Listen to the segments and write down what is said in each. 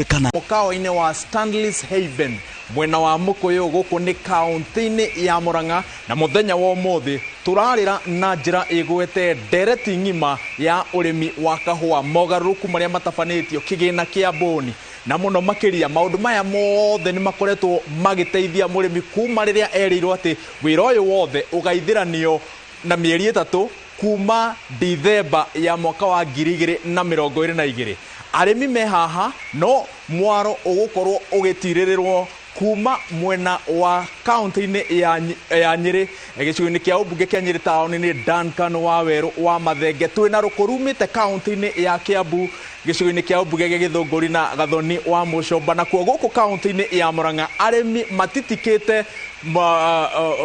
Mũkawa-inĩ wa Stanley's Haven mwena wa Mũkũyũ gũkũ nĩ kaunti-inĩ ya Mũrang'a, na mũthenya wa ũmũthĩ tũrarĩra na njĩra ĩgwete ndereti ng'ima ya ũrĩmi wa kahũa, mogarũrũku marĩa matabanĩtio, kĩgĩna kĩa boni na mũno makĩria. Maũndũ maya mothe nĩ makoretwo magĩteithia mũrĩmi kuma rĩrĩa erĩirwo atĩ wĩra ũyũ wothe ũgaithĩranio na mĩeri ĩtatũ kuma Dithemba ya mwaka wa 2022. Arĩmi me haha no mwaro ũgũkorwo ũgĩtirĩrĩrwo kuma mwena wa kaunti-inĩ ya Nyĩrĩ, gĩcigo-inĩ kĩa ũmbunge kĩa Nyĩrĩ taũni-inĩ Duncan wa Werũ wa Mathenge. Twĩna rũkũrumĩte kaunti-inĩ ya Kiambu, gĩcigo-inĩ kĩa ũmbunge gĩa Gĩthũngũri na Gathoni wa Mũcomba. Nakuo gũkũ kaunti-inĩ ya Mũrang'a arĩmi matitikĩte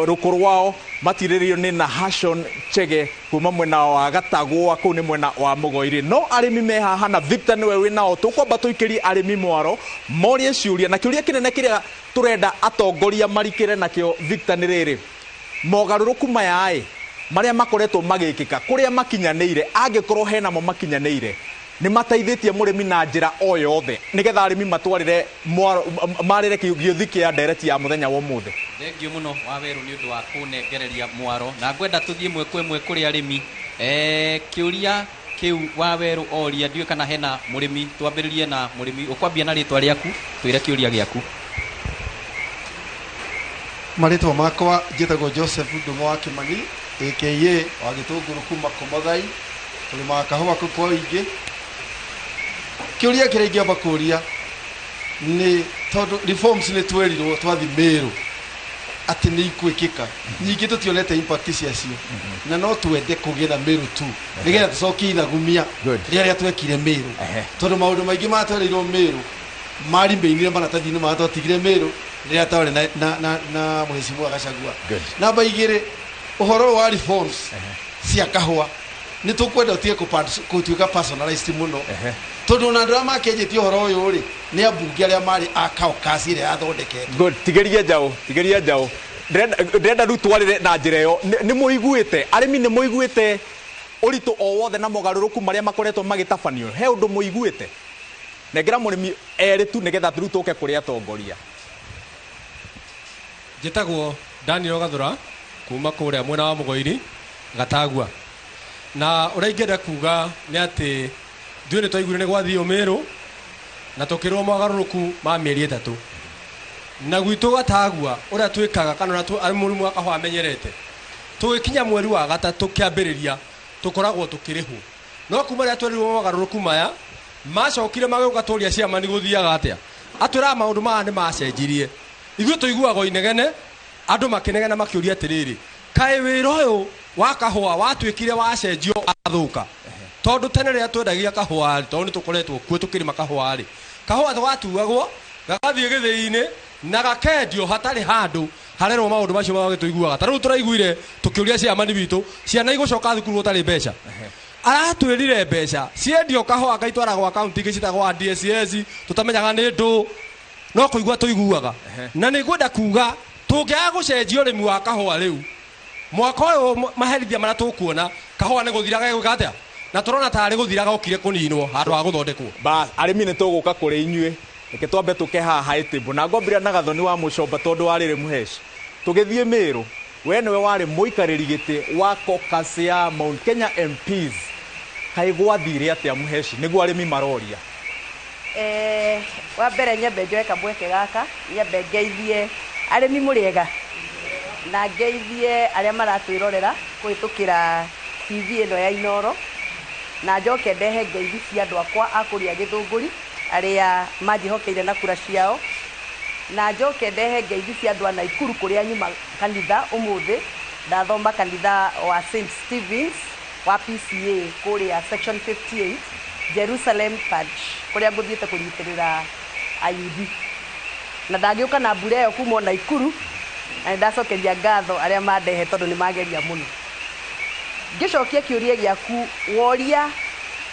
rũkũ rwao, matirĩrio nĩ Nahashon Chege kuma mwena wa Gatagũa, kũu nĩ mwena wa Mũgoiri. No arĩmi me haha na Victor nĩwe wĩnao, tũkwamba tũikĩrie arĩmi mwaro morie ciũria, na kĩũria kĩnene kĩrĩa tũrenda atongoria marikĩre nakĩo Victor nĩ rĩrĩ: mogarũrũku maya marĩa makoretwo magĩkĩka kũrĩa makinyanĩire, angĩkorwo henamo makinyanĩire, nĩ mateithĩtie mũrĩmi na njĩra o yothe nĩgetha arĩmi matwarĩre marĩre gĩũthi kĩa ndereti ya mũthenya wa ũmũthĩ? Thengiũ mũno wa Werũ nĩ ũndũ wa kũnengereria mwaro, na ngwenda tũthiĩ ĩmwe kwa ĩmwe kũrĩ arĩmi. Kĩũria kĩu wa Werũ oria, ndiũĩ kana hena mũrĩmi. Twambĩrĩrie na mũrĩmi, ũkwambia na rĩtwa rĩaku, twĩre kĩũria gĩaku. Marĩtwa makwa njĩtagwo Joseph Ndung'u wa Kĩmani aka wa Gĩtũngũrũ kuma Komothai, tũrĩmaga kahũa kũu kwa ũingĩ. Kĩũria kĩrĩa ingĩamba kũria nĩ tondũ reforms nĩ twerirwo twathi Meru atĩ nĩ ikwĩkĩka, nyingĩ tũtionete impact ciacio, na no twende kũgĩa na Meru tu nĩgetha tũcokie ithagumia rĩrĩa twekire Meru, tondũ maũndũ maingĩ matwerirwo Meru mari mbeinire maratathi-inĩ matwatigire Meru rĩrĩa twarĩ na Mheshimiwa Gachagua. Namba igĩrĩ, ũhoro wa reforms cia kahũa nĩ tũkwenda ũtige gũtuĩka personalized mũno, tondũ na andũ arĩa makĩnjĩtie ũhoro ũyũ rĩ nĩ ambunge arĩa marĩ a kaũkasi ĩrĩa yathondeketwo. Tigĩria njaũ, ndĩrenda rĩu twarĩre na njĩra ĩyo. Nĩ mũiguĩte arĩmi, nĩ mũiguĩte ũritũ o wothe na mogarũrũku marĩa makoretwo magĩtabanio? He ũndũ mũiguĩte? Nengera mũrĩmi erĩ tu nĩgetha rĩu tũke kũrĩ atongoria. Njĩtagwo Daniel Gathũra kuma kũrĩa mwena wa Mũgoiri Gatagua, na ũrĩa ingĩenda kuga nĩ atĩ ithuĩ nĩ twaiguire nĩ gwathio Meru na tũkĩrwo mogarũrũku ma mĩeri ĩtatũ, na gwitũ Gatagua ũrĩa twĩkaga kana ũrĩa mũrĩmi wa kahũa amenyerete, tũgĩkinya mweri wa gatatũ kĩambĩrĩria tũkoragwo tũkĩrĩhwo. No kuma rĩrĩa twerirwo mogarũrũku maya macokire magĩũka tũria ciama nĩ gũthiaga atĩa, atwĩraga maũndũ maya nĩ macenjirie. Ithuĩ tũiguaga inegene, andũ makĩnegena makĩũria atĩrĩrĩ, kaĩ wĩra ũyũ wa kahũa watuĩkire wacenjio athũka? Tondũ tene rĩrĩa twendagia kahũa, tondũ nĩ tũkoretwo kuo tũkĩrĩma kahũa rĩ, kahũa gatuagwo gagathiĩ gĩthĩi-inĩ na gakendio hatarĩ handũ harerwo maũndũ macio magĩ tũiguaga. Ta rĩu tũraiguire tũkĩũria ciamani witũ, ciana igũcoka thukuru gũtarĩ mbeca. Aratwĩrire mbeca ciendio kahũa gaitwara gwa kaunti ingĩ citagwo DSS, tũtamenyaga nĩ ndũ, no kũigua tũiguaga. Na nĩ ngwenda kuga tũngĩaga gũcenjia ũrĩmi wa kahũa rĩu, mwaka ũyũ maherithia marĩa tũkuona kahũa nĩ gũthiraga gũka atĩa, na tũrona tarĩ gũthiraga ũkire kũninwo handũ ha gũthondekwo. Bas arĩmi nĩ tũgũka kũrĩ inyuĩ, reke twambe tũke haha ĩtĩmbo na ngombĩra na Gathoni wa Mũcomba tondũ warĩrĩ mũheci. Tũgĩthiĩ Meru, we nĩwe warĩ mũikarĩri gĩtĩ wa caucus ya Mount Kenya MPs, kaĩ gwathire atĩa mũheci nĩguo arĩmi maroria? Wa mbere nyambe njoe kamweke gaka, nyambe ngeithie arĩmi mũrĩega na ngeithie arĩa maratwĩrorera kũhĩtũkĩra TV ĩno ya Inooro, na njoke ndehe ngeithi cia andũ akwa a kũrĩa Gĩthũngũri arĩa manjĩhokeire na kura ciao, na njoke ndehe ngeithi cia andũ a Naikuru kũrĩa nyuma kanitha ũmũthĩ ndathoma kanitha wa St Stephen's wa PCA kũrĩa section 58 Jerusalem Parish kũrĩa ngũthiĩte kũnyitĩrĩra ayuthi, na ndagĩũka na mbura ĩyo kuma Naikuru, na ndacokeria ngatho arĩa mandehe tondũ nĩ mageria mũno. Ngĩcokia kĩũria gĩaku woria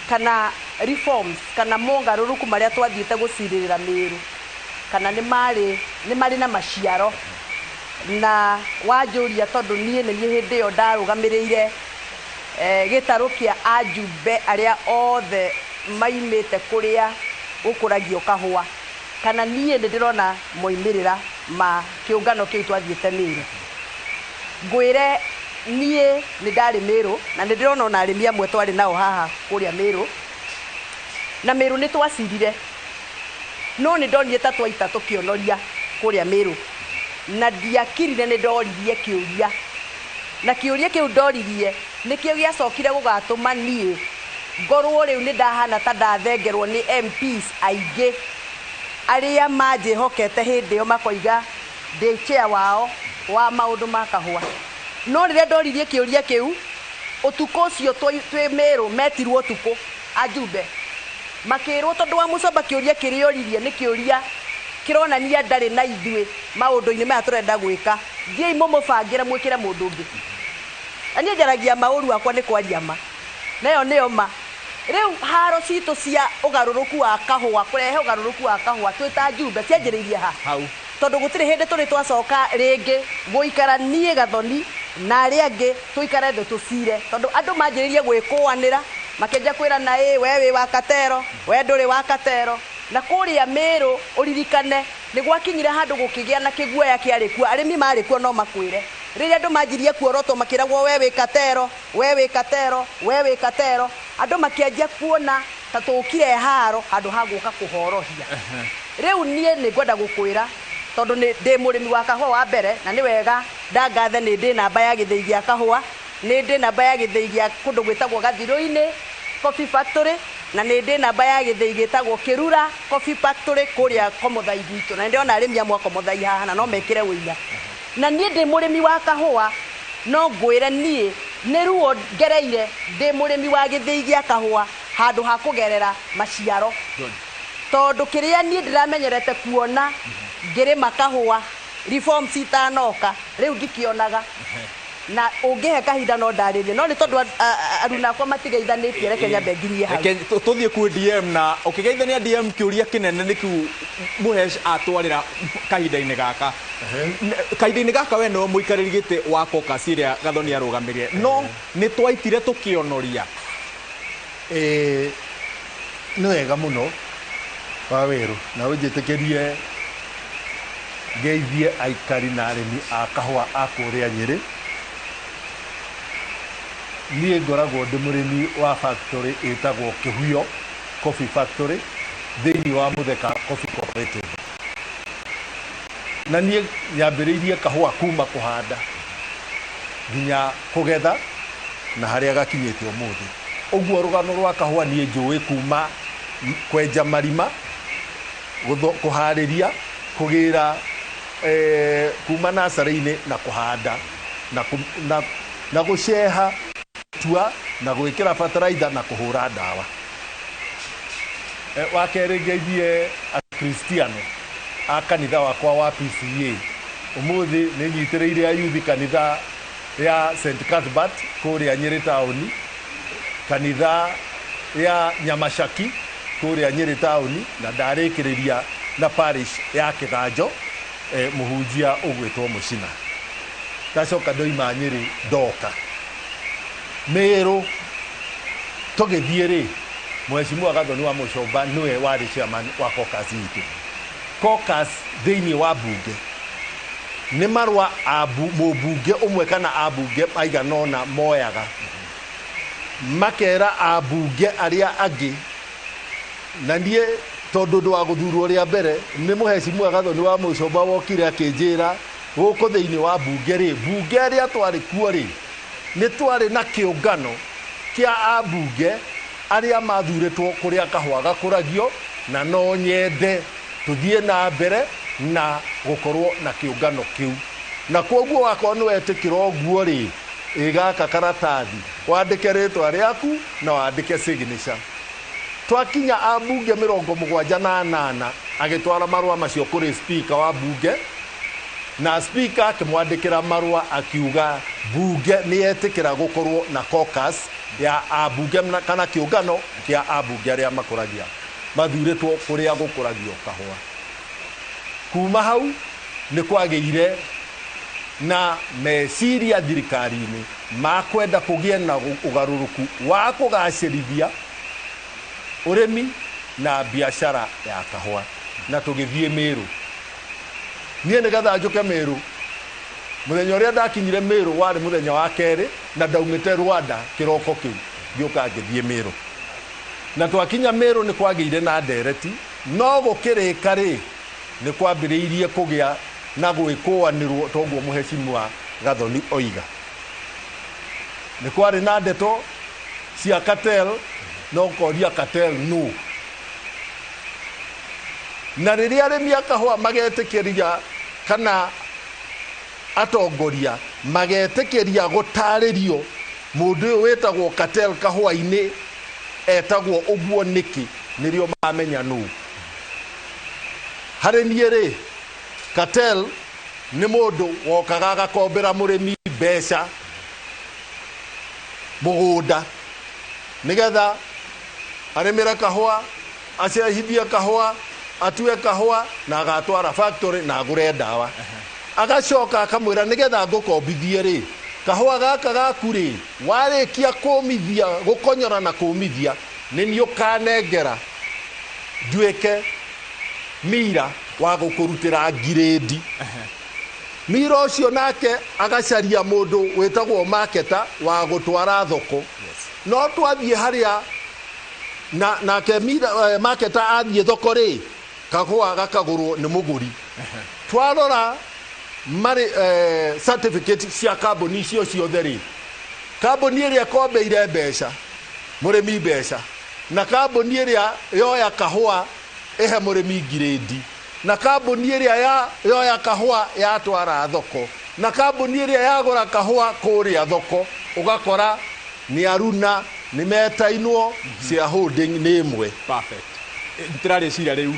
kana reforms kana mogarũrũku marĩa twathiĩte gũcirĩrĩra Meru kana nĩ marĩ na maciaro, na wanjũria tondũ niĩ hĩndĩ ĩyo ndarũgamĩrĩire gĩtarũ kĩa ajumbe arĩa othe maimĩte kũrĩa gũkũragio kahũa kana niĩ nĩ ndĩrona moimĩrĩra ma kĩũngano kĩu twathiĩte Mĩrũ. Ngwĩre niĩ nĩ ndarĩ Mĩrũ na nĩ ndĩrona ona arĩmi amwe twarĩ nao haha kũrĩa Mĩrũ, na Mĩrũ nĩ twacirire, no nĩ ndonire ta twaita tũkĩonoria kũrĩa Mĩrũ, na ndiakirire nĩ ndoririe kĩũria, na kĩũria kĩu ndoririe nĩkĩo gĩacokire gũgatũma niĩ ngorwo rĩu nĩ ndahana ta ndathengerwo nĩ MPs aingĩ arĩa manjĩhokete hĩndĩ ĩyo makoiga ndĩ chair wao wa maũndũ ma kahũa. No rĩrĩa ndoririe kĩũria kĩu, ũtukũ ũcio twĩ Mĩrũ metirwo ũtukũ ajumbe makĩrwo tondũ wa Mũcomba kĩũria kĩrĩa oririe nĩ kĩũria kĩronania ndarĩ na ithuĩ maũndũ-inĩ maya tũrenda gwĩka, thiĩi mũmũbangĩre mwĩkĩre mũndũ ũngĩ. Na niĩ njaragia maũru akwa nĩ kwaria ma, nayo nĩyo ma. Rĩu haro citũ cia ũgarũrũku wa kahũa, kũrehe ũgarũrũku wa kahũa twĩ ta njumbe cianjĩrĩirie hau, tondũ gũtirĩ hĩndĩ tũrĩ twacoka rĩngĩ gũikara niĩ Gathoni na arĩa angĩ tũikare thĩ tũcire, tondũ andũ manjĩrĩirie gwĩkũanĩra makĩnja kwĩrana we wĩ wa Katero, we ndũrĩ wa Katero. Na kũrĩa Mĩrũ ũririkane nĩ gwakinyire handũ gũkĩgĩa na kĩguoya kĩarĩ kuo, arĩmi marĩ kuo no makwĩre. Rĩrĩa andũ manjirie kuorotwo makĩragwo we wĩ Katero, we wĩ Katero, we wĩ Katero, andũ makĩanjia kuona ta tũkire haro handũ ha gũka kũhorohia. Rĩu niĩ nĩ ngwenda gũkwĩra tondũ ndĩ mũrĩmi wa kahũa wa mbere, na nĩ wega ndangathe nĩ ndĩ namba ya gĩthĩi gĩa kahũa, nĩ ndĩ namba ya gĩthĩi gĩa kũndũ gwĩtagwo Gathirũ-inĩ Coffee Factory, na nĩ ndĩ namba ya gĩthĩi gĩtagwo Kĩrura Coffee Factory kũrĩa Komothai gwitũ, na ndĩrona arĩmi amwe a Komothai haha na no mekĩre ũira. Na niĩ ndĩ mũrĩmi wa kahũa, no ngwĩre niĩ nĩ ruo ngereire ndĩ mũrĩmi wa gĩthĩi gĩa kahũa handũ ha kũgerera maciaro, tondũ kĩrĩa niĩ ndĩramenyerete kuona ngĩrĩma kahũa reforms itanoka rĩu ndikĩonaga. Na ũngĩhe kahinda no ndarĩrie, no nĩ tondũ aruna akwa matigeithanĩtie, reke nyambe nginyie hau tũthiĩ kwĩ DM. Na ũkĩgeithania DM kĩũria kĩnene nĩ kĩu Mũheci atwarĩra kahinda-inĩ gaka. Kahinda-inĩ gaka we nĩwe mũikarĩri gĩtĩ wa caucus ĩrĩa Gathoni arũgamĩrĩire, no nĩ twaitire tũkĩonoria. Nĩ wega mũno Wawerũ, na ũnjĩtĩkĩrie ngeithie aikari na arĩmi a kahũa a kũrĩa Nyĩrĩ. Niĩ ngoragwo ndĩ mũrĩmi wa factory ĩtagwo Kĩhuyo Coffee Factory thĩinĩ wa Mũtheka Coffee Cooperative, na niĩ nyambĩrĩirie kahũa kuma kũhanda nginya kũgetha na harĩa gakinyĩte ũmũthĩ. Ũguo rũgano rwa kahũa niĩ njũĩ kuma kwenja marima, kũharĩria, kũgĩra kuma nasarĩ-inĩ na kũhanda na gũceha tua na gwĩkĩra bataraitha na kũhũra ndawa. Wa kerĩ ngeithie akristiano a kanitha wakwa wa PCA. Ũmũthĩ nĩ nyitĩrĩire ayuthi kanitha ya St. Cuthbert kũrĩa Nyĩrĩ taũni, kanitha ya Nyamashaki kũrĩa Nyĩrĩ taũni, na ndarĩkĩrĩria na parish ya Kĩganjo mũhunjia ũgwĩtwo Mũcina. Ndacoka ndoima Nyĩrĩ ndoka Mĩrũ tũgĩthiĩ rĩ, Mheshimiwa Gathoni wa Mũcomba nĩwe warĩ chairman wa caucus itũ. Caucus thĩinĩ wa mbunge nĩ marũa mũmbunge ũmwe kana ambunge maiganona moyaga makera ambunge arĩa angĩ, na niĩ tondũ ndwa gũthurwo rĩa mbere nĩ Mheshimiwa Gathoni wa Mũcomba wokire akĩnjĩra gũkũ thĩinĩ wa mbunge rĩ, mbunge arĩa twarĩ kuo rĩ, nĩ twarĩ na kĩũngano kĩa ambunge arĩa mathurĩtwo kũrĩa kahũa gakũragio, na no nyende tũthiĩ na mbere na gũkorwo na kĩũngano kĩu. Na kwoguo wakorwo nĩ wetĩkĩra ũguo rĩ, ĩgaka karatathi wandĩke rĩtwa rĩaku na wandĩke signature. Twakinya ambunge 78 agĩtwara marũa macio kũrĩ speaker wa mbunge, na speaker akĩmwandĩkĩra marũa akiuga mbunge nĩ yetĩkĩra gũkorwo na caucus ya ambunge kana kĩũngano kĩa ambunge arĩa makũragia mathurĩtwo kũrĩa gũkũragio kahũa. Kuma hau nĩ kwagĩire na meciria thirikari-inĩ makwenda kũgĩe na ũgarũrũku wa kũgacĩrithia ũrĩmi na biashara ya kahũa na tũgĩthiĩ Mĩrũ. Niĩ nĩgetha njũke Mĩrũ, mũthenya ũrĩa ndakinyire Mĩrũ warĩ mũthenya wa kerĩ, na ndaumĩte Rwanda kĩroko kĩu ngĩũka ngĩthiĩ Mĩrũ. Na twakinya Mĩrũ nĩ kwagĩire na ndereti, no gũkĩrĩka rĩ nĩ kwambĩrĩirie kũgĩa na gwĩkũanĩrwo, toguo Mheshimiwa Gathoni oiga. Nĩ kwarĩ na ndeto cia cartel, no koria cartel no. Na rĩrĩa arĩmi a kahũa magetĩkĩria kana atongoria magetĩkĩria gũtarĩrio mũndũ ũyũ wĩtagwo cartel kahũa-inĩ etagwo ũguo nĩkĩ, nĩrĩo mamenya nũ. Harĩ niĩ rĩ, cartel nĩ mũndũ wokaga agakombera mũrĩmi mbeca mũgũnda nĩgetha arĩmĩre kahũa, acehithie kahũa, atue kahũa na agatwara factory na agũre ndawa. Agacoka akamwĩra nĩgetha ngũkombithie rĩ, kahũa gaka gaku rĩ, warĩkia kũmithia, gũkonyora na kũmithia, nĩ niĩ ũkanengera nduĩke mira wa gũkũrutĩra ngirĩndi. Mira ũcio nake agacaria mũndũ wĩtagwo marketer wa gũtwara thoko. No twathiĩ harĩa nake marketer athiĩ thoko rĩ, kahũa gakagũrwo nĩ mũgũri. Twarora marĩ certificate cia kambuni icio ciothe rĩ, kambuni ĩrĩa kombeire mbeca mũrĩmi mbeca, na kambuni ĩrĩa yoya kahũa ehe mũrĩmi ngirĩndi, na kambuni ĩrĩa yoya kahũa yatwara thoko, na kambuni ĩrĩa yagũra kahũa kũrĩa thoko, ũgakora nĩ aruna nĩ metainwo cia holding nĩ ĩmwe. Perfect. Ntirarĩ cira rĩu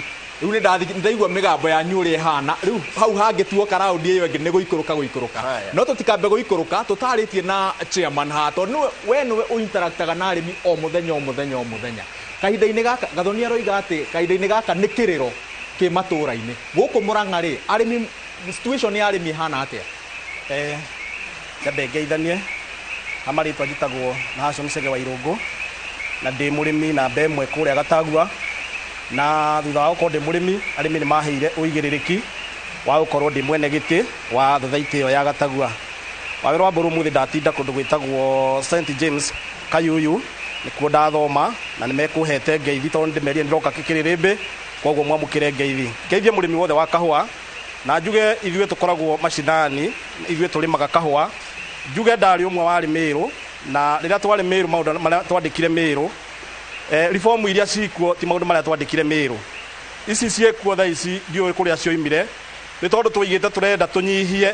ndaigua mĩgambo yanyu ũrĩa ĩhana rĩu hau hangĩtuoka raundi ĩyo ĩngĩ nĩ gũikũrũka no tũtikambe gũikũrũka, tũtarĩtie na chairman hato we nĩwe ũinteraktaga na arĩmi o mũthenya. Kahinda-inĩ gaka Gathoni aroiga atĩ kahinda-inĩ gaka nĩ kĩrĩro kĩ matũra-inĩ gũkũ Mũrang'a rĩ, arĩmi situation ya arĩmi hana atĩa? Nyambe ngeithanie, amarĩtwa njĩtagwo Nahashon Sege wa Irũngũ, na ndĩ mũrĩmi namba ĩmwe kũrĩa Gatagua, na thutha wa gũkorwo ndĩ mũrĩmi, arĩmi nĩ maheire ũigĩrĩrĩki wa gũkorwo ndĩ mwene gĩtĩ wa thathaitĩ ĩyo ya Gatagua. Wawĩra wa mbũrũ mũthĩ ndatinda kũndũ gwĩtagwo St James Kayuyu, nĩkuo ndathoma, na nĩ mekũhete ngeithi tondũ ndĩmerie ndĩroka kĩkĩrĩrĩmbĩ, koguo mwamũkĩre ngeithi. Ngeithie mũrĩmi wothe wa kahũa, na njuge ithuĩ tũkoragwo macinani, ithuĩ tũrĩmaga kahũa. Njuge ndarĩ ũmwe warĩ Mĩrũ, na rĩrĩa twarĩ Mĩrũ maũndũ marĩa twandĩkire Mĩrũ, reform iria cikuo ti maũndũ marĩa twandĩkire Mĩrũ. Ici ciekuo thaa ici ndiũĩ kũrĩa cioimire, nĩ tondũ tũigĩte tũrenda tũnyihie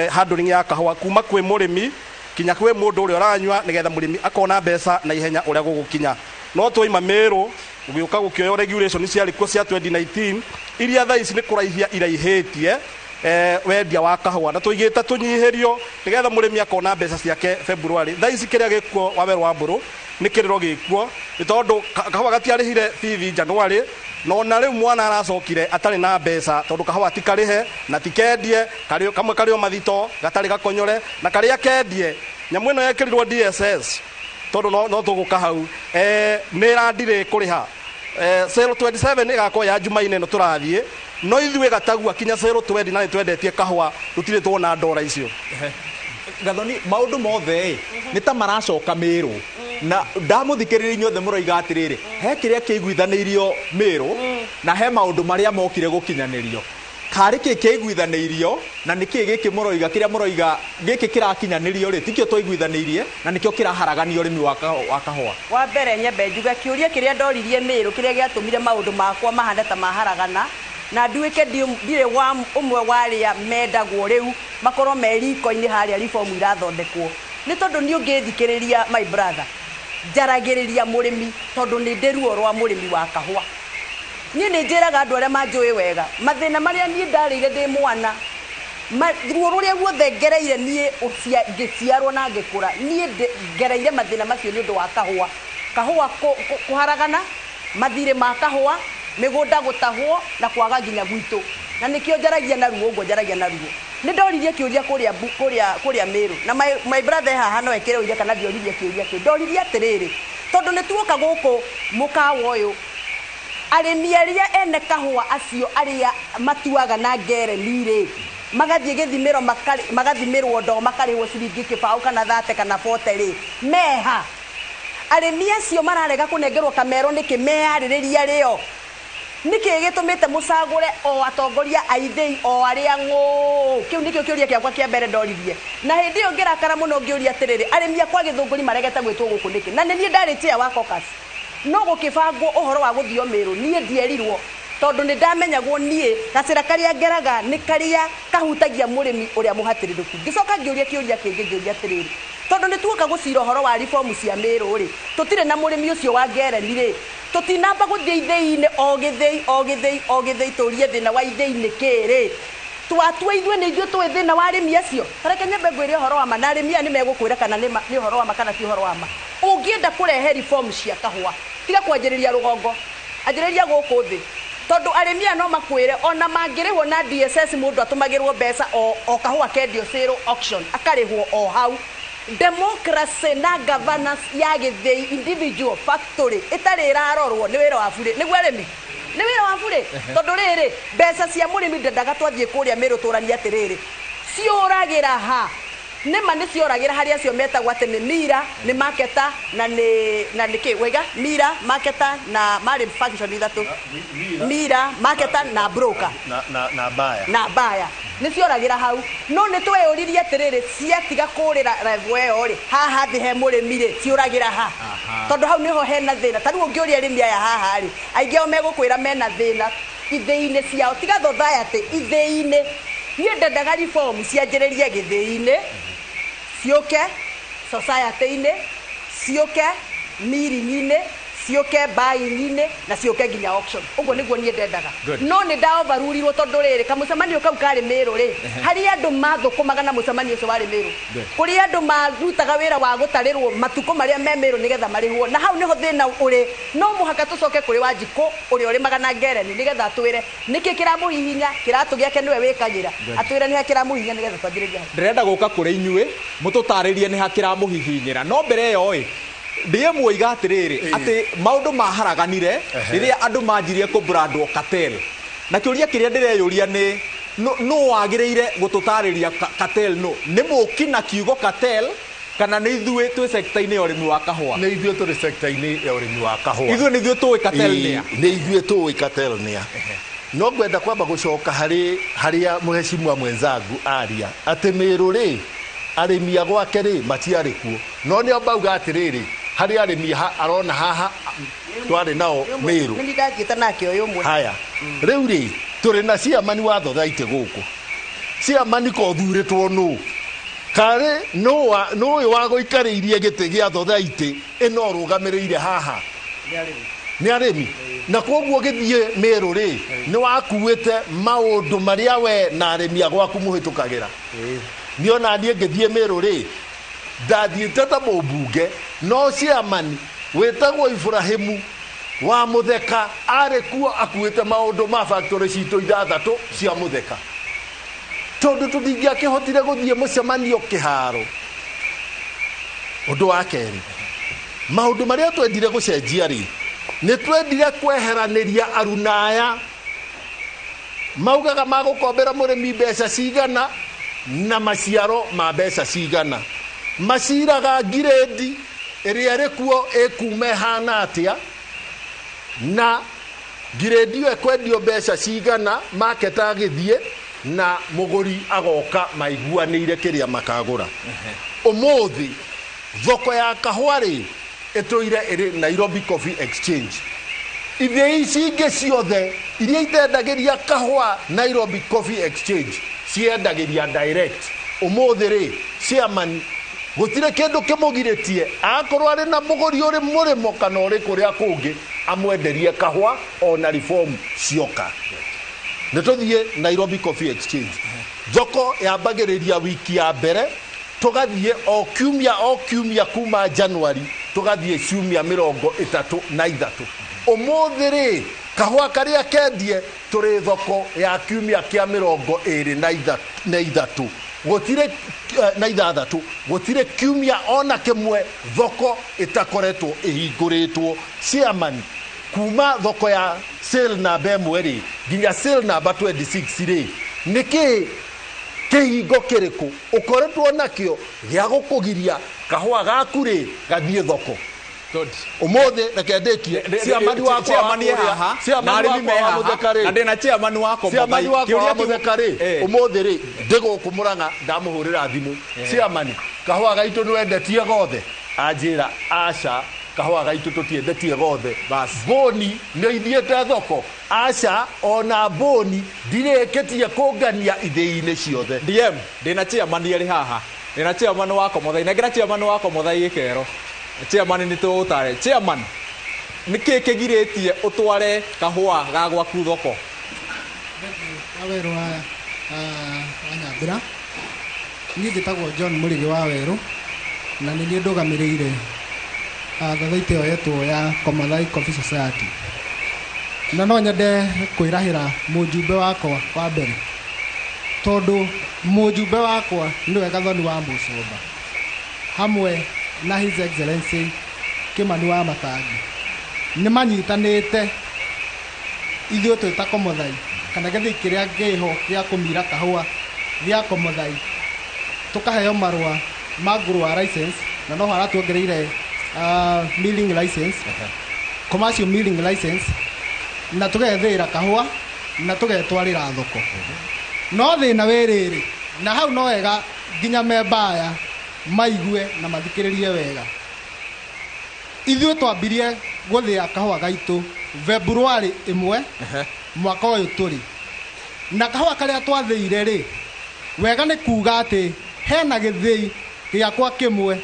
handling ya kahũa kuma kwĩ mũrĩmi kinya kwĩ mũndũ ũrĩa ũranyua, nĩgetha mũrĩmi akona mbeca na ihenya ũrĩa gũgũkinya. No twoima Mĩrũ gũgĩũka gũkĩoywo regulation ciarĩ kuo cia 2019 iria thaa ici nĩ kũraihia iraihĩtie wendia wa kahũa, na tũigĩte tũnyihĩrio nĩgetha mũrĩmi akona mbeca ciake February. Thaa ici kĩrĩa gĩkuo Wawĩra wa Mbũrũ nĩ kĩrĩro gĩkuo, nĩ tondũ kahũa gatiarĩhire bithi January, no na rĩu mwana aracokire atarĩ na mbeca tondũ kahũa ti karĩhe na ti kendie, kamwe karĩ o mathito gatarĩ gakonyore, na karĩa kendie nyamũ ĩno yekĩrirwo DSS tondũ no tũgũka hau nĩ ĩrandirĩ kũrĩha. Sale 27 ĩgakorwo ya Jumaine ĩno tũrathiĩ, no ithuĩ Gatagua kinya Sale 20 na nĩtwendetie kahũa tũtirĩ tuona ndora icio. Gathoni maũndũ mothe nĩ ta maracoka Mĩrũ, na ndamũthikĩrĩria inyuothe mũroiga atĩrĩrĩ, he kĩrĩa kĩiguithanĩirio Mĩrũ na he maũndũ marĩa mokire gũkinyanĩrio. Karĩ kĩ kĩiguithanĩirio na nĩ kĩ gĩkĩ mũroiga, kĩrĩa mũroiga gĩkĩ kĩrakinyanĩrio rĩ, tikĩo twaiguithanĩirie na nĩkĩo kĩraharaganio ũrĩmi wa kahũa? Wa mbere nyambe njuga kĩũria kĩrĩa ndoririe Mĩrũ kĩrĩa gĩatũmire maũndũ makwa mahane ta maharagana, na nduĩke ndirĩ wa ũmwe warĩa mendagwo rĩu makorwo me riko-inĩ harĩa reform irathondekwo, nĩ tondũ niĩ ũngĩthikĩrĩria my brother njaragĩrĩria mũrĩmi tondũ nĩ ndĩ ruo rwa mũrĩmi wa kahũa. Niĩ nĩ njĩraga andũ arĩa manjũĩ wega mathĩna marĩa niĩ ndarĩire ndĩ mwana, ruo rũrĩa guothe ngereire niĩ ngĩciarwo na ngĩkũra, niĩ ngereire mathĩna macio nĩ ũndũ wa kahũa. Kahũa kũharagana, mathirĩ ma kahũa, mĩgũnda gũtahwo na kwaga nginya gwitũ, na nĩkĩo njaragia na ruo, ũguo njaragia na ruo. Nĩ ndoririe kĩũria kũrĩa Mĩrũ, na my brother haha no ekĩre ũire kana ndioririe kĩũria kĩu. Ndoririe atĩrĩrĩ, tondũ nĩ tuoka gũkũ mũkawa ũyũ arĩmi arĩa ene kahũa acio arĩa matuaga na ngereni rĩ magathiĩ gĩthimĩro magathimirwo ndo makarĩhwo ciringi kĩbaũ kana 30 kana 40 rĩ meha arĩmi acio mararega kũnengerwo kamero nĩkĩ meharĩrĩria rĩo nĩkĩ gĩtũmĩte mũcagũre o atongoria aithĩi o arĩa ng'ũ kĩu nĩkĩo kĩũria kĩakwa kĩa mbere ndoririe na hĩndĩ ĩyo ngĩrakara mũno ngĩũria atĩrĩrĩ arĩmi akwa gĩthũngũri maregete gwĩtwo gũkũ nĩkĩ na nĩ niĩ ndarĩ chair wa caucus no gũkĩbangwo ũhoro wa gũthio Meru niĩ ndierirwo tondũ nĩ ndamenyagwo niĩ gacĩra karĩa ngeraga nĩ karĩa kahutagia mũrĩmi ũrĩa mũhatĩrĩrĩku ngĩcoka ngĩũria kĩũria kĩngĩ ngĩũria atĩrĩrĩ tondũ nĩ tuoka gũcira ũhoro wa reform cia Meru rĩ tũtirĩ na mũrĩmi ũcio wa ngereni rĩ tũtinamba gũthiĩ ithĩi-inĩ o gĩthĩi tũrie thĩna wa ithĩi nĩ kĩrĩ twatua ithuĩ nĩ ithuĩ tũĩ thĩna wa arĩmi acio tareke nyambe ngwĩre ũhoro wa ma na arĩmi aya nĩ megũkwĩra kana nĩ ũhoro wa ma kana ti ũhoro wa ma ũngĩenda kũrehe reform cia kahũa tiga kwanjĩrĩria rũgongo anjĩrĩria gũkũ thĩ tondũ arĩmi aya no makwĩre ona mangĩrĩhwo na DSS mũndũ atũmagĩrwo mbeca o kahũa kendio sale auction akarĩhwo o hau democracy na governance ya gĩthĩi individual factory itarĩ irarorwo nĩ wĩra wa bure nĩguo arĩmi nĩ wĩra wa bure tondũ rĩrĩ mbeca cia mũrĩmi ndendaga twathiĩ kũrĩa Meru tũrania atĩrĩrĩ ciũragĩra ha nĩma nĩ cioragĩra harĩa acio metagwo atĩ nĩ mira nĩ marketa na nĩ kĩ wega mira marketa na marĩ function ithatũ mira marketa na broker na baya nĩ cioragĩra hau no nĩ tweyũririe atĩrĩrĩ ciatiga kũrĩra revo ĩyo rĩ haha thĩ he mũrĩmi rĩ ciũragĩra ha tondũ hau nĩho hena thĩna ta rĩu ũngĩũria arĩmi aya haha rĩ aingĩ ao megũkwĩra mena thĩna ithĩi-inĩ ciao tiga society ithĩi-inĩ niĩ ndendaga reform cianjĩrĩrie gĩthĩi-inĩ ciũke society-inĩ ciũke miringi-inĩ ciũke buying-inĩ na ciũke nginya auction ũguo nĩguo niĩ ndendaga no nĩ ndaovarurirwo tondũ rĩrĩ kamũcemanio kau karĩ Meru rĩ harĩ andũ mathũkũmaga na mũcemanio ũcio warĩ Meru kũrĩ andũ marutaga wĩra wa gũtarĩrwo matukũ marĩa me Meru nĩgetha marĩhwo na hau nĩho thĩna ũrĩ no mũhaka tũcoke kũrĩ Wanjikũ ũrĩa ũrĩmaga na ngereni nĩgetha atwĩre nĩkĩ kĩramũhihinya kĩratũ gĩake nĩwe wĩkagĩra atwĩre nĩha kĩramũhihinya nĩgetha twanjĩrĩrie ndĩrenda gũka kũrĩ inyuĩ mũtũtarĩrie nĩha kĩramũhihinyĩra no mbere ĩyo ĩ ndiye muiga atĩrĩrĩ atĩ maũndũ maharaganire rĩrĩa andũ manjirie kũbrandwo cartel na kĩũria kĩrĩa ndĩreyũria nĩ no wagĩrĩire gũtũtarĩria cartel no nĩ mũki na kiugo cartel kana nĩ ithuĩ twĩ sector-inĩ ya ũrĩmi wa kahũa nĩ ithuĩ tũrĩ sector-inĩ ya ũrĩmi wa kahũa ithuĩ nĩ ithuĩ tũĩ cartel nĩa nĩ ithuĩ tũĩ cartel nĩa no ngwenda kwamba gũcoka harĩa mũheshimiwa mwenzangu aria atĩ Meru rĩ arĩmi a gwake rĩ matiarĩ kuo no nĩ ambauga atĩrĩrĩ harĩ arĩmi arona haha twarĩ nao Meru nĩ ndathiĩte nake ũyũ ũmwe haya rĩu rĩ tũrĩ na ciamani wa thothaitĩ gũkũ ciamani ko thurĩtwo nũ karĩ nũĩ wa gũikarĩirie gĩtĩ gĩa thothaitĩ ĩno rũgamĩrĩire haha nĩ arĩmi na koguo gĩthiĩ Meru rĩ nĩ wakuĩte maũndũ marĩa we na arĩmi a gwaku mũhĩtũkagĩra niona niĩ ngĩthiĩ Meru rĩ ndathiĩte ta mũmbunge no ciamani wĩtagwo Ibrahimu wa Mũtheka arĩ kuo akuĩte maũndũ ma factory citũ 6 cia Mũtheka tondũ tũtingĩakĩhotire gũthiĩ mũcemanio kĩharo ũndũ wa kerĩ maũndũ marĩa twendire gũcenjia rĩ nĩ twendire kweheranĩria arunaya maugaga magũkombera mũrĩmi mbeca cigana na maciaro ma mbeca cigana maciraga ngiredi ĩrĩa ĩrĩ kuo ĩkume hana atĩa na ngiredi ĩyo ekwendio mbeca cigana marketa agĩthiĩ na mũgũri agoka maiguanĩire kĩrĩa makagũra ũmũthĩ thoko ya kahũa rĩ ĩtũire ĩrĩ Nairobi Coffee Exchange ithĩi ici ingĩ ciothe iria itendagĩria kahũa Nairobi Coffee Exchange ciendagĩria direct ũmũthĩ rĩ chairman gũtirĩ kĩndũ kĩmũgirĩtie akorwo arĩ na mũgũri ũrĩ mũrĩmo kana ũrĩ kũrĩa kũngĩ amwenderie kahũa ona reform cioka nĩ tũthiĩ Nairobi Coffee Exchange thoko yambagĩrĩria wiki ya mbere tũgathiĩ o kiumia kuma January tũgathiĩ ciumia 33 ũmũthĩ rĩ kahũa karĩa kendie tũrĩ thoko ya kiumia kĩa 23 gũtirĩ na 6 gũtirĩ kiumia ona kĩmwe thoko ĩtakoretwo ĩhingũrĩtwo chairman kuma thoko ya sale namba 1 ri nginya sale namba 26 ri niki kihingo kiriku ukoretwo nakio gya gukugiria kahua gaku ri gathie thoko umuthi reke ndikie ciamani wakwa haha na arimi me haha na ndina ciamani wakwa mutheka ri umuthi ri ndiguku Murang'a ndamuhurira thimu ciamani kahua gaitu nwendetie gothe anjira aca kahua gaitu tutiendetie gothe boni nĩ ithiĩte thoko aca ona boni ndirĩkĩtie kũngania ithĩ-inĩ ciothe DM ndĩna chairman arĩ haha ndĩna chairman wako Muthai nengera chairman wako Muthai gĩkero chairman nĩ tũgũtare chairman nĩkĩ kĩgirĩtie ũtware kahua ga gwaku thoko Waweru wa Nyambĩra niĩ njĩtagwo John Mũrĩgĩ wa Werũ na nĩ niĩ ndũgamĩrĩire thathaitĩ ĩyo yetwo ya Komathai Coffee Society na no nyende kwĩrahĩra mũjumbe wakwa wa mbere tondũ mũjumbe wakwa nĩwe Gathoni wa Mũcũmba hamwe na His Excellency Kĩmani wa Matangi nĩ manyitanĩte ithuĩ twĩ ta Komathai kana gĩthĩ kĩrĩa kĩho gĩa kũmira kahũa gĩa Komathai tũkaheo marũa ma grower license na no haratuongereire milling license commercial milling license na tũgethĩra kahũa na tũgetwarĩra thoko no thĩna wĩrĩrĩ na hau no wega nginya membaya maigue na mathikĩrĩrie wega ithuĩ twambirie gũthĩa kahũa gaitũ February 1 mwaka ũyũ tũrĩ na kahũa karĩa twathĩire rĩ wega nĩ kuga atĩ hena gĩthĩi gĩakwa kĩmwe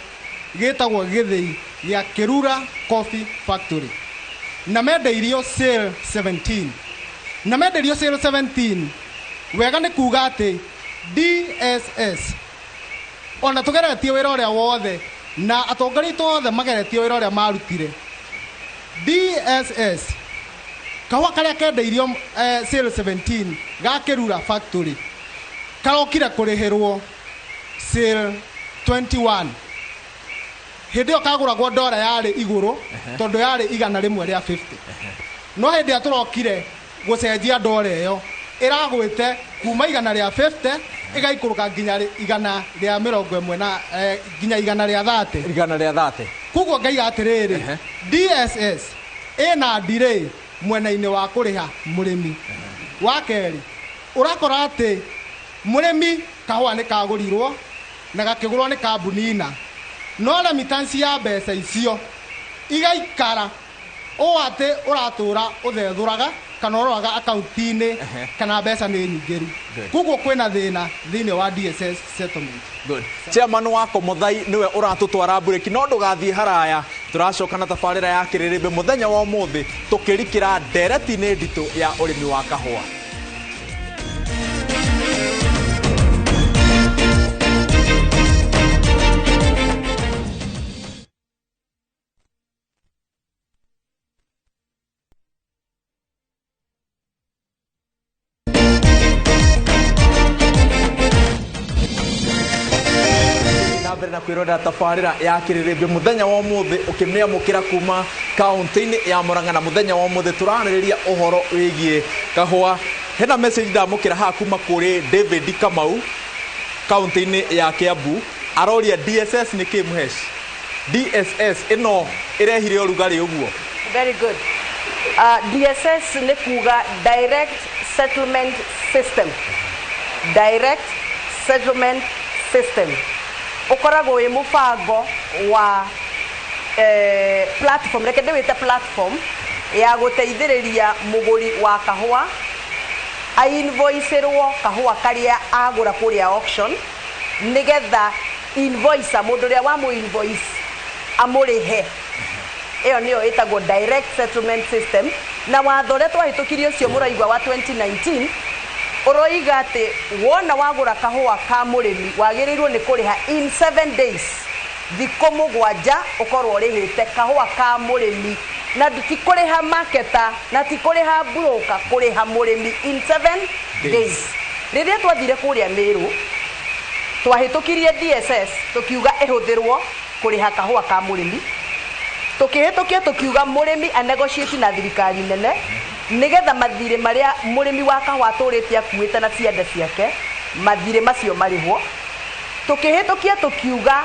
gĩtagwo gĩthĩi gĩa Kĩrura Coffee Factory na mendeirio sale 17 na mendeirio sale 17 wega nĩ kuga atĩ DSS ona tũgeretie wĩra ũrĩa wothe na atongoria othe mageretie wĩra ũrĩa marutire DSS kahũa karĩa kendeirio sale 17 ga Kĩrura Factory karokire kũrĩhĩrwo sale 21 hĩndĩ ĩyo kagũragwo ndora yarĩ igũrũ tondũ yarĩ 150 no hĩndĩ ĩyo tũrokire gũcenjia ndora ĩyo ĩragwĩte kuma 150 ĩgaikũrũka nginya 140 na nginya 130 koguo ngaiga atĩrĩrĩ DSS ĩna delay mwena-inĩ wa kũrĩha mũrĩmi wa kerĩ ũrakora atĩ mũrĩmi kahũa nĩ kagũrirwo na gakĩgũrwo nĩ kambuni na no remittance ya mbeca icio igaikara o atĩ ũratũra ũthethũraga kana ũroraga akaunti-inĩ kana mbeca nĩ nyingĩru koguo kwĩna thĩna thĩinĩ wa DSS settlement. Good. Chairman wako Muthai niwe ũratũtwara bureki no ndũgathiĩ haraya tũracoka na tabarĩra ya kĩrĩrĩmbĩ mũthenya wa ũmũthĩ tũkĩrikĩra ndereti-inĩ nditũ ya ũrĩmi wa kahũa. Na kwirora tabarĩra ya kĩrĩrĩmbĩ mũthenya wa ũmũthĩ ũkĩmĩamũkĩra kuma kaunti-inĩ ya Murang'a na mũthenya wa ũmũthĩ tũranĩrĩria ũhoro wĩgiĩ kahũa. Hena message ndamũkĩra haha kuma kũrĩ David Kamau kaunti-inĩ ya Kiambu aroria DSS nĩ kĩ mũheci DSS ĩno ĩrehire ũrugarĩ ũguo. Very good. DSS nĩ kuga direct settlement system. Direct settlement system. Ukoragwo wĩ mũbango wa platform reke ndĩwĩte platform ya gũteithĩrĩria mũgũri wa kahũa ainvoicerwo kahũa karĩa agũra kũrĩa auction nĩgetha invoice mũndũ ũrĩa wa mũ invoice amũrĩhe. Ĩyo nĩyo ĩtagwo direct settlement system na watho ũrĩa twahĩtũkirie ũcio mũraigua wa 2019 ũroiga atĩ wona wagũra kahũa ka mũrĩmi wagĩrĩirwo nĩ kũrĩha in 7 days thikũ mũgwanja ũkorwo ũrĩhĩte kahũa ka mũrĩmi na ti kũrĩha marketer na ti kũrĩha broker kũrĩha mũrĩmi in 7 days. Rĩrĩa twathire kũrĩa Mĩrũ twahĩtũkirie DSS tũkiuga ĩhũthĩrwo kũrĩha kahũa ka mũrĩmi tukihitukia tukiuga murimi a negotiate na thirikari nene nigetha mathire maria murimi wa kahũa tũrĩte akuĩte na ciande ciake mathire macio marĩhwo tukihitukia tukiuga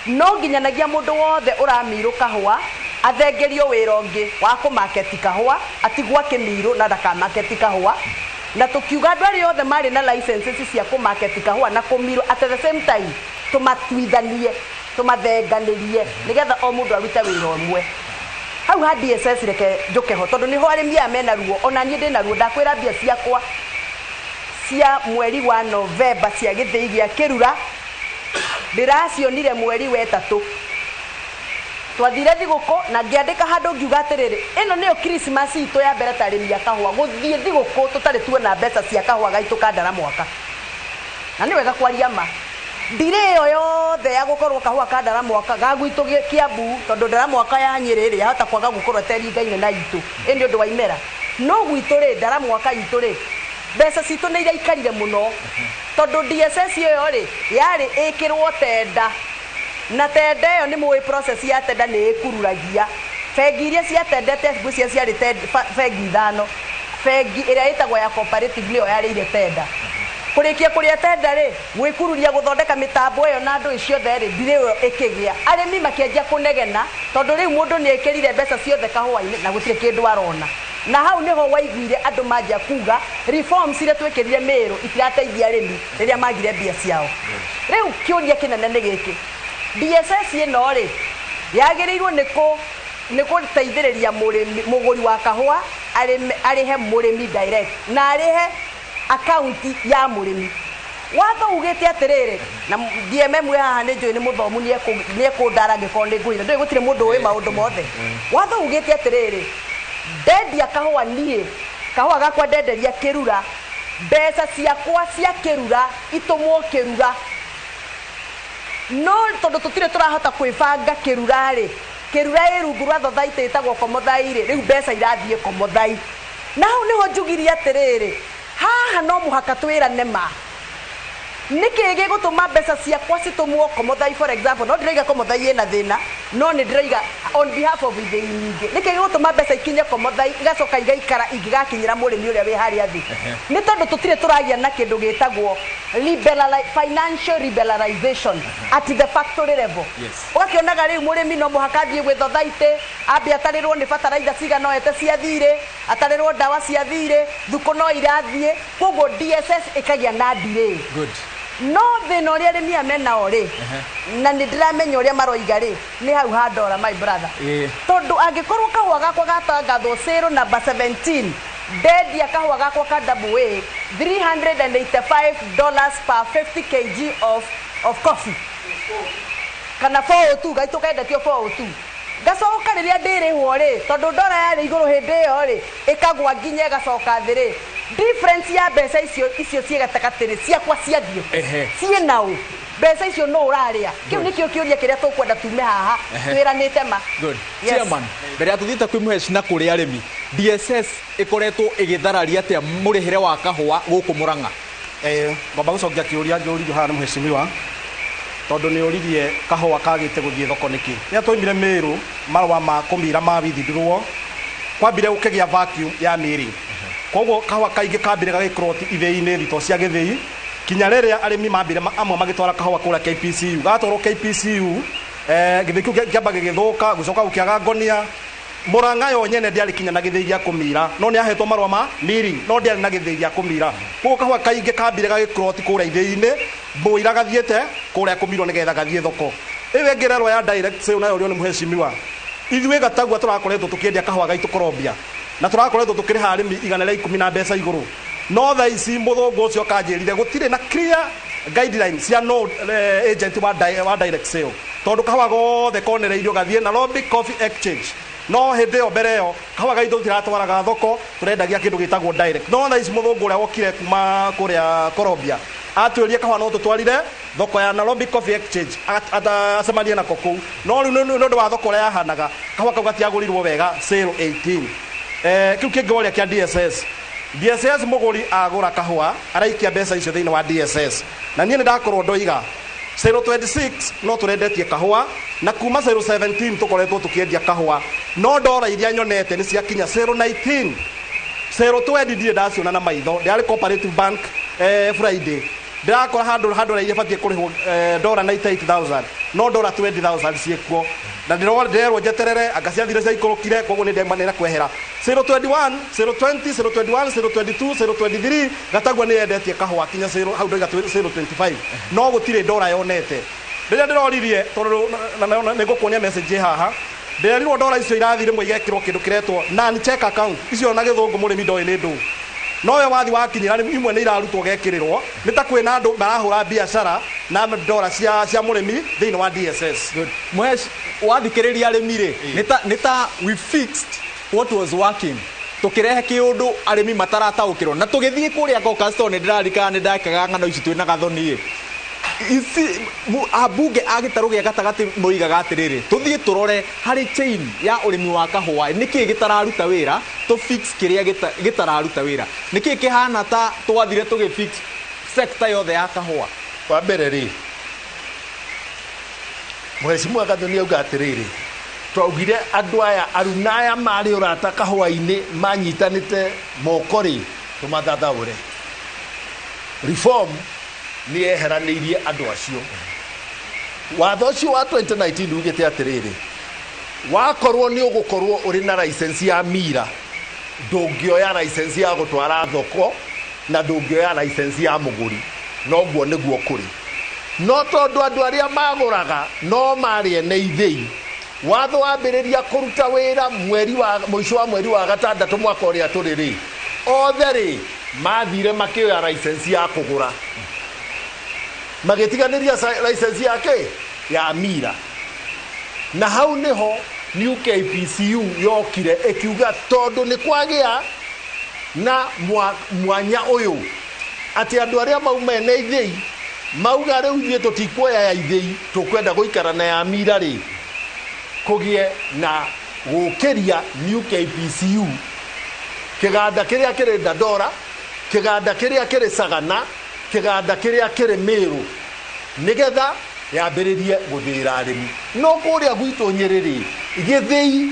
no nginyanagia mundu wothe uramirũ kahũa athengerio wĩra ũngĩ wa kũmaketi kahũa atigwa kĩmirũ na ndakamaketi kahũa na tukiuga andũ arĩa othe marĩ na licenses cia kũmaketi kahũa na kũmirũ at the same time tumatuithanie tumathenganĩrie nigetha o mũndũ arute wĩra ũmwe hau ha DSS reke njukeho tondu niho arĩmi aya mena ruo ona niĩ ndĩna ruo ndakwĩra mbia ciakwa cia mweri wa Novemba cia gĩthĩi gĩa kĩrura ndĩracionire mweri wa ĩtatũ twathire thigũkũ na ngĩandĩka handũ ngiuga atĩrĩrĩ ĩno nĩyo Christmas itũ ya mbere ta arĩmi a kahũa gũthiĩ thigũkũ tũtarĩ tuona mbeca cia kahũa gaitũ ka ndara mwaka na nĩ wega kwaria ma ndire ĩyo yothe ya gũkorwo kahũa ka ndara mwaka ga gwitũ Kiambu tondũ ndara mwaka ya Nyĩrĩ rĩ yahota kwaga gũkorwo teringaine na itũ ĩnĩ ũndũ wa imera no gwitũ rĩ ndara mwaka itũ rĩ mbeca citũ nĩ iraikarire mũno tondũ DSS ĩyo rĩ yarĩ ĩkĩrwo tenda na tenda ĩyo nĩ mũĩ process ya tenda nĩ ĩkururagia bengi iria ciatendete ngũcia ciarĩ bengi ithano bengi ĩrĩa ĩtagwo ya cooperative nĩyo yarĩire tenda kurikia kuria tenda ri gwikururia guthondeka mitambo ĩyo na andũ icio othe ndire ĩyo ĩkĩgĩa arĩmi makĩanjia kũnegena tondũ rĩu mũndũ nĩ ekĩrire mbeca ciothe kahũa-inĩ na gũtirĩ kĩndũ arona na hau niho waiguire andũ manjia kuga reforms iria twĩkĩrire Mĩrũ itirateithia arĩmi rĩrĩa magire mbia ciao rĩu kĩũria kĩnene nĩ gĩkĩ DSS ĩno rĩ yagĩrĩirwo nĩ gũteithĩrĩria mũgũri wa kahũa arĩhe mũrĩmi direct na arĩhe akaunti ya mũrĩmi watho ugĩte atĩrĩrĩ na DMM haha nĩ njũĩ nĩ mũthomu nĩ ekũndara angĩkorwo nĩ ngũire ndũĩ gũtirĩ mũndũ ũĩ maũndũ mothe watho ugĩte atĩrĩrĩ ndendia kahũa niĩ kahũa gakwa ndenderia kĩrura mbeca ciakwa cia kĩrura itũmwo kĩrura no tondũ tũtirĩ tũrahota kwĩbanga kĩrura rĩ kĩrura ĩ rungu rwa thothaitĩ ĩtagwo Komothai rĩ rĩu mbeca irathiĩ Komothai na hau nĩho njugirie atĩrĩrĩ haha no mũhaka twĩrane ma nĩkĩ gĩgũtũma mbeca ciakwa citumwo Komothai for example no ndĩraiga Komothai ĩna thĩna no nĩ ndĩraiga on behalf of ithĩi nyingĩ nĩkĩ gĩgũtũma mbeca ikinye Komothai igacoka igaikara ingĩgakinyĩra mũrĩmi ũrĩa wĩ harĩa thĩ nĩ tondũ tũtirĩ tũragia na kĩndũ gĩtagwo financial liberalization at the factory level ũgakĩonaga rĩu mũrĩmi no mũhaka athiĩ gwĩ thothaitĩ ambe atarĩrwo nĩ bataraitha cigana ete cia thirĩ atarĩrwo ndawa cia thirĩ thukũ no irathiĩ koguo DSS ĩkagĩa na delay no thĩna ũrĩa arĩmi mena rĩ na nĩ ndĩramenya ũrĩa maroiga rĩ nĩ hau ha ndora my brother tondũ angĩkorwo kahũa gakwa gatangathwo sale number 17 ndendia kahũa gakwa ka AA $385 per 50 kg of coffee kana 402 gaitũ kendetio 402 gacoka rĩrĩa ndĩrĩhwo rĩ tondũ ndora yarĩ igũrũ hĩndĩ ĩyo rĩ ĩkagwa nginya ĩgacoka thĩ rĩ difference ya mbeca icio ciĩ gatagatĩ ciakwa ciathiĩ ciĩ naũ mbeca icio no ũrarĩa kĩu nĩkĩo kĩũria kĩrĩa tũkwenda tume haha twĩranĩte ma chairman mbere ya tuthiĩte kwĩ mũheci na kũrĩ arĩmi DSS ĩkoretwo ĩgĩthararia atĩa mũrĩhĩre wa kahũa gũkũ Mũrang'a ngomba gũcokia kĩũria njũrirwo haha nĩ mũhecimiwa tondũ nĩ ũririe kahũa kagĩte gũthiĩ thoko nĩkĩ rĩrĩa twaumire Mĩrũ marũa ma kũmira mawithindũrwo kwambire gũkĩgĩa vacuum ya mĩrĩ koguo kahũa kaingĩ kambire gagĩkorwo ithĩi-inĩ thito cia gĩthĩi kinya rĩrĩa arĩmi mambire amwe magĩtwara kahũa kũrĩa KPCU gatwarwo KPCU gĩthĩi kĩu kĩamba gĩgĩthũka gũcoka gũkĩaga ngonia Mũrang'a yo nyene ndiarĩ kinya na gĩthĩi gĩa kũmira no nĩ ahetwo marũa ma milling no ndiarĩ na gĩthĩi gĩa kũmira koguo kahũa kaingĩ kambire gagĩkorwo kũrĩa ithĩi-inĩ mũira gathiĩte kũrĩa kũmirwo nĩgetha gathiĩ thoko ĩyo ĩngĩ ya direct sale nayo nĩ mũhecimiwa ithuĩ Gatagua tũrakoretwo tũkĩendia kahũa gaitũ Colombia na tũrakoretwo tũkĩrĩha arĩmi 110 na mbeca igũrũ no thaa ici mũthũngũ ũcio kanjĩrire gũtirĩ na clear guidelines cia no agent wa direct sale tondũ kahũa gothe konereirio gathiĩ na Nairobi Coffee Exchange no hĩndĩ ĩyo mbere ĩyo kahũa gaitũ tiratwaraga thoko tũrendagia kĩndũ gĩtagwo direct no thaa ici mũthũngũ ũrĩa wokire kuma kũrĩa Colombia atwĩrie kahũa no tũtwarire thoko ya Nairobi Coffee Exchange acemanie nako kũu no rĩu nĩ ũndũ wa thoko ũrĩa yahanaga kahũa kau gatiagũrirwo wega sale 18 kĩu kĩngĩ woria kĩa DSS mũgũri agũra kahũa araikia mbeca icio thĩinĩ wa DSS na niĩ nĩ ndakorwo ndoiga 026 no turendetie kahũa na kuma 017 tukoretwo tukiendia kahũa no ndora iria nyonete nĩ ciakinya 019 020 ndirĩ ndaciona na maitho ndarĩ Cooperative Bank Friday ndirakora handũ na ibatie kũrĩhwo $98,000 no $20,000 ciekuo na ndirerwo njeterere angaciathire cia ikorokire koguo nĩ ndemanĩra kwehera 021 020 021 022 023 Gatagua nĩ yendetie kahũa kinya hau ndoiga 025 no gũtirĩ ndora yonete rĩrĩa ndĩroririe tondũ nĩ ngũkuonia message haha ndĩrerirwo ndora icio irathire mwe igekĩrwo kĩndũ kĩretwo non-check account icio na gĩthũngũ mũrĩmi ndoĩ nĩ ndũ no we wathi wakinyira imwe nĩ irarutwo gekĩrĩrwo nĩ ta kwĩna andũ marahũra biacara na ndora cia mũrĩmi thĩinĩ wa DSS. Mwesh wathikĩrĩria arĩmi rĩ nĩ ta we fixed what was working tukirehe kiundu arĩmi matarataũkĩrwo na tũgĩthiĩ kũrĩa Caucasus nĩ ndĩrarikana nĩ ndakaga ng'ano ici twĩna Gathoni isi abunge agĩtarũ gĩa gatagatĩ moigaga atĩrĩrĩ tũthiĩ tũrore harĩ chain ya ũrĩmi wa kahũa nĩkĩ gĩtararuta wĩra to fix kĩrĩa gĩtararuta wĩra nĩkĩ kĩhana ta twathire tũgĩ fix sector yothe ya kahũa wa mbere rĩ Mheshimiwa Gathoni auga atĩrĩrĩ twaugire andũ aya aruna aya marĩ ũrata kahũa-inĩ manyitanĩte moko rĩ tũmathathaũre reform ni eheranĩirie andũ acio watho ũcio wa 2019 ugĩte atĩrĩrĩ wakorwo nĩ ũgũkorwo ũrĩ na license ya mira ndũngĩoya license ya gũtwara thoko na ndũngĩoya license ya mũgũri noguo nĩguo kũrĩ no tondũ andũ arĩa magũraga no marĩe nĩ ithĩi watho wambĩrĩria kũruta wĩra mũico wa mweri wa gatandatũ mwaka ũrĩa tũrĩ rĩ othe rĩ mathire makĩoya license ya kũgũra magĩtiganĩria license yake ya mira na hau niho new KPCU yokire ĩkiuga tondũ nĩ kwagĩa na mwanya ũyũ atĩ andũ arĩa mauma nĩ ithĩi mauga rĩu ithuĩ tũtikuoya ya ithĩi tũkwenda gũikara na ya mira rĩ kũgĩe na gũkĩria new KPCU kĩganda kĩrĩa kĩrĩ Dandora kĩganda kĩrĩa kĩrĩ Sagana kĩganda kĩrĩa kĩrĩ Meru nĩgetha yambĩrĩrie gũthĩĩra arĩmi no kũrĩa gwitũ Nyĩrĩ rĩ gĩthĩi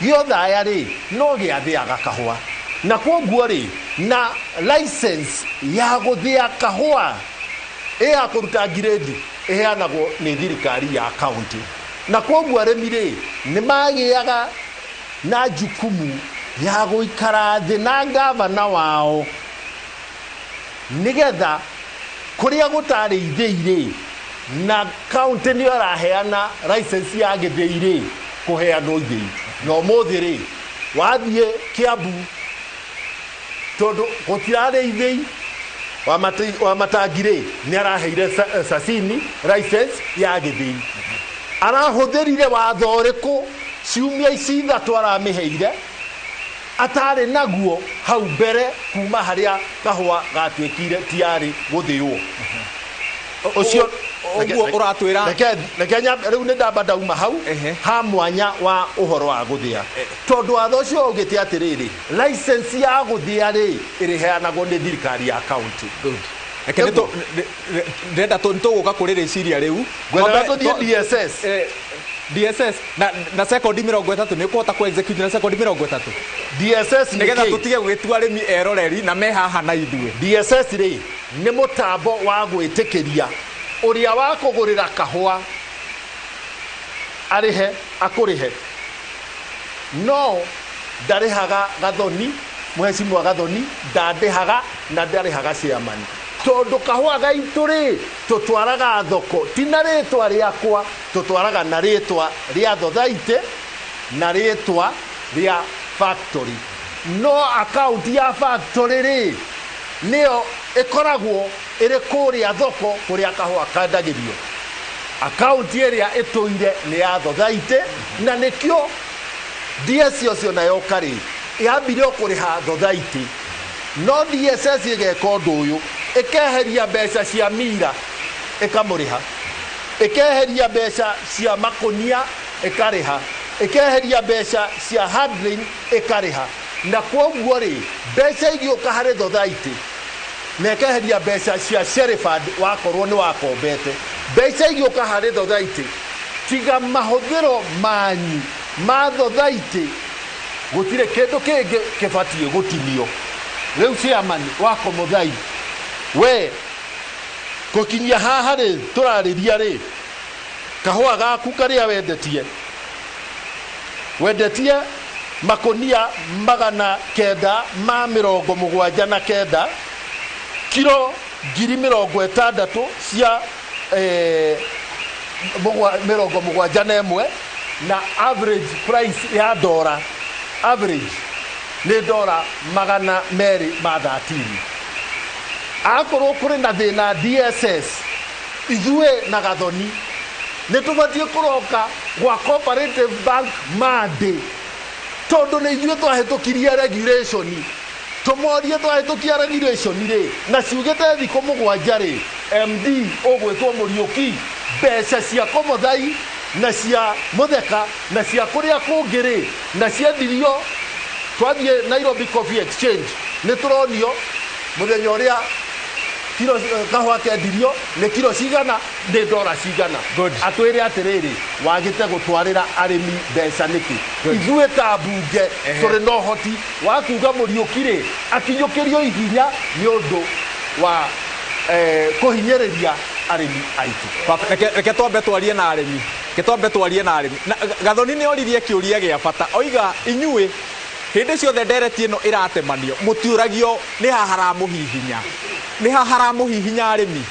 gĩothaya rĩ no gĩathĩaga kahũa na kwoguo rĩ na license ya gũthĩa kahũa ya kũruta ngirĩndi ĩheanagwo nĩ thirikari ya county na kwoguo arĩmi rĩ nĩ magĩaga na jukumu ya gũikara thĩ na ngavana wao nĩgetha kũrĩa gũtarĩ ithĩi rĩ na county nĩ araheana license ya gĩthĩi rĩ kũheanwo ithĩi na ũmũthĩ rĩ wathiĩ Kiambu tondũ gũtirarĩ ithĩi wa matangi rĩ nĩ araheire Sasini license ya gĩthĩi arahũthĩrire watho ũrĩkũ ciumia ici ithatũ aramĩheire atarĩ naguo hau mbere kuma harĩa kahũa gatuĩkire tiarĩ gũthĩo ũcio ũguo ũratwĩra reke rĩu nĩ ndamba ndauma hau ha mwanya wa ũhoro wa gũthĩa tondũ watho ũcio ũgĩte atĩrĩrĩ license ya gũthĩa rĩ ĩrĩheanagwo nĩ thirikari ya county reke ndĩrenda tũgũka kũrĩ rĩciria rĩu ngwenda tũthiĩ DSS DSS na second 30 nĩ kũhota ku execute na second 30 DSS nĩgetha tũtige gwĩtua arĩmi eroreri na me haha na ithuĩ DSS rĩ nĩ mũtambo wa gwĩtĩkĩria ũrĩa wa kũgũrĩra kahũa arĩhe akũrĩhe no ndarĩhaga Gathoni Mheshimiwa Gathoni ndandĩhaga na ndarĩhaga chairman tondũ kahũa gaitũ rĩ tũtwaraga thoko ti na rĩtwa rĩakwa tũtwaraga na rĩtwa rĩa Thothaitĩ na rĩtwa rĩa factory no account ya factory rĩ nĩyo ĩkoragwo ĩrĩ kũrĩa thoko kũrĩa kahũa kandagĩrio account ĩrĩa ĩtũire nĩ ya Thothaitĩ na nĩkĩo DSS ũcio nayo karĩ yambire kũrĩha Thothaitĩ no DSS ĩgeka ũndũ ũyũ ĩkeheria mbeca cia mira ĩkamũrĩha ĩkeheria mbeca cia makũnia ĩkarĩha ĩkeheria mbeca cia handling ĩkarĩha na kwoguo rĩ mbeca igĩũka harĩ Thothaitĩ na ĩkeheria mbeca cia Sheriford wakorwo nĩ wakombete mbeca igĩũka harĩ thothaitĩ tiga mahũthĩro manyu ma thothaitĩ gũtirĩ kĩndũ kĩngĩ kĩbatiĩ gũtinio. Rĩu chairman wa Komuthai, we gũkinyia haha rĩ tũrarĩria rĩ, kahũa gaku karĩa wendetie makonia 979 kilo 60,000 cia 71 na average price ya dora average nĩ dora 213. Akorwo kũrĩ na thĩna DSS, ithuĩ na Gathoni nĩ tũbatiĩ kũroka gwa Cooperative Bank Monday, tondũ nĩ ithuĩ twahĩtũkirie regulation. Tũmorie twahĩtũkia regulation rĩ na ciugĩte thikũ 7 rĩ, MD ũgwĩtwo Mũriũki, mbeca cia Komuthai na cia Mũtheka na cia kũrĩa kũngĩ rĩ na ciendirio twathiĩ Nairobi Coffee Exchange nĩ tũronio mũthenya ũrĩa kilo kahũa kendirio nĩ kilo cigana nĩ dora cigana. Atwĩre atĩrĩrĩ, wagĩte gũtwarĩra arĩmi mbeca nĩkĩ? Ithuĩ ta mbunge tũrĩ na ũhoti wa kuga Mũriũki rĩ akinyũkĩrio ihinya nĩ ũndũ wa kũhinyĩrĩria arĩmi aitũ. Reke twambe twarie na arĩmi, Gathoni nĩ oririe kĩũria gĩa bata, oiga inyuĩ hĩndĩ ciothe ndereti ĩno ĩratemanio mũtiũragio nĩ ha haramũhihinya arĩmi.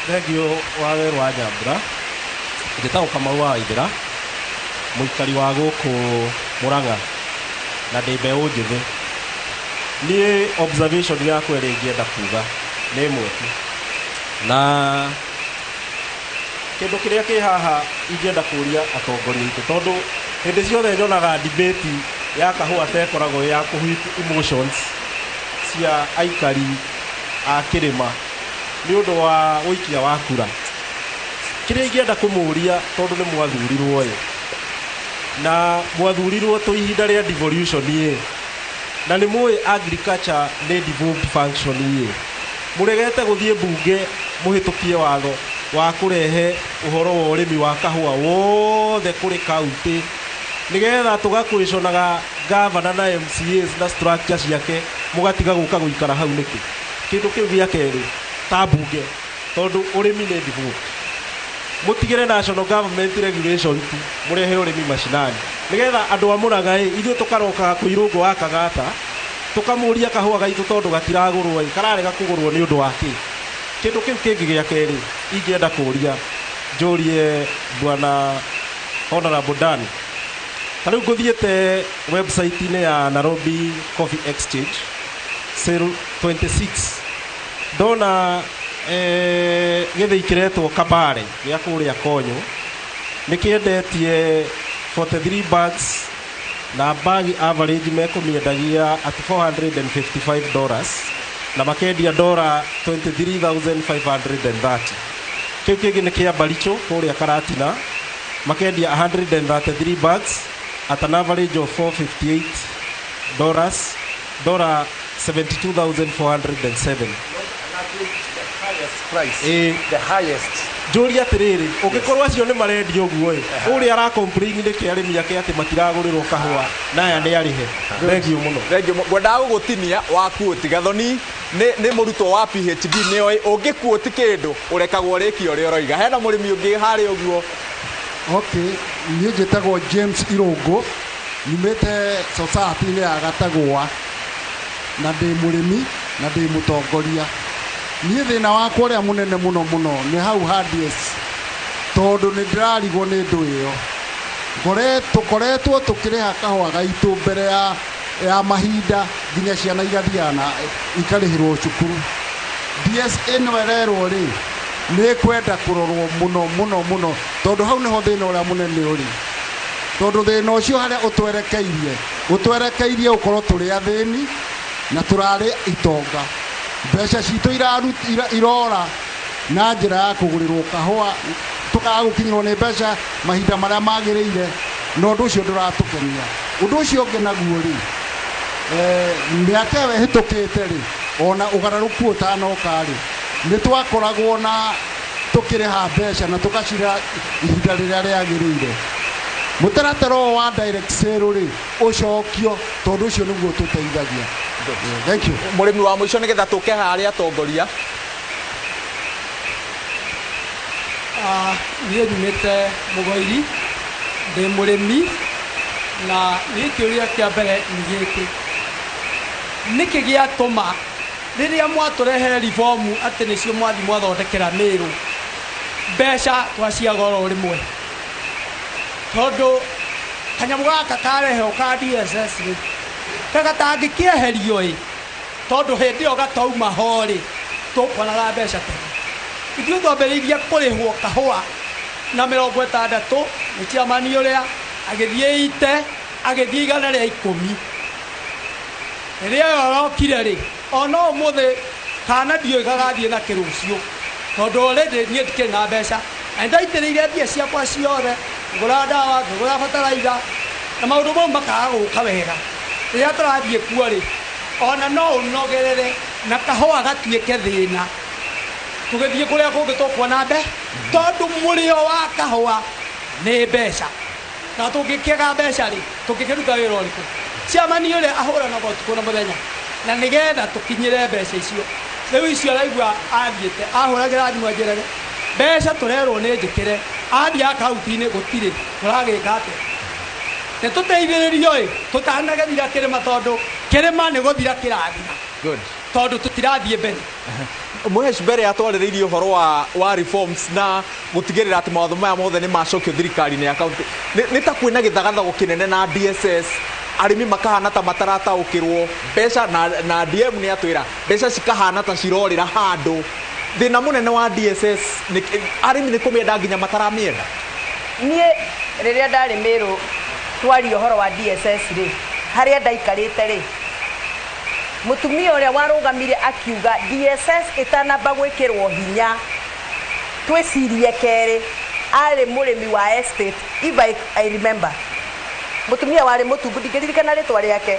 Thengio wa Weru wa Nyambura, njĩtagwo Kamau wa Waithĩra, mũikari wa gũkũ Mũrang'a na ndĩ mbeũ njĩthĩ. Niĩ observation yakwa ĩrĩa ingĩenda kuga nĩ ĩmwe tu, na kĩndũ kĩrĩa kĩ haha ingĩenda kũria atongoria aitũ, tondũ hĩndĩ ciothe nyonaga debate ya kahũa ta ĩkoragwo ya kũhit emotions cia aikari a kĩrĩma nĩ ũndũ wa ũikia wa kura. Kĩrĩa ingĩenda kũmũria, tondũ nĩ mwathurirwo na mwathurirwo tũ ihinda rĩa devolution na nĩ mũĩ agriculture nĩ devolved function mũregete gũthiĩ mbunge mũhĩtũkie watho wa kũrehe ũhoro wa ũrĩmi wa kahũa wothe kũrĩ kaunti, nĩgetha tũgakwĩconaga gavana na MCAs na structure ciake mũgatiga gũka gũikara hau nĩkĩ? Kĩndũ kĩu gĩa kerĩ ta mbunge, tondũ ũrĩmi nĩ devolved, mũtigĩre national government regulation tu mũrehe ũrĩmi mashinani, nĩgetha andũ a Mũrang'a ithuĩ tũkaroka kwĩrũngũ wa Kagata tũkamũria kahũa gaitũ tondũ gatiragũrwo kararega kũgũrwo nĩ ũndũ wa kĩ? Kĩndũ kĩu kĩngĩ gĩa kerĩ ingĩenda kũria njũrie bwana Honorable Dan, ta rĩu ngũthiĩte website-inĩ ya Nairobi Coffee Exchange sale 26 ndona gĩthĩi kĩretwo Kabare gĩa kũrĩa Konyo nĩ kĩendetie 43 bags na bagi average mekũmĩendagia at $455 na makendia $23,530. Kĩu kĩngĩ nĩ kĩa Baricho kũrĩa Karatina makendia 133 bags at an average of $458, $72,407. Price, the highest. Njũria atĩrĩrĩ, ũngĩkorwo acio nĩ marendio ũguo ũrĩa ara-complain nĩkĩ arĩmi ake atĩ matiragũrĩrwo kahũa naya nĩ arĩhe. Thengio mũno. Ngwendaga gũgũtinia wa quote. Gathoni nĩ mũrutwo wa PhD nĩoĩ ũngĩquote kĩndũ ũrekagwo rĩki ũrĩa ũroiga. Hena mũrĩmi ũngĩ harĩa ũguo. Okay, niĩ njĩtagwo James Irũngũ, nyumĩte society-inĩ ya Gatagũa na ndĩ mũrĩmi na ndĩ mũtongoria. Niĩ thĩna wakwa ũrĩa mũnene mũno nĩ hau hades, tondũ nĩ ndĩrarigwo nĩ ndũ ĩyo. Tũkoretwo tũkĩrĩha kahũa gaitũ mbere ya mahinda nginya ciana igathiana ikarĩhĩrwo cukuru. DS ĩno ĩrerwo rĩ nĩ kwenda kũrorwo mũno, tondũ hau nĩho thĩna ũrĩa mũnene ũrĩ, tondũ thĩna ũcio harĩa ũtwerekeirie ũkorwo tũrĩ athĩni na tũrarĩ itonga. Mbeca citũ irora na njĩra ya kũgũrĩrwo kahũa, tũkaga gũkinyĩrwo nĩ mbeca mahinda marĩa magĩrĩire, na ũndũ ũcio ndũratũkenia. Ũndũ ũcio ũngĩ naguo rĩ, mĩaka ĩyo ĩhĩtũkĩte rĩ, ona ũgarũrũku ũtanoka rĩ nĩ twakoragwo na tũkĩrĩha mbeca na tũgacira ihinda rĩrĩa rĩagĩrĩire mũtaratara wa direct sale rĩ ũcokio tondũ ũcio nĩguo tũteithagia. Thank you. Mũrĩmi wa mũico nĩgetha tũke harĩa atongoria. Niĩ nyumĩte Mũgoiri ndĩ mũrĩmi na niĩ kĩũria kĩa mbere nĩ gĩkĩ nĩkĩ gĩatũma rĩrĩa mwatũrehe reformu atĩ nĩcio mwathi mwathondekera Mĩrũ mbeca twaciaga oro rĩmwe tondũ kanyamũ gaka kareheo ka DSS rĩ kagatangĩkĩeherio ĩ tondũ hĩndĩ ĩyo gatauma ho rĩ tũkuonaga mbeca tene ithuĩ twambĩrĩirie kũrĩhwo kahũa na 60 nĩ ciamani ũrĩa agĩthiĩ ite agĩthiĩ 110 rĩrĩa yorokire rĩ ona ũmũthĩ kana ndiũĩ gagathiĩ na kĩrũcio tondũ already niĩ ndikĩrĩ na mbeca na ndaitĩrĩire mbia ciakwa ciothe ngũra ndawa ngũra bataraitha na maũndũ mau makaga gũka wega rĩrĩa tũrathiĩ kuo rĩ ona no ũnogerere na kahũa gatuĩke thĩna tũgĩthiĩ kũrĩa kũngĩ tũkuona tondũ mũrĩo wa kahũa nĩ mbeca na tũngĩkĩaga mbeca rĩ tũngĩkĩruta wĩra ũrĩkũ ciamani ũrĩa ahũranaga ũtukũ na mũthenya na nĩgetha tũkinyĩre mbeca icio rĩu icio araigua athiĩte ahũragĩra thimũ anjĩrage mbeca tũrerwo nĩ njĩkĩre athiĩ akaunti-inĩ gũtirĩ tũragĩka atĩa nĩ tũteithĩrĩrio ĩ tũtanagethira kĩrĩma tondũ kĩrĩma nĩ gũthira kĩrathira tondũ tũtirathiĩ mbere. Mũhesh mbere atwarĩrĩirie ũhoro wa reforms na gũtigĩrĩra atĩ mawatho maya mothe nĩ macokio thirikari-inĩ ya kaunti nĩ ta kwĩna gĩthagathago kĩnene na DSS arĩmi makahana ta matarataũkĩrwo mbeca na DM nĩ atwĩra mbeca cikahana ta cirorĩra handũ thĩna mũnene wa DSS arĩmi nĩ kũmĩenda nginya mataramĩenda. Niĩ rĩrĩa ndarĩ Mĩrũ twaria ũhoro wa DSS rĩ harĩa ndaikarĩte rĩ mũtumia ũrĩa warũgamire akiuga DSS ĩtanamba gwĩkĩrwo hinya twĩcirie kerĩ arĩ mũrĩmi wa estate if I remember mũtumia warĩ mũtumbu ndingĩririkana rĩtwa rĩake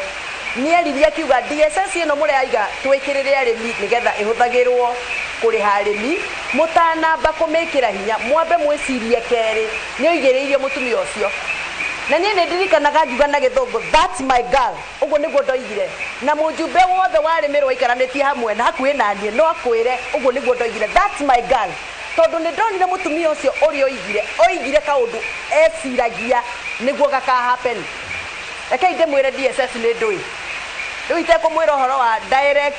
nĩeririe akiuga DSS ĩno mũraiga twĩkĩrĩre arĩmi nĩgetha ĩhũthagĩrwo kũrĩha arĩmi mũtanamba kũmĩkĩra hinya mwambe mwĩcirie kerĩ nĩoigĩrĩirie mũtumia ũcio na niĩ nĩ ndirikanaga ngiuga na gĩthũngũ that's my girl ũguo nĩguo ndoigire na mũjumbe wothe warĩ Mĩrũ waikaranĩtie hamwe na hakuhĩ na niĩ no akwĩre ũguo nĩguo ndoigire that's my girl tondũ nĩ ndonire mũtumia ũcio ũrĩa oigire kaũndũ eciragia nĩguo gakahappen. Rekei ndĩmwĩre DSS nĩ ndũĩ rĩu itekũmwĩra ũhoro wa direct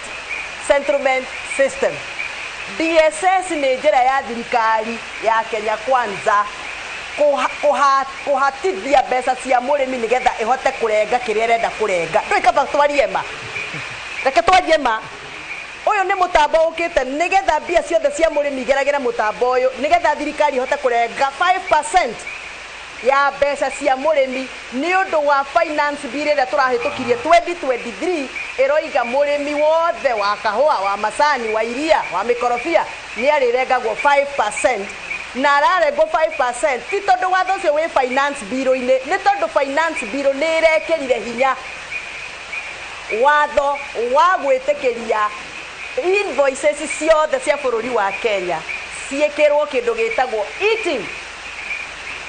settlement system. DSS nĩ njĩra ya thirikari ya Kenya Kwanza kũhatithia mbeca cia mũrĩmi nĩgetha ĩhote kũrenga kĩrĩa ĩrenda kũrenga ndũikaba twarie ma reke twarie ma ũyũ nĩ mũtambo ũkĩte nĩgetha mbia ciothe cia mũrĩmi igeragĩra mũtambo ũyũ nĩgetha thirikari ihote kũrenga 5% ya mbeca cia mũrĩmi nĩ ũndũ wa finance bill ĩrĩa tũrahĩtũkirie 2023 ĩroiga mũrĩmi wothe wa kahũa wa macani wa iria wa mĩkorobia nĩ arĩrengagwo 5% na ararengwo 5% ti tondũ watho ũcio wĩ finance bill-inĩ nĩ tondũ finance bill nĩ ĩrekĩrire hinya watho wa gwĩtĩkĩria invoices ciothe cia bũrũri wa Kenya ciĩkĩrwo kĩndũ gĩtagwo eating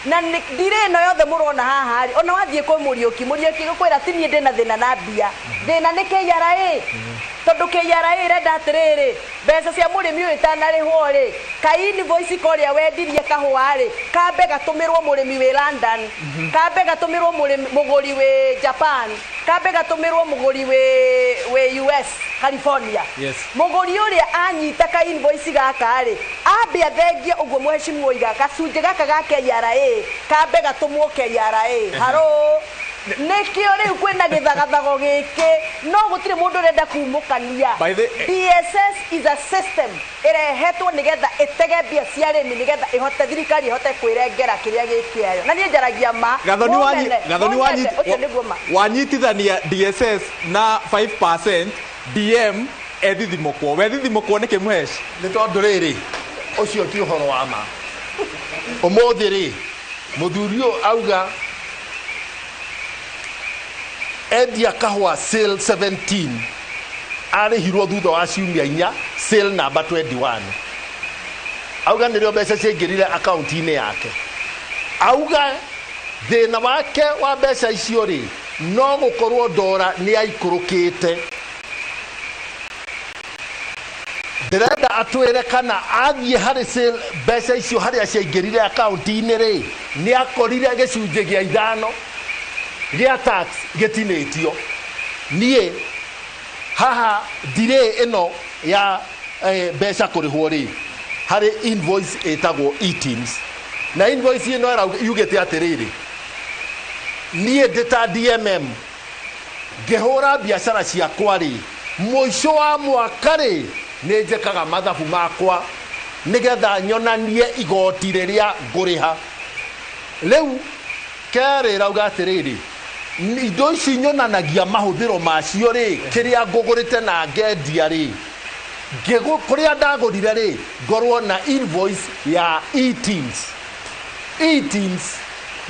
na ndire ĩno yothe mũrona haha rĩ ona wathiĩ kwĩ Mũriũki gũkwĩra ti niĩ ndĩna thĩna na mbia thĩna nĩ KRA tondũ KRA ĩrenda atĩrĩrĩ mbeca cia mũrĩmi ũyũ itanarĩhwo rĩ ka invoice kũrĩa wendirie kahũa rĩ kambe gatũmĩrwo mũrĩmi wĩ London kambe gatũmĩrwo mũgũri wĩ Japan kambe gatũmĩrwo mũgũri wĩ US California mũgũri ũrĩa anyita ka invoice gaka rĩ ambe athengie ũguo mũhecimu oiga gacunjĩ gaka ga KRA kambe gatũmwo KRA haro Nekio rĩu kwĩna gĩthagathago gĩkĩ no gũtirĩ mũndũ ũrenda kumũkania. DSS is a system ĩrehetwo nĩgetha ĩtege mbia cia arĩmi nĩgetha ĩhote thirikari ĩhote kwĩrengera kĩrĩa gĩkĩayo. Na niĩ njaragia ma Gathoni wanyitithania DSS na 5% DM ethithimũkwo. Wethithimũkwo nĩ kĩmũheci. Nĩ tondũ rĩrĩ ũcio ti ũhoro wa ma. Ũmũthĩ rĩ mũthuri ũyũ auga endia kahũa sale 17 arĩhirwo thutha wa ciumia 4 sale number 21 auga nĩrĩo mbeca ciaingĩrire akaunti-inĩ yake auga thĩna wake wa mbeca icio rĩ no gũkorwo ndora nĩ aikũrũkĩte ndĩrenda atwĩre kana athiĩ harĩ sale mbeca icio harĩa ciaingĩrire akaunti-inĩ rĩ nĩ akorire gĩcunjĩ gĩa 5 gĩa tax gĩtinĩtio niĩ haha delay ĩno ya mbeca kũrĩhwo rĩ harĩ invoice ĩtagwo e-teams na invoice ĩno yugĩte atĩrĩrĩ niĩ ndĩta DMM ngĩhũra biacara ciakwa rĩ mũico wa mwaka rĩ nĩ njĩkaga mathabu makwa nĩgetha nyonanie igoti rĩrĩa ngũrĩha rĩu kerĩ rauga atĩrĩrĩ indo ici nyonanagia mahũthĩro macio rĩ kĩrĩa ngũgũrĩte na ngendia rĩ kũrĩa ndagũrire rĩ ngorwo na invoice ya e-teams e-teams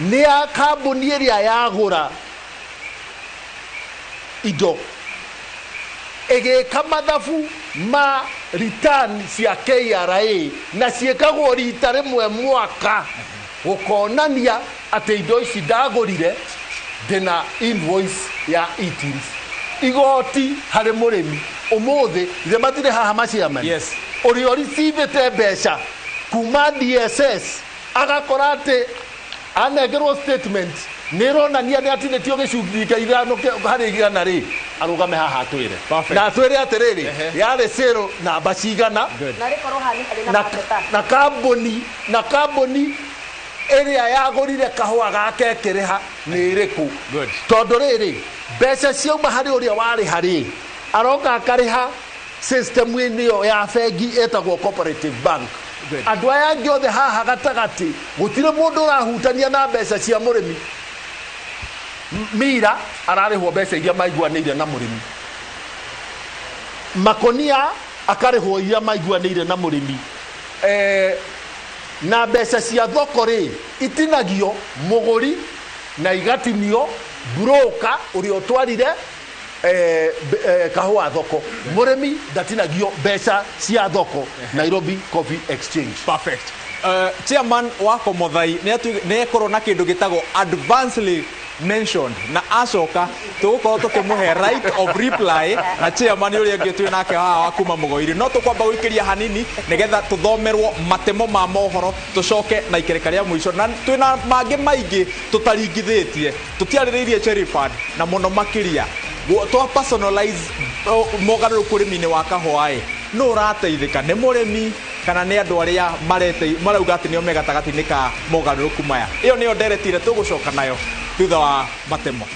nĩ ya kambuni ĩrĩa yagũra indo ĩgĩka mathabu ma return cia KRA na ciĩkagwo rita rĩmwe mwaka gũkonania atĩ indo ici ndagũrire ndĩna invoice ya e-teams igoti harĩ mũrĩmi ũmũthĩ ithe matirĩ haha maciamani ũrĩa ũricivĩte mbeca kuma DSS agakora atĩ anengerwo statement nĩ ĩronania nĩ atinĩtio gĩcunjĩ kĩa 5 harĩ 100 rĩ arũgame haha atwĩre na atwĩre atĩrĩrĩ yarĩ sale namba cigana na kambuni ĩrĩa yagũrire kahũa gake kĩrĩha nĩ ĩrĩkũ tondũ rĩrĩ mbeca ciauma harĩ ũrĩa warĩ harĩ aroka akarĩha system-inĩ ĩyo ya bengi ĩtagwo cooperative bank andũ aya angĩ othe haha gatagatĩ gũtirĩ mũndũ ũrahutania na mbeca cia mũrĩmi mira ararĩhwo mbeca iria maiguanĩire na mũrĩmi makonia akarĩhwo iria maiguanĩire na mũrĩmi na mbeca cia thoko rĩ itinagio mũgũri na igatinio broker ũrĩa ũtwarire kahũa thoko mũrĩmi ndatinagio mbeca cia thoko Nairobi Coffee Exchange. Perfect. Chairman wa Komothai nĩ ekorwo na kĩndũ gĩtagwo advancedly mentioned na acoka tũgũkorwo tũkĩmũhe right of reply na chairman ũrĩa ũngĩ twĩ nake haha wa kuma Mũgoiri no tũkwamba gũikĩria hanini nĩgetha tũthomerwo matemo ma mohoro tũcoke na ikereka rĩa mũico na twĩna mangĩ maingĩ tũtaringithĩtie tũtiarĩrĩirie cherry fund na mũno makĩria twa personalize mogarũrũku ũrĩmi-inĩ wa kahũa no ũrateithĩka nĩ mũrĩmi kana nĩ andũ arĩa marauga atĩ nĩo me gatagatĩ-inĩ ka mogarũrũku maya ĩyo nĩyo nderetire tũgũcoka nayo thutha wa matemo.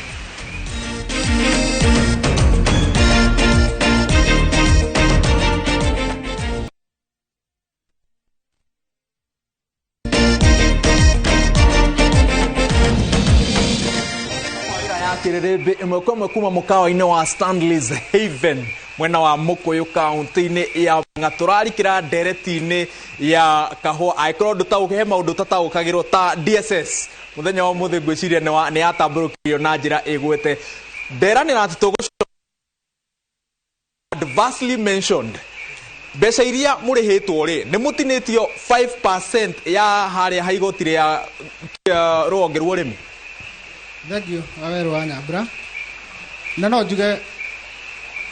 Kirebe imekuwa kuma mkawa-inĩ wa Stanley's Haven mwena wa Mũkũyũ kaunti-inĩ ya Ngaturari kira ndereti-inĩ ya kahũa aikorwo ndutaũke maũndũ tataũkagĩrwo ta DSS muthenya wa mũthĩ ngwĩciria nĩ yatambũrũkirio na njĩra ĩgwete nderanĩra atĩ tũgũcoka adversely mentioned mbeca iria mũrĩhĩtwo rĩ nĩ mũtinĩtio 5% ya harĩa haigoti rĩa rũhonge rwa ũrĩmi. Thank you, Waweru wa Nyambura. Na no njuge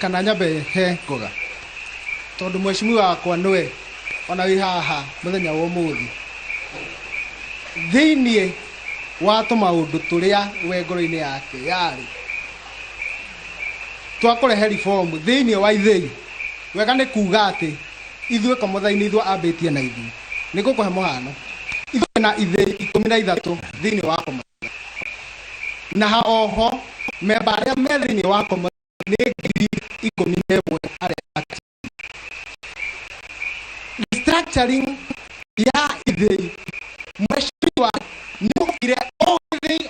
kana nyambe he ngoga. Tondu mheshimiwa wakwa nĩwe ona wĩ haha mũthenya wa ũmũthĩ. Thĩinĩ wa tũmaũndũ tũrĩa we ngoro-inĩ yake yarĩ. Twakũrehe reform thĩinĩ wa ithĩi. Wega nĩ kuga atĩ ithuĩ Komothai-inĩ ithuĩ ambĩtie na ithuĩ. Nĩ ngũkũhe mũhano. Ithuĩ na ithĩi 13 thĩinĩ wa Komothai. Na oho memba arĩa me thĩinĩ wa Komothai nĩ 11 arĩa restructuring ya ithĩi mheshimiwa nĩokire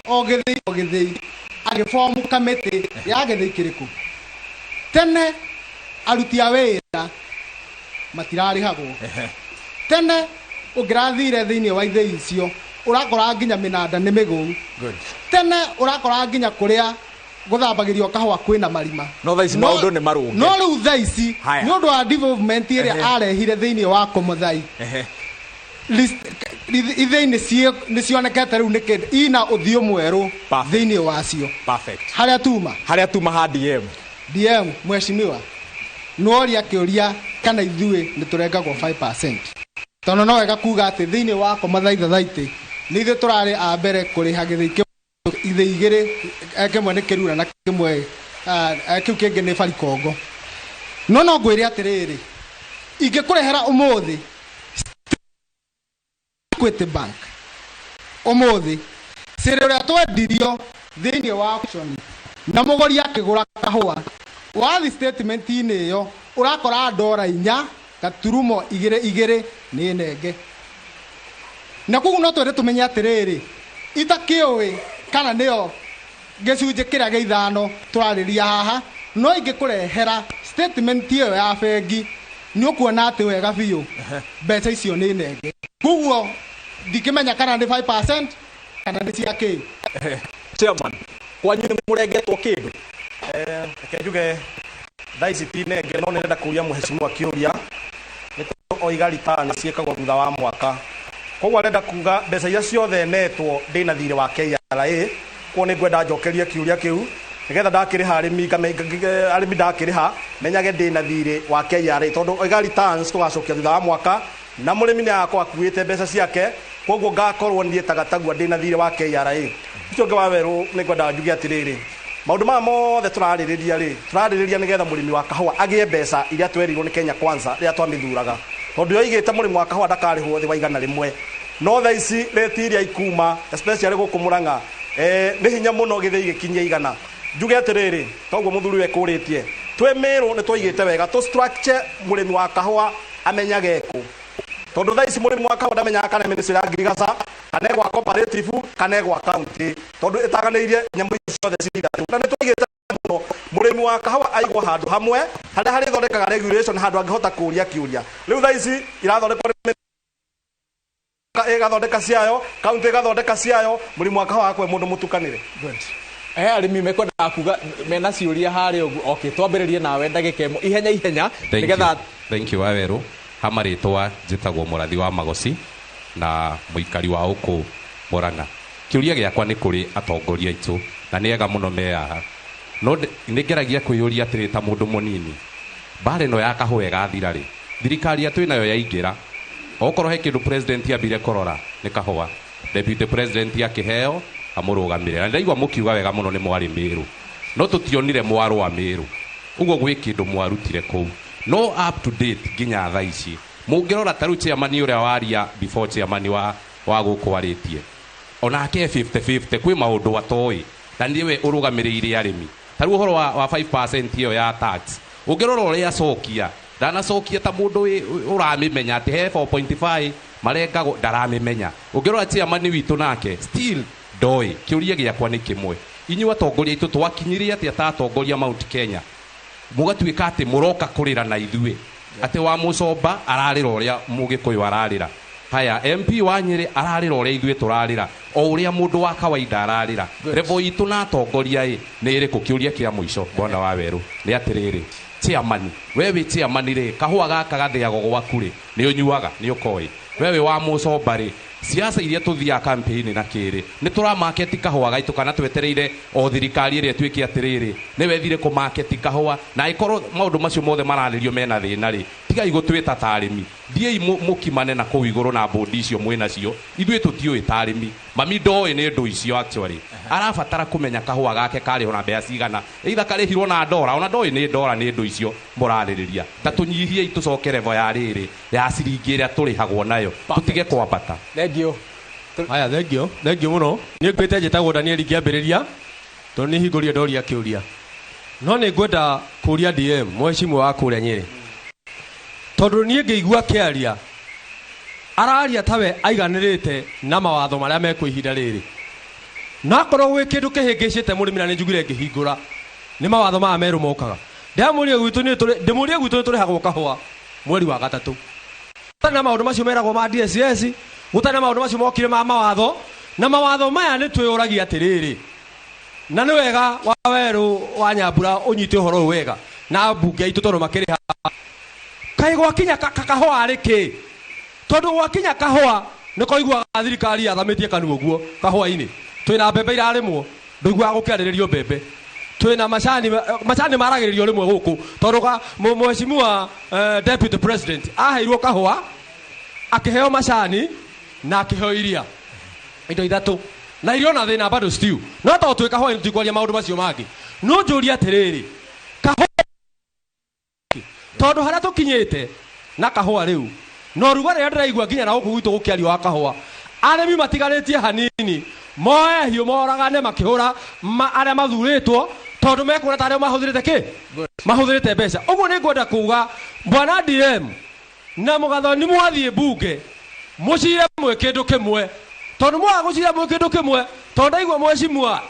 o gĩthĩi agĩbomu kamĩtĩ ya gĩthĩi kĩrĩkũ tene aruti a wĩra matirarĩhagwo tene ũngĩrathire thĩinĩ wa ithĩi icio urakora nginya minada nĩ mĩgũu tene urakora nginya kuria guthambagĩrio kahũa kwĩna marima no thaici maũndũ nĩ marũnge no rĩu thaici nĩ ũndũ wa development ĩrĩa arehire thĩinĩ wa Komuthai ithĩinĩ nĩ cionekete rĩu nĩ ina ũthiũ mwerũ thĩinĩ wacio harĩa tuma ha DM mheshimiwa noria kĩũria kana ithuĩ nĩ tũrengagwo 5% tondũ no wega kuga atĩ thĩinĩ wa Komuthai thathaitĩ nĩ ithuĩ tũrarĩ a mbere kũrĩha gĩthĩ ithĩ igĩrĩ kĩmwe nĩ kĩrura na kĩmwe kĩu kĩngĩ nĩ barikongo no ngwĩre atĩrĩrĩ ingĩkũrehera ũmũthĩ Equity Bank ũmũthĩ sĩrĩ ũrĩa twendirio thĩinĩ wa auction na mũgũri akĩgũra kahũa wathi statement-inĩ ĩyo ũrakora $4 gaturumo 2 nĩ nenge na koguo no twende tũmenye atĩrĩrĩ itakĩũĩ kana nĩyo gĩcunjĩ kĩrĩa gĩa ithano tũrarĩria haha no ingĩkũrehera statement ĩyo ya bengi nĩ ũkuona atĩ wega biũ mbeca icio nĩ nenge koguo ndikĩmenya kana nĩ 5% kana nĩ cia kĩ chairman kwanyu nĩ mũrengetwo kĩndũ reke njuge thaici ti nenge no nĩrenda kũria mheshimiwa kĩũria nĩ tondũ oiga return ciĩkagwo thutha wa mwaka koguo arenda kuga mbeca iria ciothe netwo ndĩna thirĩ wa KRA koguo nĩ ngwenda njokerie kĩũria kĩu nĩgetha ndakĩrĩha arĩmi ndakĩrĩha menyage ndĩna thirĩ wa KRA tondũ oiga returns tũgacokia thutha wa mwaka na mũrĩmi nĩ agakorwo akuĩte mbeca ciake koguo ngakorwo niĩ tagatagua ndĩna thirĩ wa KRA ũcio ũngĩ wa werũ nĩ ngwenda njuge atĩrĩrĩ maũndũ maya mothe tũrarĩrĩria nĩgetha mũrĩmi wa kahũa agĩe mbeca iria twerirwo nĩ Kenya Kwanza rĩrĩa twamĩthuraga tondũ yoigĩte mũrĩmi wa kahũa ndakarĩhwo thĩ wa 100 no thaa ici rĩti iria ikuma especially gũkũ Mũrang'a nĩ hinya mũno gĩthĩ gĩkinyie 100 njuge atĩrĩrĩ toguo mũthuri we kũrĩtie twĩmĩrwo nĩ twaigĩte wega tũ structure mũrĩmi wa kahũa amenyage kũ tondũ thaa ici mũrĩmi wa kahũa ndamenyaga kana ministry ya ngirigaca kana gwa cooperative kana gwa county tondũ ĩtaganĩirie nyamũ icio ciothe cigithatũ na nĩ twaigĩte mũno mũrĩmi wa kahũa aigwo handũ hamwe harĩa harĩ thondekaga regulation handũ angĩhota kũũria kĩũria rĩu thaa ici irathondekwo ĩgathondeka ciayo county ĩgathondeka ciayo mũrĩmi wa kahũa akwe mũndũ mũtukanĩre arĩmi mekwendaga kuga mena ciũria harĩa ũguo okay twambĩrĩrie nawe ndagĩka ĩmwe ihenya nĩgetha thank you wawerũ hamarĩtwa njĩtagwo mũrathi wa magoci na mũikari wa ũkũ Mũrang'a kĩũria gĩakwa nĩ kũrĩ atongoria aitũ na nĩ ega mũno meyaha no nĩ ngeragia kwĩyũria atĩrĩ ta mũndũ mũnini mbara ĩno ya kahũa ĩgathira rĩ thirikari ya twĩ nayo yaingĩra okorwo he kĩndũ president ambire kũrora nĩ kahũa deputy president akĩheo amũrũgamĩrĩre na ndaigua mũkiuga wega mũno nĩ mwarĩ Mĩrũ no tũtionire mwarũ wa Mĩrũ ũguo gwĩ kĩndũ mwarutire kũu no up to date nginya thaa ici mũngĩrora tarĩu chairman ũrĩa waria before chairman wa gũkũ warĩtie onake 50-50 kwĩ maũndũ atoĩ na niwe ũrũgamĩrĩire arĩmi tarĩu ũhoro wa 5% ĩyo ya tax ũngĩrora ũrĩa acokia ndanacokia ta mũndũ ũramĩmenya atĩ he 4.5 marengagwo ndaramĩmenya ũngĩrora chairman witũ nake still ndoĩ kĩũria gĩakwa nĩ kĩmwe inyuĩ atongoria aitũ twakinyirie atĩ ta atongoria Mount Kenya mũgatuĩka atĩ mũroka kũrĩra na ithuĩ atĩ wa Mũcomba ararĩra ũrĩa Mũgĩkũyũ ararĩra haya MP wa Nyĩrĩ ararĩra ũrĩa ithuĩ tũrarĩra o ũrĩa mũndũ wa kawaida ararĩra revo itũ na atongoria nĩ ĩrĩkũ kĩũria kĩa mũico bwana Wawerũ nĩ atĩrĩrĩ chairman we wĩ chairman rĩ kahũa gaka gathĩagwo gwaku rĩ nĩ ũnyuaga nĩ ũkoĩ we wĩ wa Mũcomba rĩ siasa iria tuthiaga campaign na kĩrĩ nĩ tũra market kahũa gaitũ kana twetereire o thirikari ĩrĩa twĩke atĩrĩrĩ nĩ wethire kũ market kahũa na ikorwo maũndũ macio mothe mararĩrio mena thĩna rĩ tigai gũtwĩta ta arĩmi thiĩi mũkimane na kũu igũrũ na bodi icio mwĩnacio ithuĩ tũtiũĩ ta arĩmi mami ndoĩ nĩ ndũ icio actually arabatara kũmenya kahũa gake karĩ ona mbeca cigana either karĩhirwo na ndora ona ndoĩ nĩ ndora nĩ ndũ icio mũrarĩrĩria ta tũnyihiei tũcoke revo ya rĩrĩ ya ciringi ĩrĩa tũrĩhagwo nayo tũtige kwambata haya thengio mũno niĩ ngwĩte njĩtagwo Daniel ngĩambĩrĩria tondũ nĩ hingũrie ndoria kĩũria no nĩ ngwenda kũria DM mheshimiwa wa kũrĩa Nyĩrĩ tondũ niĩ ngĩigua kĩaria araria tawe aiganĩrĩte na mawatho marĩa mekwo ihinda rĩrĩ nakorwo gwĩ kĩndũ kĩhĩngĩcĩte mũrĩmi na nĩ njugire ngĩhingũra nĩ mawatho maya merũ mokaga ndĩmũrie gwitũ nĩ tũrĩhagwo kahũa mweri wa gatatũ na maũndũ macio meragwo ma DSS gũtarĩ maũndũ macio mokire ma mawatho na mawatho maya nĩ twĩũragia atĩrĩrĩ na nĩ wega Waweru wa Nyambura ũnyite ũhoro ũyũ wega na mbunge itũ tondũ makĩrĩ haha kaĩ gwakinya kahũa arĩ kĩ tondũ gwakinya kahũa nĩ koiguaga thirikari yathamĩtie kanua ũguo kahũa-inĩ twĩna mbembe irarĩmwo ndũiguaga gũkĩarĩrĩrio mbembe twĩna macani maragĩrĩrio rĩmwe gũkũ tondũ mheshimiwa deputy president aheirwo kahũa akĩheo macani na akĩheo iria indo ithatũ na irio na thĩna bado stew no tondũ twĩ kahũa-inĩ tũtikwaria maũndũ macio mangĩ no njũria atĩrĩrĩ kahũa tondũ harĩa tũkinyĩte na kahũa rĩu no rugarĩ rĩrĩa ndĩraigua nginya na gũkũ gwitũ gũkĩario wa kahũa arĩmi matigarĩtie hanini moe hiũ moragane makĩhũra arĩa mathurĩtwo tondũ mekuona ta arĩa mahũthĩrĩte kĩ mahũthĩrĩte mbeca ũguo nĩ ngwenda kuuga bwana DM na mũgathoni mwathiĩ mbunge mũcire mwĩ kĩndũ kĩmwe tondũ mwaga gũcira mwĩ kĩndũ kĩmwe tondũ ndaigua mheshimiwa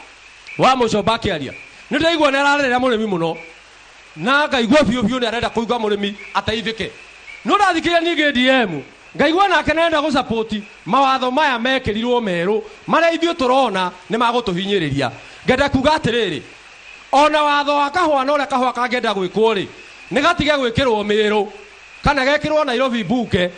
wa Mũcomba akĩaria nĩ ndaigua nĩ ararĩra mũrĩmi mũno na ngaigua biũ nĩ arenda kũigua mũrĩmi ateithĩke no ndathikĩrĩria ningĩ DM ngaigua nake nenda gũsapoti mawatho maya mekĩrirwo merũ marĩa ithuĩ tũrona nĩ magũtũhinyĩrĩria ngenda kuga atĩrĩrĩ ona watho wa kahũa na ũrĩa kahũa kangĩenda gwĩkwo rĩ nĩ gatige gwĩkĩrwo mĩrũ kana gekĩrwo Nairobi mbunge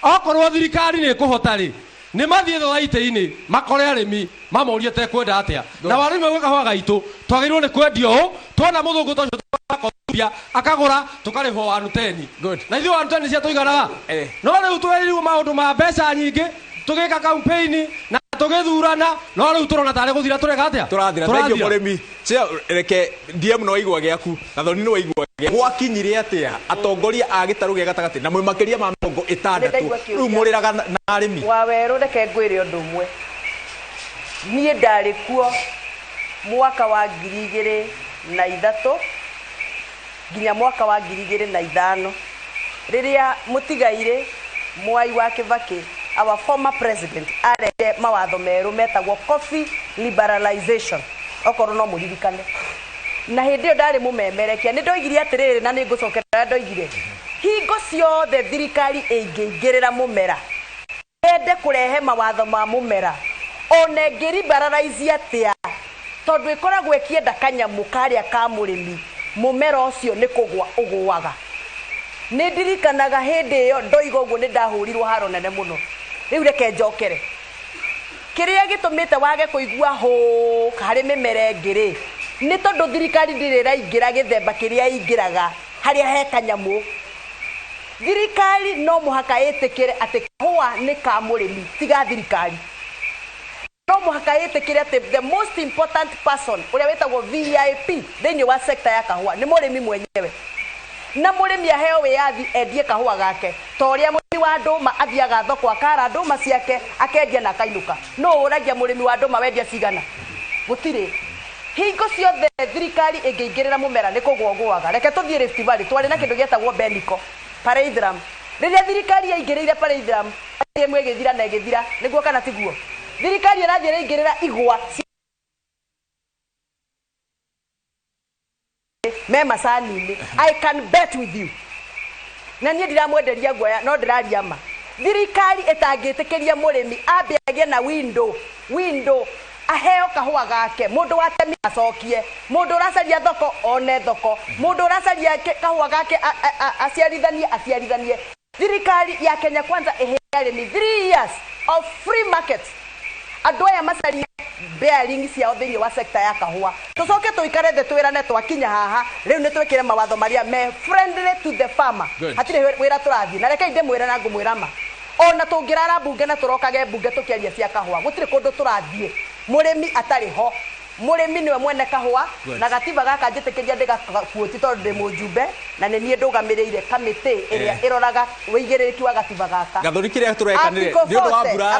okorwo thirikari nĩ ĩkũhota rĩ nĩ mathiĩ thothaitĩ-inĩ makore arĩmi mamorie tekwenda atĩa na warĩmi gwĩ kahũa gaitũ twagĩrĩirwo nĩ kwendio ũũ tuona mũthũngũ ta ũcio twakombia akagũra tũkarĩhwo wanu 10 na ithuĩ wanu 10 cia tũiganaga no rĩu twerirwo maũndũ ma mbeca nyingĩ tũgĩka campaign na tũgĩthurana no rĩu tũrona tarĩ gũthira tũreka atĩa tũrathira thank you mũrĩmi reke DM no waigua gĩaku Gathoni no waigua gwakinyire atĩa atongoria a gĩtarũ gĩa gatagatĩ na makĩria ma 60 rĩu mũrĩraga na arĩmi Waweru reke ngwĩre ũndũ ũmwe niĩ ndarĩ kuo mwaka wa 2003 nginya mwaka wa 2005 rĩrĩa mũtigaire Mwai wa Kibaki our former president arehe mawatho merũ metagwo coffee liberalization okorwo no mũririkane na hĩndĩ ĩyo ndarĩ mũmemerekia nĩ ndoigire atĩrĩrĩ na nĩ ngũcokerera ndoigire hingo ciothe thirikari ĩngĩingĩrĩra mũmera ende kũrehe mawatho ma mũmera ona ĩngĩliberalize atĩa tondũ ĩkoragwo ĩkĩenda kanyamũ karĩa ka mũrĩmi mũmera ũcio nĩ kũgwa ũgũaga nĩ ndirikanaga hĩndĩ ĩyo ndoiga ũguo nĩ ndahũrirwo haro nene mũno rĩu reke njokere kĩrĩa gĩtũmĩte wage kũigua hũ harĩ mĩmera ĩngĩ nĩ tondũ thirikari ndĩrĩraingĩra gĩthemba kĩrĩa ingĩraga harĩa he kanyamũ thirikari no mũhaka ĩtĩkĩre atĩ kahũa nĩ ka mũrĩmi tiga thirikari no mũhaka ĩtĩkĩre atĩ the most important person ũrĩa wĩtagwo VIP thĩinĩ wa sector ya kahũa nĩ mũrĩmi mwenyewe na mũrĩmi aheo wĩyathi endie kahũa gake ta ũrĩa mũrĩmi wa ndũma athiaga thoko akara ndũma ciake akendia na kainũka no ũragia mũrĩmi wa ndũma wendia cigana gũtirĩ hingo ciothe thirikari ĩngĩingĩrĩra mũmera nĩ kũgwogwaga reke tũthiĩ Rift Valley twarĩ na kĩndũ gĩetagwo Benico Pareithram rĩrĩa thirikari yaingĩrĩire Pareithram ĩmwe ĩgĩthira na ĩgĩthira nĩguo kana tiguo thirikari ĩrathiĩ ĩingĩrĩra igwa me macani-inĩ I can bet with you na niĩ ndiramwenderia guoya no ndĩraria ma thirikari ĩtangĩtĩkĩria mũrĩmi ambĩagie na window aheo kahũa gake mũndũ watemi acokie mũndũ ũracaria thoko one thoko mũndũ ũracaria kahũa gake aciarithanie thirikari ya Kenya Kwanza ĩheane 3 years of free market andũ aya macaria bearing ciao thĩinĩ wa sector ya kahũa tũcoke tũikare thĩ twĩrane twakinya haha rĩu nĩ twĩkĩre mawatho marĩa me friendly to the farmer hatirĩ wĩra tũrathiĩ na reke ndĩmwĩre na ngũmwĩra ma ona tũngĩrara mbunge na tũrokage mbunge tũkĩaria cia kahũa gũtirĩ kũndũ tũrathiĩ mũrĩmi atarĩ ho mũrĩmi niwe mwene kahũa na gatiba gaka njĩtĩkĩria ndĩgakuoti tondũ ndĩ mũjumbe na nĩ niĩ ndũgamĩrĩire kamĩtĩ ĩrĩa ĩroraga wĩigĩrĩrĩki wa gatiba gaka Gathoni kĩrĩa tũrekanire nĩ ũndũ wa mbura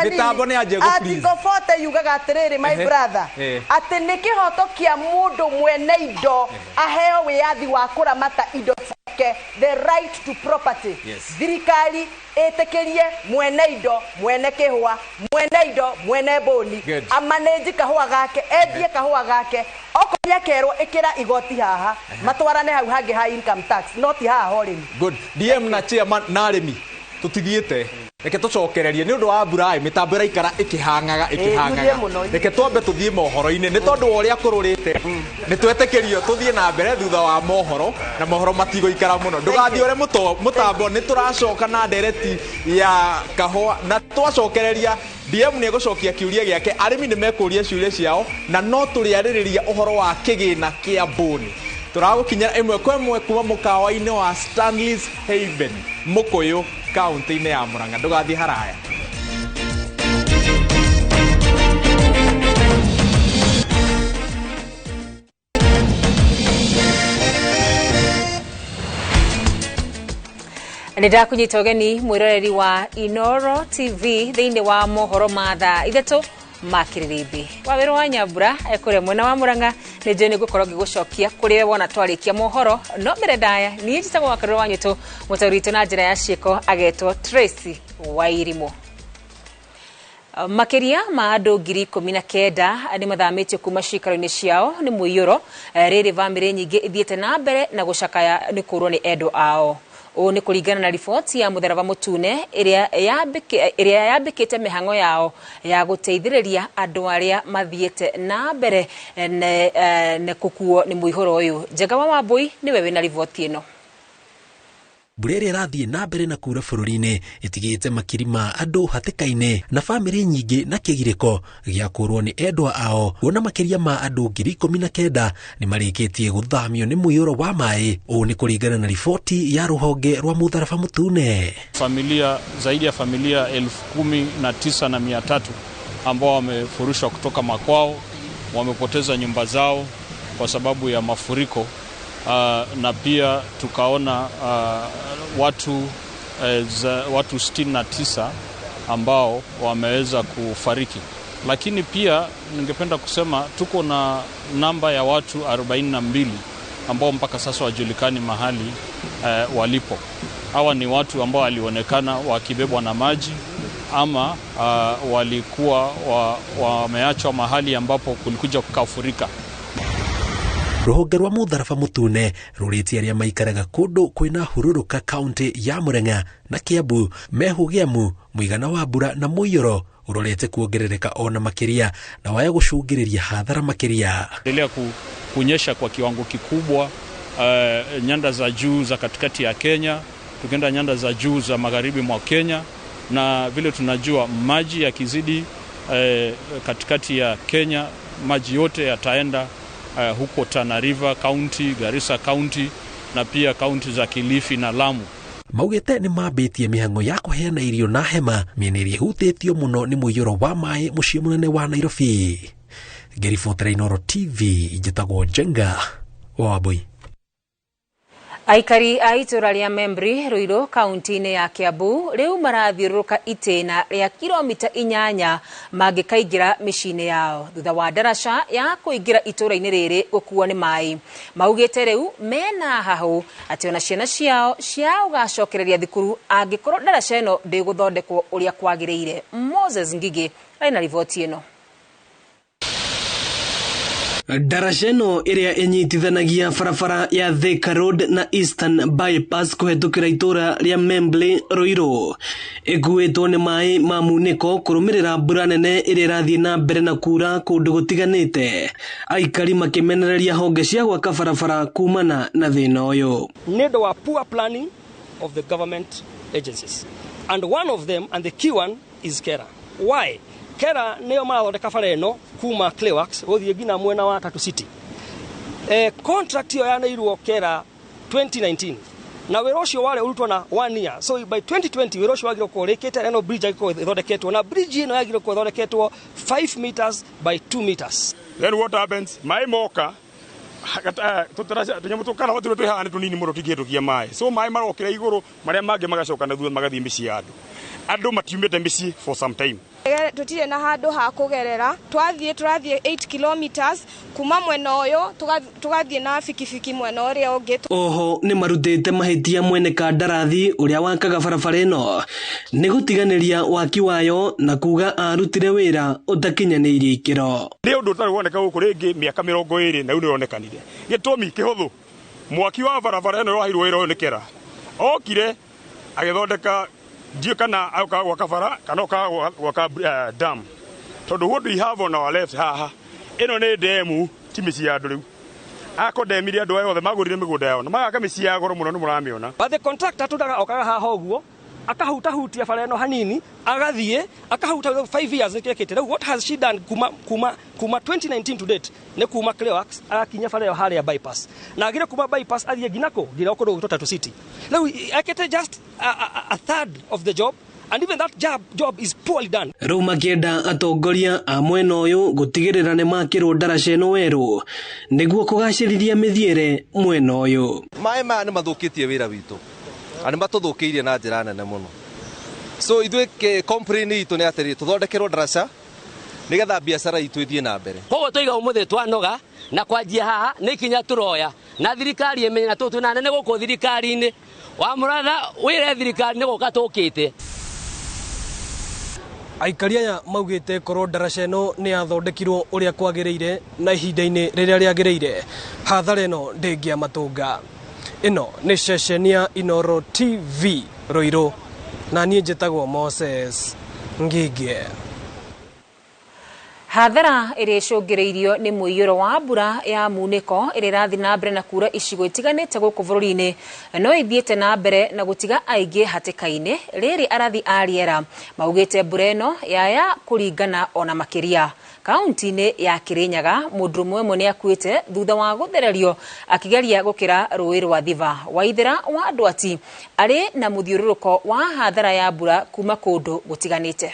mĩtambo nĩ yanjia gũfreeze Article 40 yugaga atĩrĩrĩ my brother atĩ nĩ kĩhoto kĩa mũndũ mwene indo aheo wĩyathi wa kũramata indo ciake the right to property thirikari ĩtĩkĩrie mwene indo mwene kĩhũa mwene indo mwene boni amanĩnji kahũa gake endie kahũa gake okorwo kerwo ĩkĩra igoti haha matwarane hau hangĩ ha income tax not haha horĩmi good DM na chairman na arĩmi tutithiete reke tucokererie ni undu wa mbura mitambo iraikara ikihangaga reke twambe tuthie mohoro-ini ni tondu wa uria kururite ni twetekerio tuthie na mbere thutha wa mohoro na mohoro matigoikara muno ndugathie ure mutambo ni turacoka na ndereti ya kahũa na twacokereria DM ni egucokia kiuria giake arimi ni mekuria ciuria ciao na no turiaririria uhoro wa kigina kia boni turagukinyira imwe kwa imwe kuma mukawa-ini wa Stanley's Haven Mukuyu kaunti-ini ya Murang'a ndugathie haraya Nida kunyita ugeni mwiroreri wa Inoro TV thiini wa mohoro matha ithatu makiririmbi Waweru wa Nyambura ekure mwena wa Murang'a ni je ni gukorwo ngigucokia kuri wona twarikia mohoro no mbere ndaya ni njitagwo wakaruru wa nyito mutaurito na njira ya ciiko agetwo Tracy Wairimu Makiria ma andu 19,000 ni mathamitio kuma cikaro-ini ciao ni muiyuro riri bamiri nyingi ithiete na mbere na gucakaya ni kurwo ni endo ao o ni kuringana na ripoti ya mutharaba mutune iria yambikite mihango yao ya guteithiriria andu aria mathiete na mbere ne kukuo ni muihoro uyu Njega wa Wambui ni wewe na ripoti ino Mbura ĩrĩa ĩrathiĩ na mbere na kuura bũrũri-inĩ ĩtigĩte makiri ma andũ hatĩka-inĩ na bamĩrĩ nyingĩ na kĩgirĩko gĩa kũrwo nĩ endwa ao kuona makĩria ma andũ 19,000 nĩ marĩkĩtie gũthamio nĩ mũiyũro wa maĩ ũũ nĩ kũringana na riboti ya rũhonge rwa mũtharaba mũtune. Familia zaidi ya familia 19,300 ambao wamefurushwa kutoka makwao wamepoteza nyumba zao kwa sababu ya mafuriko. Na pia tukaona watu 69 ambao wameweza kufariki, lakini pia ningependa kusema tuko na namba ya watu 42 ambao mpaka sasa wajulikani mahali walipo. Hawa ni watu ambao walionekana wakibebwa na maji ama walikuwa wameachwa mahali ambapo kulikuja kukafurika. Rũhonge rwa mũtharaba mũtune rũrĩtie arĩa maikaraga kũndũ kwĩna hurũrũka kaunti ya Murang'a na Kiambu mehũgiamu mũigana wa mbura na mũiyũro ũrorete kuongerereka ona makĩria na waya gũcũngĩrĩria hathara makĩria. Endelea kunyesha kwa kiwango kikubwa nyanda za juu za katikati ya Kenya, tukienda nyanda za juu za magharibi mwa Kenya, na vile tunajua maji yakizidi katikati ya Kenya maji yote yataenda huko Tana River County, Garissa County na pia kaunti za Kilifi na Lamu. Maugete ni mambĩtie mĩhang'o ya kũheana irio na hema mĩena ĩrĩa ĩhutĩtio mũno nĩ mũiyũro wa maĩ mũciĩ mũnene wa Nairobi. Ngeribotera Inoro TV njĩtagwo Njenga wa Wambui. Aikari a itura ria Membri Ruiru kaunti-ini ya Kiambu riu marathiũrũrũka itĩna rĩa kilomita 8 mangĩkaingĩra mĩciĩ-inĩ yao thutha wa ndaraca ya kũingĩra itũra-inĩ rĩrĩ gũkuo nĩ maĩ. Maugĩte rĩu mena hahũ atĩ ona ciana ciao ciagacokereria thukuru angĩkorwo ndaraca ĩno ndĩgũthondekwo ũrĩa kwagĩrĩire. Moses Ngigi arĩ na riboti ĩno. Ndaraca ĩno ĩrĩa ĩnyitithanagia barabara ya Thika Road na Eastern Bypass kũhetũkĩra itũra rĩa Membri Ruiru ĩkuĩtwo nĩ maĩ ma munĩko kũrũmĩrĩra mbura nene ĩrĩa ĩrathiĩ na mbere na kuura kũndũ gũtiganĩte, aikari makĩmenereria honge cia gwaka barabara kumana na thĩna ũyũ. Nĩ ũndũ wa poor planning of the government agencies, and one of them and the key one is KERA. Why? KERA nĩo marathondeka bara ĩno kuma Clayworks gũthiĩ nginya mwena wa Tatu City. Contract ĩyo yanĩirwo KERA 2019 na wĩra ũcio warĩ ũrutwo na 1 year, so by 2020 wĩra ũcio wagĩrĩirwo kũrĩkĩte na ĩno bridge yagĩrĩirwo ĩthondeketwo, na bridge ĩno yagĩrĩirwo ĩthondeketwo 5 meters by 2 meters. Then what happens? Maĩ moka tunyamũ tũkana tũrĩa twĩhaha nĩ tũnini mũno tũngĩhĩtũkia maĩ, so maĩ marokĩra igũrũ marĩa mangĩ magacoka na thutha magathiĩ mĩciĩ ya andũ matiumĩte mĩciĩ for some time. Tutirĩ na handũ ha kũgerera, tũrathiĩ 8 kilometers kuma mwena ũyũ tugathiĩ na bikibiki mwena ũrĩa ũngĩ. Oho nĩ marutĩte mahĩtia mwene kandarathi ũrĩa wakaga barabara ĩno nĩ gũtiganĩria waki wayo na kuga arutire wĩra ũtakinyanĩirie ikĩro. Nĩ ũndũ ũtarĩ woneka gũkũ rĩngĩ mĩaka 20 na rĩu nĩ ũronekanire. Gĩtũmi kĩhũthũ, mwaki wa barabara ĩno waheirwo wĩra ũyũ nĩ KERA. Okire agĩthondeka ndio kana auka wakafara kana waka dam tondu what we have on our left haha ino ni demu timisi ya nduriu ako demiri andu ayothe magurire migunda yao na magaka misi ya goro muno ni muramiona. But the contractor tudaga okaga haha uguo akahuta bara ino hanini agathie akahuta 5 years nikekete. What has she done kuma 2019 to date ne kuma Clearwax akinya bara yo haria bypass na agire kuma bypass athie ginako gira okoro gutota to city. Now akete just a third of the job and even that job is poorly done. Roma kienda atongoria a mwena uyu gutigirira ne makirwo ndaraca ino weru niguo kugacirithia mithiere mwena uyu. Mai ma ne mathukitie wira witu ani matuthukiirie na njira nene muno. So ithuĩ complain itu ni atiri tuthondekerwo ndaraca nigetha biacara itu ithie na mbere. Koguo twiga umuthi twanoga na kwanjia haha ni kinya turoya na thirikari imenye na tutu na nene guku thirikari-ini wa muratha wire thirikari ni guka tukite. Aikari aya maugite korwo ndaraca ino ni yathondekirwo uria kwagiriire na ihinda-ini riria riagiriire hathara ino ndingia matunga. Ino ni ceceni ya Inoro TV Ruiru na niĩ njĩtagwo Moses Ngige. Hathara ĩrĩa ĩcũngĩrĩirio nĩ mũiyũro wa mbura ya munĩko ĩrĩa ĩrathiĩ na mbere na kura icigo itiganĩte gũkũ bũrũri-inĩ no ithiĩte na mbere na gũtiga aingĩ hatĩka-inĩ rĩrĩ arathi a rĩera maugĩte mbura ĩno yaya kũringana ona makĩria. Kaunti-inĩ ya Kirinyaga mũndũ ũmwe nĩ akuĩte thutha wa gũthererio akĩgeria gũkĩra rũĩ rwa Thiva. Waithĩra wa Ndwati arĩ na mũthiũrũrũko wa hathara ya mbura kuma kũndũ gũtiganĩte.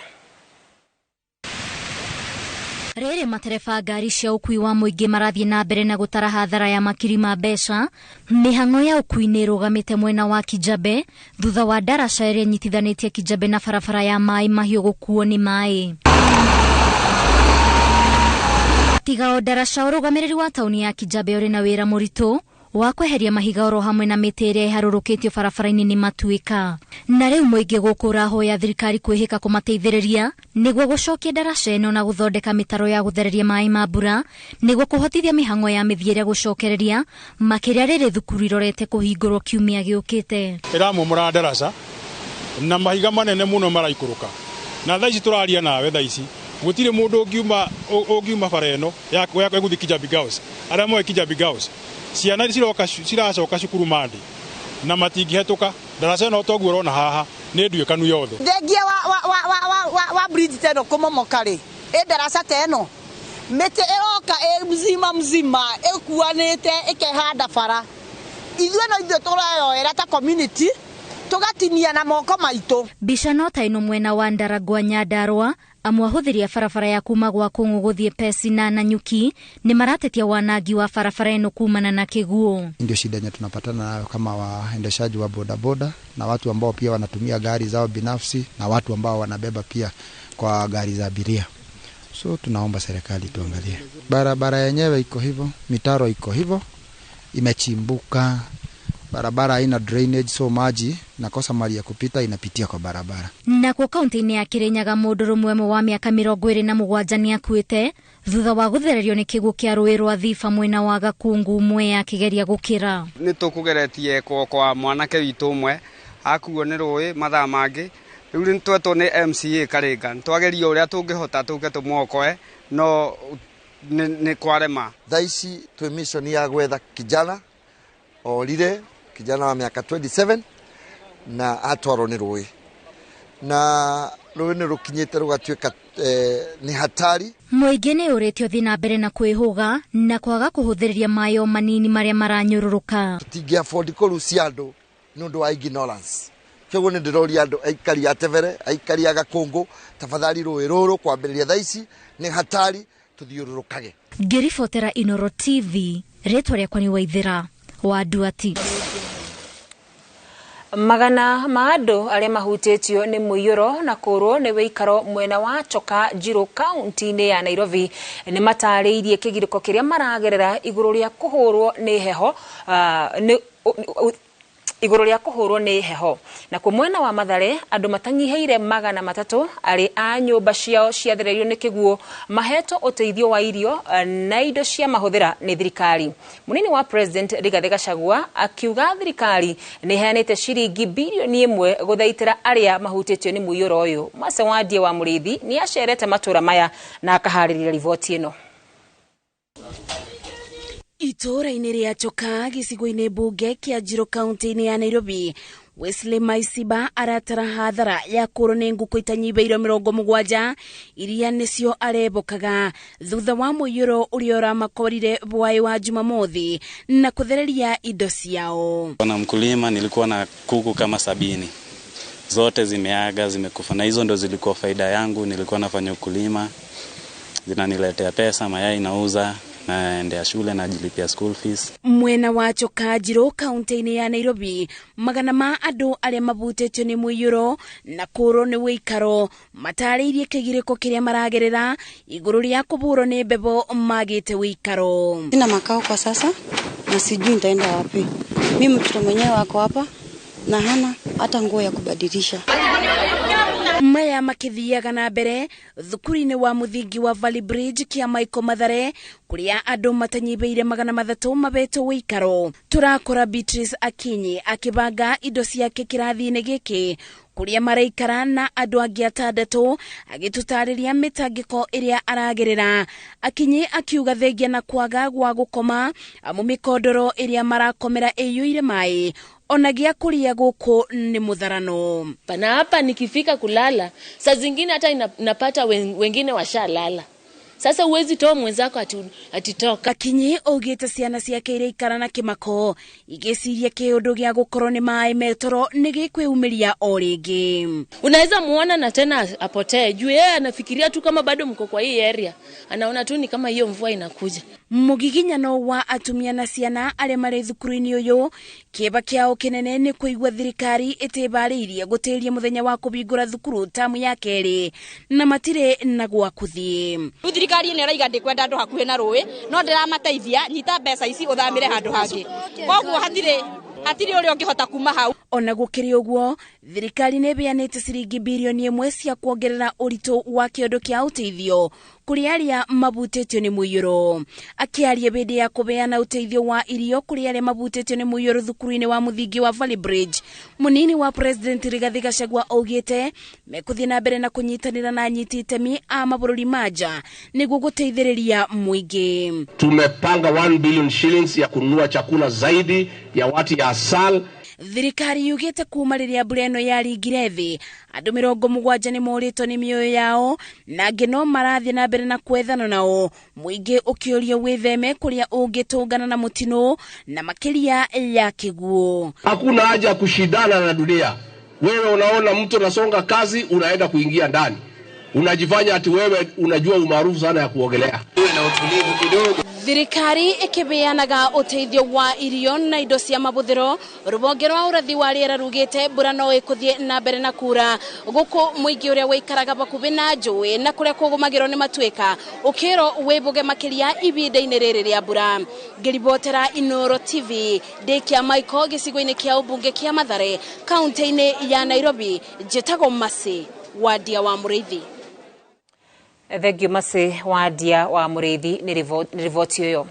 Rĩrĩ matereba ngari cia ũkui wa mũingĩ marathiĩ na mbere na gũtara hathara ya makiri ma mbeca, mĩhang'o ya ũkui nĩ ĩrũgamĩte mwena wa Kijabe thutha wa ndaraca ĩrĩa ĩnyitithanĩtie Kijabe na barabara ya maĩ mahiũ gũkuo nĩ maĩ. Tiga o ndaraca ũrũgamĩrĩri wa tauni ya Kijabe ũrĩ na wĩra mũritũ wa kweheria mahiga oro hamwe na mĩtĩ ĩrĩa ĩharũrũkĩtio barabara-inĩ nĩ matuĩka. Na rĩu mũingĩ gũkũ ũrahoya thirikari kwĩhĩka kũmateithĩrĩria nĩguo gũcokia ndaraca ĩno na gũthondeka mĩtaro ya gũthereria maĩ ma mbura nĩguo kũhotithia mĩhang'o ya mĩthiĩre gũcokereria makĩria rĩrĩ thukuru irorete kũhingũrwo kiumia gĩũkĩte. Ĩramomora ndaraca na mahiga manene mũno maraikũrũka na thaa ici tũraria nawe thaa ici gũtirĩ mũndũ ũngiuma bara ĩno ya gũthiĩ Kijabe Girls arĩa moĩ Kijabe Girls ciana ciracoka cukuru mandi na matingĩhetũka ndaraca ĩno toguo ũrona haha nĩ nduĩkanu yothe. Thengia wa bridge teno kũmomoka rĩ ndaraca teno mĩtĩ ĩroka mzima ĩkuanĩte ĩkehanda bara ithuĩ no ithuĩ tũrayoera ta community tugatinia na moko maitũ. Mbica no ta ĩno mwena wa Ndaragwa Nyandarua amwe ahũthĩri a barabara ya kuma gwa Kũng'ũ gũthiĩ Pesi na Nanyuki ni maratetia wanangi wa barabara ĩno kumana na kĩguũ. Ndio shida yenye tunapatana nayo kama waendeshaji wa bodaboda na watu ambao pia wanatumia gari zao binafsi na watu ambao wanabeba pia kwa gari za abiria. So tunaomba serikali tuangalie. Barabara yenyewe iko hivyo, mitaro iko hivyo, imechimbuka. Barabara haina drainage so maji nakosa mali ya kupita inapitia kwa barabara. Na kwa kaunti-inĩ ya Kirinyaga mũndũ ũmwe wa mĩaka 27 nĩ akuĩte thutha wa gũthererio nĩ kĩguũ kĩa rũĩ rwa Thiva mwena wa Gakungu mwe akĩgeria gũkĩra. Nĩ tũkũgeretie kwa mwanake witũ ũmwe akuo nĩ rũĩ mathaa mangĩ rĩu nĩ twetwo nĩ MCA Karĩnga twageria ũrĩa tũngĩhota tũke tũmuokoe no nĩ kwarema. Thaa ici twĩ mission ya gwetha kijana orire kijana wa miaka 27 na atwarwo nĩ rũĩ na rũĩ nĩ rũkinyĩte rũgatuĩka nĩ hatari. Mũingĩ nĩ ũrĩtio thiĩ na mbere na kwĩhũga na kwaga kũhũthĩrĩria maĩ o manini marĩa maranyũrũrũka. Tũtingĩ afford kũrucia andũ nĩ ũndũ wa ignorance. Kĩguo nĩ ndĩroria andũ aikari a Tevere aikari a Gakungu tafadhali rũĩ rũrũ kwambĩrĩria thaa ici nĩ hatari tuthiũrũrũkage. Ngĩribotera Inoro TV rĩtwa rĩakwa nĩ Waithĩra wa Ndwati. Magana ma andũ arĩa mahutĩtio nĩ mũiyũro na kũrwo nĩ wĩikaro mwena wa Choka Njirũ kaunti-inĩ ya Nairobi nĩ matarĩirie kĩgirĩko kĩrĩa maragerera igũrũ rĩa kũhũrwo nĩ heho iguru ria kuhurwo ni heho na kumwena wa Mathare andu matanyiheire 300 ari a nyumba ciao ciathererio ni kiguo maheto uteithio wa irio na indo cia mahuthira ni thirikari. Munini wa President Rigathi Gachagua akiuga thirikari ni heanite ciringi bilioni 1 guthaitira aria mahutitio ni muiyuro uyu. Mase Wadie wa Muriithi ni acerete matura maya na akahariria riboti ino. Itora-inĩ rĩa Choka gĩcigo-inĩ mbunge kĩa Njiro kaunti-inĩ ya Nairobi, Wesley Maisiba aratara hathara ya kũrwo nĩ ngũkũ itanyimbĩirwo 70 iria nĩcio arebokaga thutha wa mũiyũro ũrĩa ũramakorire bwai wa Jumamothi na kuthereria indo ciao. Kwa mkulima nilikuwa na kuku kama 70. Zote zimeaga, zimekufa, na hizo ndo zilikuwa faida yangu. Nilikuwa nafanya ukulima, zinaniletea pesa, mayai nauza, naendea shule na jilipia school fees. Mwena wa Choka Njiro kaunti-inĩ ya Nairobi, magana ma andu aria mabutĩtio nĩ mũiyũro na kũrwo nĩ wĩikaro matarĩirie kĩgirĩko kĩrĩa maragerera igũrũ rĩa kũbũrwo nĩ mbebo magĩte wĩikaro. Sina makao kwa sasa na sijui nitaenda wapi. Mimi mtoto mwenyewe wako hapa na hana hata nguo ya kubadilisha. Maya makithiaga na mbere thukuru-inĩ wa muthingi wa Valley Bridge kia Michael Mathare kuria andu matanyibeire 300 mabeto wĩikaro. Turakora Beatrice Akinyi akibanga indo ciake kirathi-inĩ gĩkĩ kuria maraikara na andu angĩ 6 agĩtutarĩria mĩtangĩko ĩrĩa aragerera. Akinyi akiuga thengia na kwaga gwa gũkoma amu mĩkondoro ĩrĩa marakomera ĩiyũire maĩ onagia kulia goko ni mudharano. Pana hapa nikifika kulala, saa zingine hata napata wengine washalala. Sasa uwezi toa mwenzako atitoka. Akinyi ogete ciana ciake ireikara na kimako igeciria kiundu gya gukorwo ni mai metoro nigikwiumiria o ringi. Unaweza muona na tena apotee juu yeye anafikiria tu kama bado mko kwa hii area, anaona tu ni kama hiyo mvua inakuja. Mugiginyano wa atumia na ciana aria mari thukuru-ini uyu kieba kiao kinene ni kuigua thirikari itibariirie gutiria muthenya wa kubingura thukuru tamu ya keri na matire na gwa kuthie. Thirikari ni raiga ndikwenda andu hakuhe na rui no ndiramateithia nyita mbeca ici uthamire handu hangi koguo hatire uri ungihota kuma hau. Ona gukiri uguo thirikari ni beanite ciringi bilioni 1 cia kuongerera uritu wa kiondo kia uteithio kuri aria mabutĩtio ni mũiyũro. Akiaria bende ya kubeana uteithio wa irio kuri aria mabutĩtio ni mũiyũro thukuru-ini wa muthingi wa Valley Bridge, munini wa President Rigathi Gachagua augite mekuthie na mbere na kunyitanira na anyiti itemi a mabũrũri manja niguo guteithĩrĩria muingi. Tumepanga 1 billion shillings ya kununua chakula zaidi ya watu ya asal. Thirikari yugite kuma riria mbura ino yaringire thi andu 70 ni moritwo ni mioyo yao na ngeno marathie na mbere na kwethana nao, muingi ukiurio witheme kuria ungitungana na mutino na makiria ya kiguo. Hakuna haja kushindana na dunia. Wewe unaona mtu anasonga kazi, unaenda kuingia ndani, unajifanya ati wewe unajua umaarufu sana ya kuogelea. Na utulivu kidogo. Thirikari ikibeanaga uteithio wa irio na indo cia mabuthiro, rubonge rwa urathi wa riera rugite mbura no ikuthie na mbere na kura guku muingi uria wikaraga bakubi na njui na kuria kugumagirwo ni matuika ukiro wibuge makiria ibinda-ini riri ria mbura. Ngiribotera Inoro TV ndikia Michael gicigo-ini kia ubunge kia Mathare kaunti-ini ya Nairobi, njetago Mase Wadia wa Muriithi. Thengio Mase Wadia wa Muriithi ni rivoti uyo.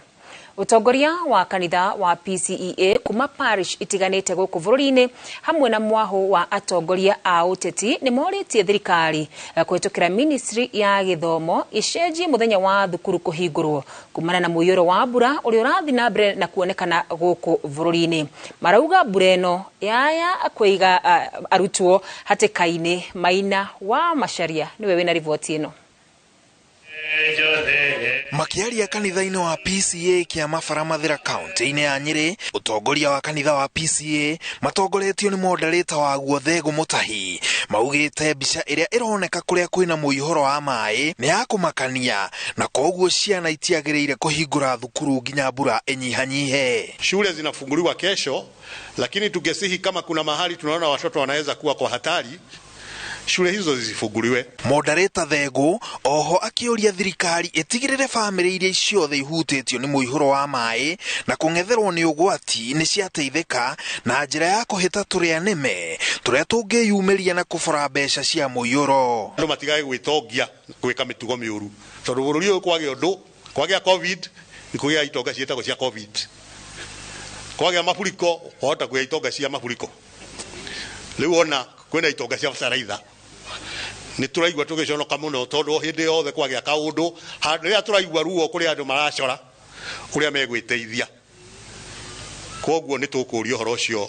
Utongoria wa kanitha wa PCEA kuma parish itiganite guku bururi-ini hamwe na mwaho wa atongoria a uteti ni moritie thirikari kuhitukira ministry ya githomo icenjie muthenya wa thukuru kuhingurwo kumana na muiyuro wa mbura uri urathi na mbere na kuonekana guku bururi-ini. Marauga mbura ino yaya kwiga arutwo hatikaini. Maina wa Macharia niwe wina rivoti ino. Makiaria kanitha-inĩ wa PCA kia Mabara Mathira kaunti-inĩ ya Nyeri, utongoria wa kanitha wa PCA matongoretio ni moderator wa Guothego Mutahi maugite mbica iria ironeka kuria kwina muihoro wa mai ni ya kumakania na koguo ciana itiagiriire kuhingura thukuru nginya mbura inyihanyihe. Shule zinafunguliwa kesho, lakini tungesihi kama kuna mahali tunaona watoto wanaweza kuwa kwa hatari, shule hizo zifunguliwe. Moderator Thego oho akĩũria thirikari ĩtigĩrĩre bamĩrĩ iria ciothe ihutĩtio nĩ mũihũro wa maĩ na kũng'etherwo nĩ ũgwati nĩ ciateithĩka na njĩra ya kũhĩta tũrĩa nĩme tũrĩa tũngĩyumĩria na kũbora mbeca cia mũihũro. Andũ matigage gwĩtongia gwĩka mĩtugo mĩũru tondũ bũrũri ũyũ kwagĩa ũndũ kwagĩa covid ikũgĩa itonga ciĩtagwo cia covid, kwagĩa mafuriko wahota kũgĩa itonga cia mafuriko. Rĩu ona kwĩna itonga cia bataraitha nĩ tũraigua tũgĩconoka mũno tondũ hĩndĩ yothe kwagĩa kaũndũ rĩrĩa tũraigua ruo kũrĩ andũ maracora ũrĩa megwĩteithia. Koguo nĩ tũkũũria ũhoro ũcio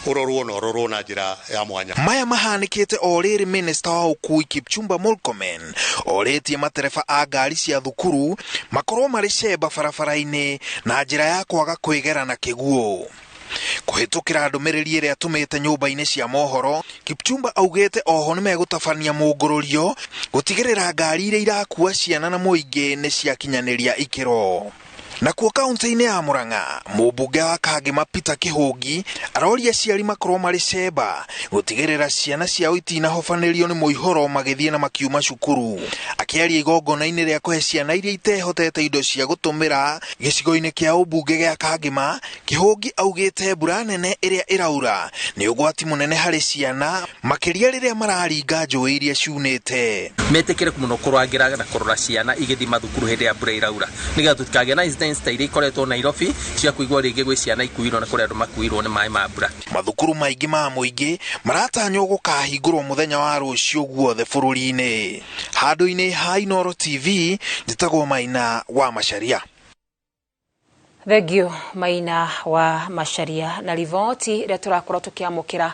ũrorwo na njĩra ya mwanya. Maya mahanĩkĩte o rĩrĩ Minista wa ũkui Kipchumba Murkomen orĩtie matereba a ngari cia thukuru makorwo marĩ cemba barabara-inĩ na njĩra ya kwaga kwĩgera na kĩguũ. Kũhĩtũkĩra ndũmĩrĩri ĩrĩa atũmĩte nyũmba-inĩ cia mohoro, Kipchumba augĩte oho nĩ megũtabania mũngũrũrio gũtigĩrĩra ngari iria irakua ciana na mũingĩ nĩ ciakinyanĩria ikĩro. Nakuo kaunti-inĩ ya Murang'a, mũmbunge wa Kangema Peter Kĩhũngi aroria aciari makorwo marĩ cemba gũtigĩrĩra ciana ciao itinahobanĩrio nĩ mũihũro magĩthiĩ na makiuma cukuru. Akĩaria igongona-inĩ rĩa kũhe ciana iria itehotete indo cia gũtũmĩra gĩcigo-inĩ kĩa ũmbunge gĩa Kangema, Kĩhũngi augĩte mbura nene ĩrĩa ĩraura nĩ ũgwati mũnene harĩ ciana makĩria rĩrĩa mararinga njũĩ iria ciunĩte. Metĩkĩre mũno kũrangĩra na kũrora ciana igĩthiĩ mathukuru hĩndĩ ya mbura iraura nĩgetha tutikagĩa na incidents ta iria ikoretwo Nairobi cia kũigua rĩngĩ gwĩ ciana ikuirwo na kũrĩa andũ makuirwo nĩ maĩ ma mbura. Mathukuru maingĩ ma mũingĩ maratanywo gũkahingũrwo mũthenya wa rũciũ guothe bũrũri-inĩ. Handũ-inĩ ha Inooro TV njĩtagwo Maina wa Macharia. Thengio Maina wa Macharia na riboti rĩa tũrakorwo tũkĩamũkĩra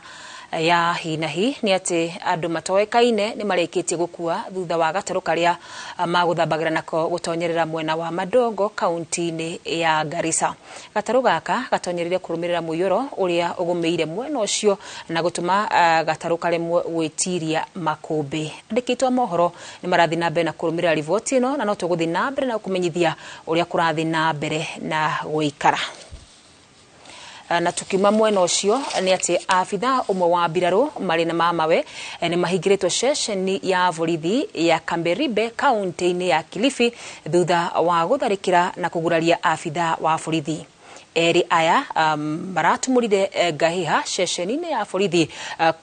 ya hi na hi nĩ atĩ andũ matoĩkaine nĩ marĩkĩtie gũkua thutha wa gatarũ karĩa magũthambagĩra nako gũtonyerera mwena wa Madongo kaunti-inĩ ya Garissa. Gatarũ gaka gatonyerire kũrũmĩrĩra mũiyũro ũrĩa ũgũmĩire mwena ũcio na gũtũma gatarũ karemwo gwĩtiria makũmbĩ. Andĩkĩtwo a mohoro nĩ marathiĩ na mbere na kũrũmĩrĩra riboti ĩno na no tũgũthiĩ na mbere na kũmenyithia ũrĩa kũrathiĩ na mbere na gũikara. Na tukiuma mwena ũcio nĩ atĩ abitha ũmwe wa mbirarũ marĩ na mamawe nĩ mahingĩrĩtwo ceceni ya borithi ya Kamberibe kaunti-inĩ ya Kilifi thutha wa gũtharĩkĩra na kũguraria abitha wa borithi. Eri aya maratumũrire ngahiha ceceni-inĩ ya borithi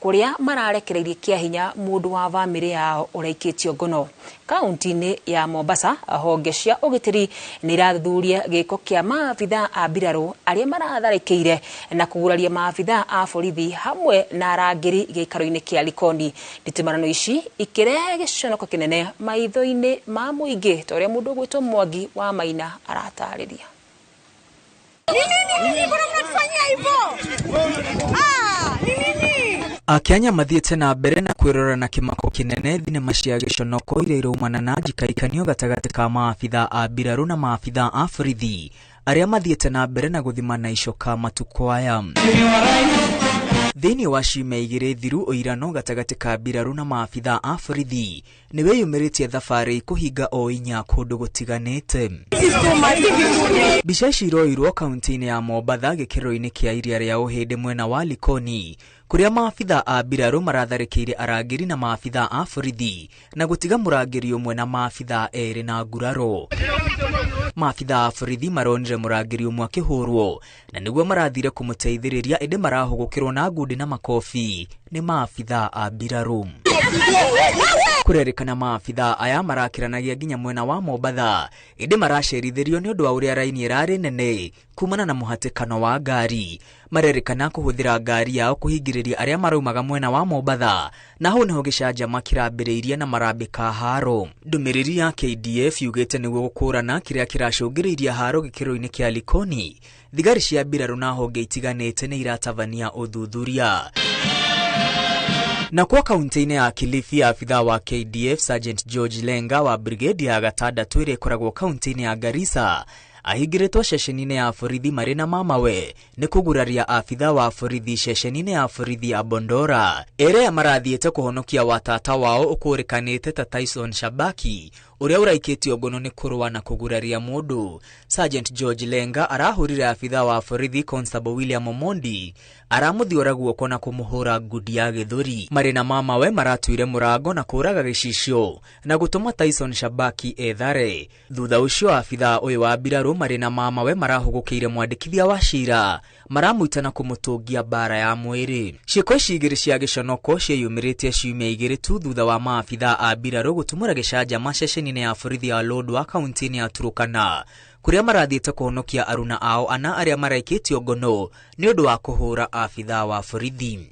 kũrĩa mararekereirie kĩa hinya mũndũ wa bamĩrĩ yao ũraikĩtio ngono. Kaunti-inĩ ya Mombasa honge cia ũgitĩri nĩ irathuthuria gĩko kĩa maabitha a mbirarũ arĩa maratharĩkĩire na kũguraria maabitha a borithi hamwe na arangĩri gĩikaro-inĩ kĩa Likoni. Nditimũrano ici ikĩrehe gĩconoko kĩnene maitho-inĩ ma mũingĩ ta ũrĩa mũndũ ũgwĩtwo Mwangi wa Maina aratarĩria. Akenya mathiĩte na mbere na kwĩrora na kĩmako kĩnene thinema cia gĩconoko iria iraumana na njikaikanio gatagatĩ ka maabitha a mbirarũ na maabitha a borithi arĩa mathiĩte na mbere na gũthimana icoka matukũ aya. Thĩinĩ wa ciumia igĩrĩ thiru ũirano gatagatĩ ka mbirarũ na maabitha a borithi nĩ weyumĩrĩtie thabarĩ kũhinga o inya kũndũ gũtiganĩte. Mbica ici iroirwo kaunti-inĩ ya Mombatha gĩkĩro-inĩ kĩa iria rĩa Ũhĩndĩ mwena wa Likoni kũrĩa maabitha a mbirarũ maratharĩkĩire arangĩri na maabitha a borithi na gũtiga mũrangĩri ũmwe na maabitha erĩ na nguraro. Maabitha a borithi maronire mũrangĩri ũmwe akĩhũrwo na nĩguo marathire kũmũteithĩrĩria ĩndĩ marahũgũkĩrwo na ngundi na makobi nĩ maabitha a mbirarũ. Kũrerĩkana maabitha aya marakĩranagia nginya mwena wa Mombatha ĩndĩ maracerithĩrio nĩ ũndũ wa ũrĩa raini ĩrarĩ nene kumana na mũhatĩkano wa ngari. Marerĩkana kũhũthĩra ngari yao kũhingĩrĩria arĩa maraumaga mwena wa Mombatha na hau nĩho gĩcanjama kĩrambĩrĩirie na marambĩka haro. Ndũmĩrĩri ya KDF yugĩte nĩguo gũkũrana kĩrĩa kĩracũngĩrĩirie haro gĩkĩro-inĩ kĩa Likoni, thigari cia mbirarũ na honge itiganĩte nĩ iratabania ũthuthuria. Na kwa kaunti-inĩ ya Kilifi, abitha wa KDF Sergeant George Lenga wa brigade ya gatandatũ ĩrĩa ĩkoragwo kaunti-inĩ ya Garissa ahingĩrĩtwo ceceni-inĩ ya borithi marĩ na mamawe nĩ kũguraria abitha wa borithi ceceni-inĩ ya borithi ya Bondora ĩrĩa marathiĩte kũhonokia watata wao ũkũrĩkanĩte ta Tyson Shabaki uria uraikitio ngono ni kurwa na kuguraria mundu. Sergeant George Lenga arahurire afitha wa borithi Constable William Omondi aramuthiora guoko na kumuhura ngudi ya githuri. Marina mamawe maratuire murango na kuraga gicisho na gutuma Tyson Shabaki ethare. Thutha ucio afitha uyu wa mbiraru marina mamawe marahugukiire mwandikithia wa cira maramuitana kumutungia bara ya mwiri. Ciiko ici igiri cia giconoko cieyumiritie ciumia igiri tu thutha wa maafitha a mbiraru gutumura gicanja maceceni-ini ya borithi ya Lodwar kaunti-ini ya Turkana kuria marathiite kuhonokia aruna ao ana aria maraikitio ngono ni undu wa kuhura afitha wa borithi.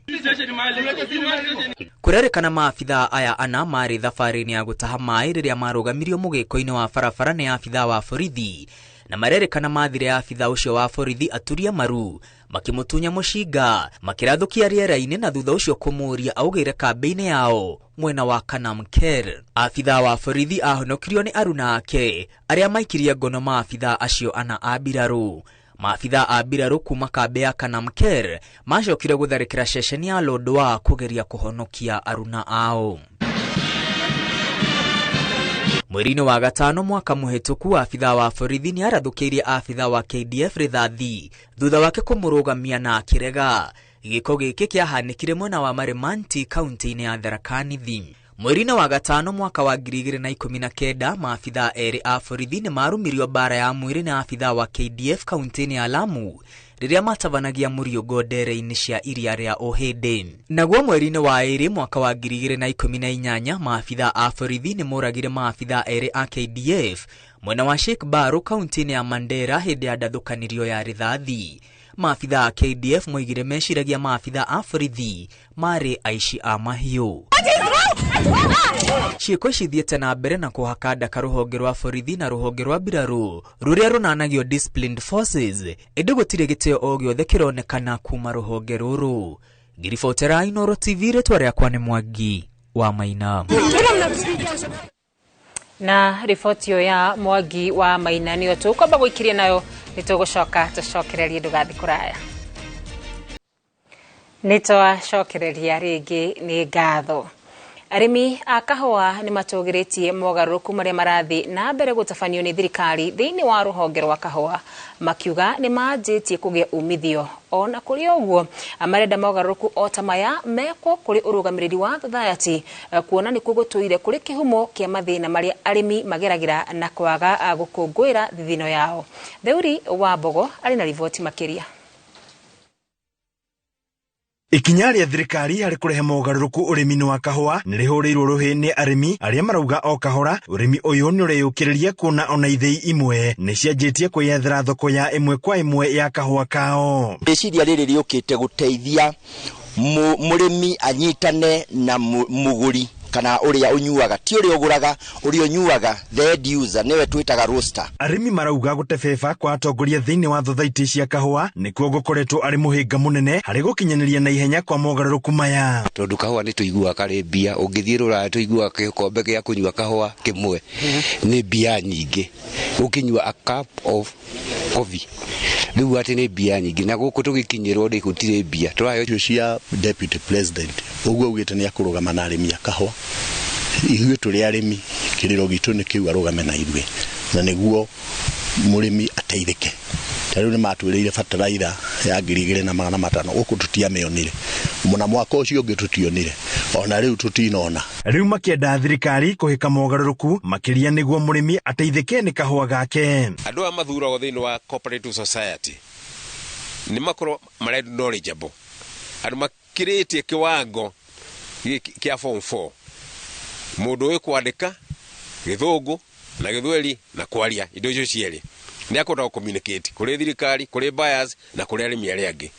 Kurerikana maafitha aya ana mari thafarini ya gutaha mai riria marugamirio mugiko-ini wa barabara ni afitha wa borithi na marerikana mathire afitha ucio wa borithi aturia maru makimutunya mushinga makirathukia riera-ini na thutha ucio kumuria augire kambi-ini yao mwena wa Kanamker. Afitha wa borithi ahonokirio ni aruna ake aria maikirie ngono maafitha acio ana a mbiraru. Maafitha a mbiraru kuma kambi ya Kanamker macokire gutharikira ceceni ya Lodwar kugeria kuhonokia aruna ao. Mweri-ini wa gatano mwaka muhituku afitha wa borithi ni arathukiirie afitha wa KDF rithathi thutha wake kumurugamia na kirega. Giko giki kiahanikire mwena wa Marimanti kaunti-ini ya Tharaka Nithi. Mweri-ini wa gatano mwaka wa 2019 maafitha eri a borithi ni marumirio bara ya mwiri na afitha wa KDF kaunti-ini ya Lamu riria matavanagia muriugo ndere-ini cia iria ria Ohede. Naguo mweri-ini wa eri mwaka wa 2018 maafitha a borithi ni moragire maafitha eri a KDF mwena wa Sheikh Baru kaunti-ini ya Mandera hindi ya ndathukanirio ya rithathi. Maafitha a KDF moigire meciragia maafitha a borithi mari aici a mahiu. Ciiko cithiete na mbere na kuhaka ndaka ruhonge rwa borithi na ruhonge rwa mbiraru ruria runanagio disciplined forces indi gutire gitio o giothe kironekana kuma ruhonge ruru. Ngiribotera Inooro TV ritwa riakwa ni Mwangi wa Maina. Na riboti ya Mwangi wa Maina niyo tukwamba guikiria nayo nitugucoka tucokererie ndugathi kuraya. Nitwacokereria ringi ni ngatho. Arimi a kahũa ni matũgĩrĩtie mogarũrũku maria marathi na mbere gũtabanio ni thirikari thiini wa ruhonge rwa kahũa makiuga ni manjĩtie kũgĩa umithio. Ona kũrĩ ũguo amarenda mogarũrũku o ta maya mekwo kũrĩ ũrũgamĩrĩri wa society kuona nĩ kũgũtũire kũrĩ kĩhumo kĩa mathĩna maria arimi mageragira na kwaga gũkũngũĩra thithino yao. Theuri wa Mbogo arĩ na riboti makĩria. Ikinya ria thirikari hari kurehe mogarũrũku ũrĩmi-inĩ wa kahũa nĩ rĩhũrĩirwo rũhĩ nĩ arĩmi arĩa marauga o kahora ũrĩmi ũyũ nĩ ũreyũkĩrĩria kuona ona ithĩi imwe nĩ cianjĩtie kwĩyethera thoko ya ĩmwe kwa ĩmwe ya kahũa kao. Rĩciria rĩrĩ rĩũkĩte gũteithia mũrĩmi anyitane na mũgũri kana uria unyuaga ti uria uguraga uria unyuaga the end user niwe twitaga roaster. Arimi marauga gutebeba kwa atongoria thiini wa thothaiti cia kahũa nikuo gukoretwo ari muhinga munene hari gukinyaniria na ihenya kwa mogarũrũku maya. Tondu kahũa ni tuigua kari mbia ungithie ruraya tuigua gikombe gia kunyua kahũa kimwe ni mbia nyingi ukinyua a cup of coffee riu ati ni mbia nyingi na guku tugikinyirwo ri gutire mbia turayo cia deputy president uguo ugite ni akurugama na arimi a kahũa ithuĩ tũrĩ arĩmi kĩrĩro gitũ nĩ kĩu arũgame na ithuĩ na nĩguo mũrĩmi ateithĩke. Tarĩu nĩ matwĩrĩire bataraitha ya 2,500 gũkũ tũtiamĩonire mũna mwaka ũcio ũngĩ tũtionire ona rĩu tũtinona. Rĩu makĩenda thirikari kũhĩka mogarũrũku makĩria nĩguo mũrĩmi ateithĩke nĩ kahũa gake. Andũ a mathuragwo thĩinĩ wa cooperative society nĩ makorwo marĩ knowledgeable. Andũ makĩrĩtie kĩwango kĩa form 4 mundu uyu kwandika githungu na githweri na kwaria indo icio cierĩ ni akota communicate kuri thirikari kuri buyers na kuri arimi aria angi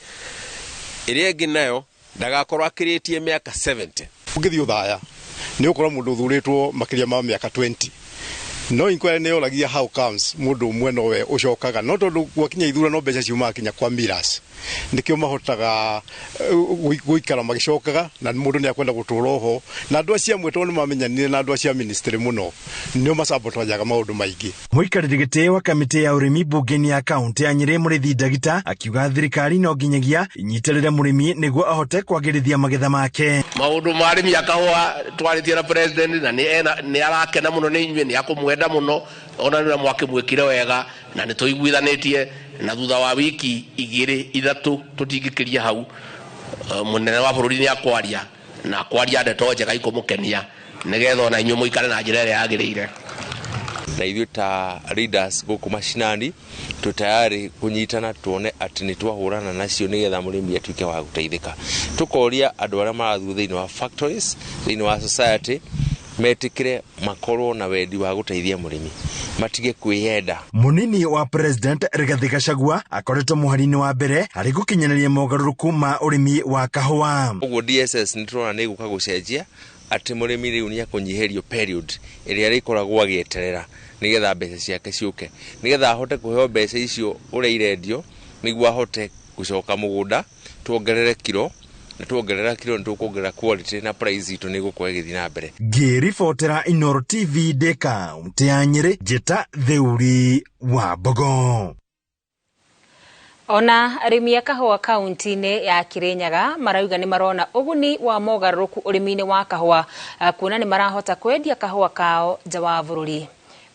iria angi nayo ndagakorwo akiritie miaka 70 ungithio thaya ni ukorwo mundu thuritwo makiria ma miaka 20 no inquiry ne olagia how comes mundu umwe nowe ucokaga no tondu gwakinya ithura no mbeca ciuma kinya kwa miras nikio mahotaga guikara magicokaga na mundu ni akwenda gutura ho na andu acia mwetwo ni mamenyanire na andu acia ministry muno nio masabotajaga maundu maingi. Muikarĩri gĩtĩ wa kamĩtĩ ya ũrĩmi mbunge-inĩ ya kaunti ya Nyĩrĩ Mũrĩithi Ndagita akiuga thirikari no nginyagia inyitirĩre mũrĩmi nĩguo ahote kwagĩrithia magetha make. Maundu ma arĩmi a kahũa twaritie na president na ni arakena muno ni inyuĩ ni akumwenda muno ona nĩ mwakĩmwĩkire wega na nĩ tũiguithanĩtie na thutha wa wiki 2-3 tũtingĩkĩria hau munene wa bũrũri nĩ akwaria na kwaria ndeto njega ikũmũkenia nĩgetha ona inyuĩ mũikare na njĩra ĩrĩa yagĩrĩire. Na ithuĩ ta leaders gũkũ mashinani tũtayari kunyitana tuone atĩ nĩ twahũrana nacio nĩgetha mũrĩmi atuĩke wa gũteithĩka. Tukoria andũ arĩa marathiĩ thĩinĩ wa factories thĩinĩ wa society metikire makorwo na wendi wa gũteithia mũrĩmi matige kwĩyenda. Munini wa president Rigathi Gachagua akoretwo mũhari-inĩ wa mbere harĩ gũkinyanĩria mogarũrũku ma ũrĩmi wa kahũa. Ũguo DSS nĩ tũrona nĩ gũka gũcenjia atĩ mũrĩmi rĩu nĩ akũnyiherio period ĩrĩa rĩkoragwo agĩeterera nĩgetha mbeca ciake ciũke nĩgetha ahote kũheo mbeca icio ũrĩa irendio nĩguo ahote gũcoka mũgũnda tuongerere kilo na tuongerera kilo nĩtũkuongerera quality na price itũ nĩgũkorwo ĩgĩthiĩ na mbere. Ngĩribotera Inooro TV Ndeka kaunti ya Nyĩrĩ njĩta Theuri wa Mbogo. Ona arĩmi a kahũa kaunti-inĩ ya Kirinyaga marauga nĩ marona ũguni wa mogarũrũku ũrĩmi-inĩ wa kahũa kuona nĩ marahota kwendia kahũa kao nja wa bũrũri.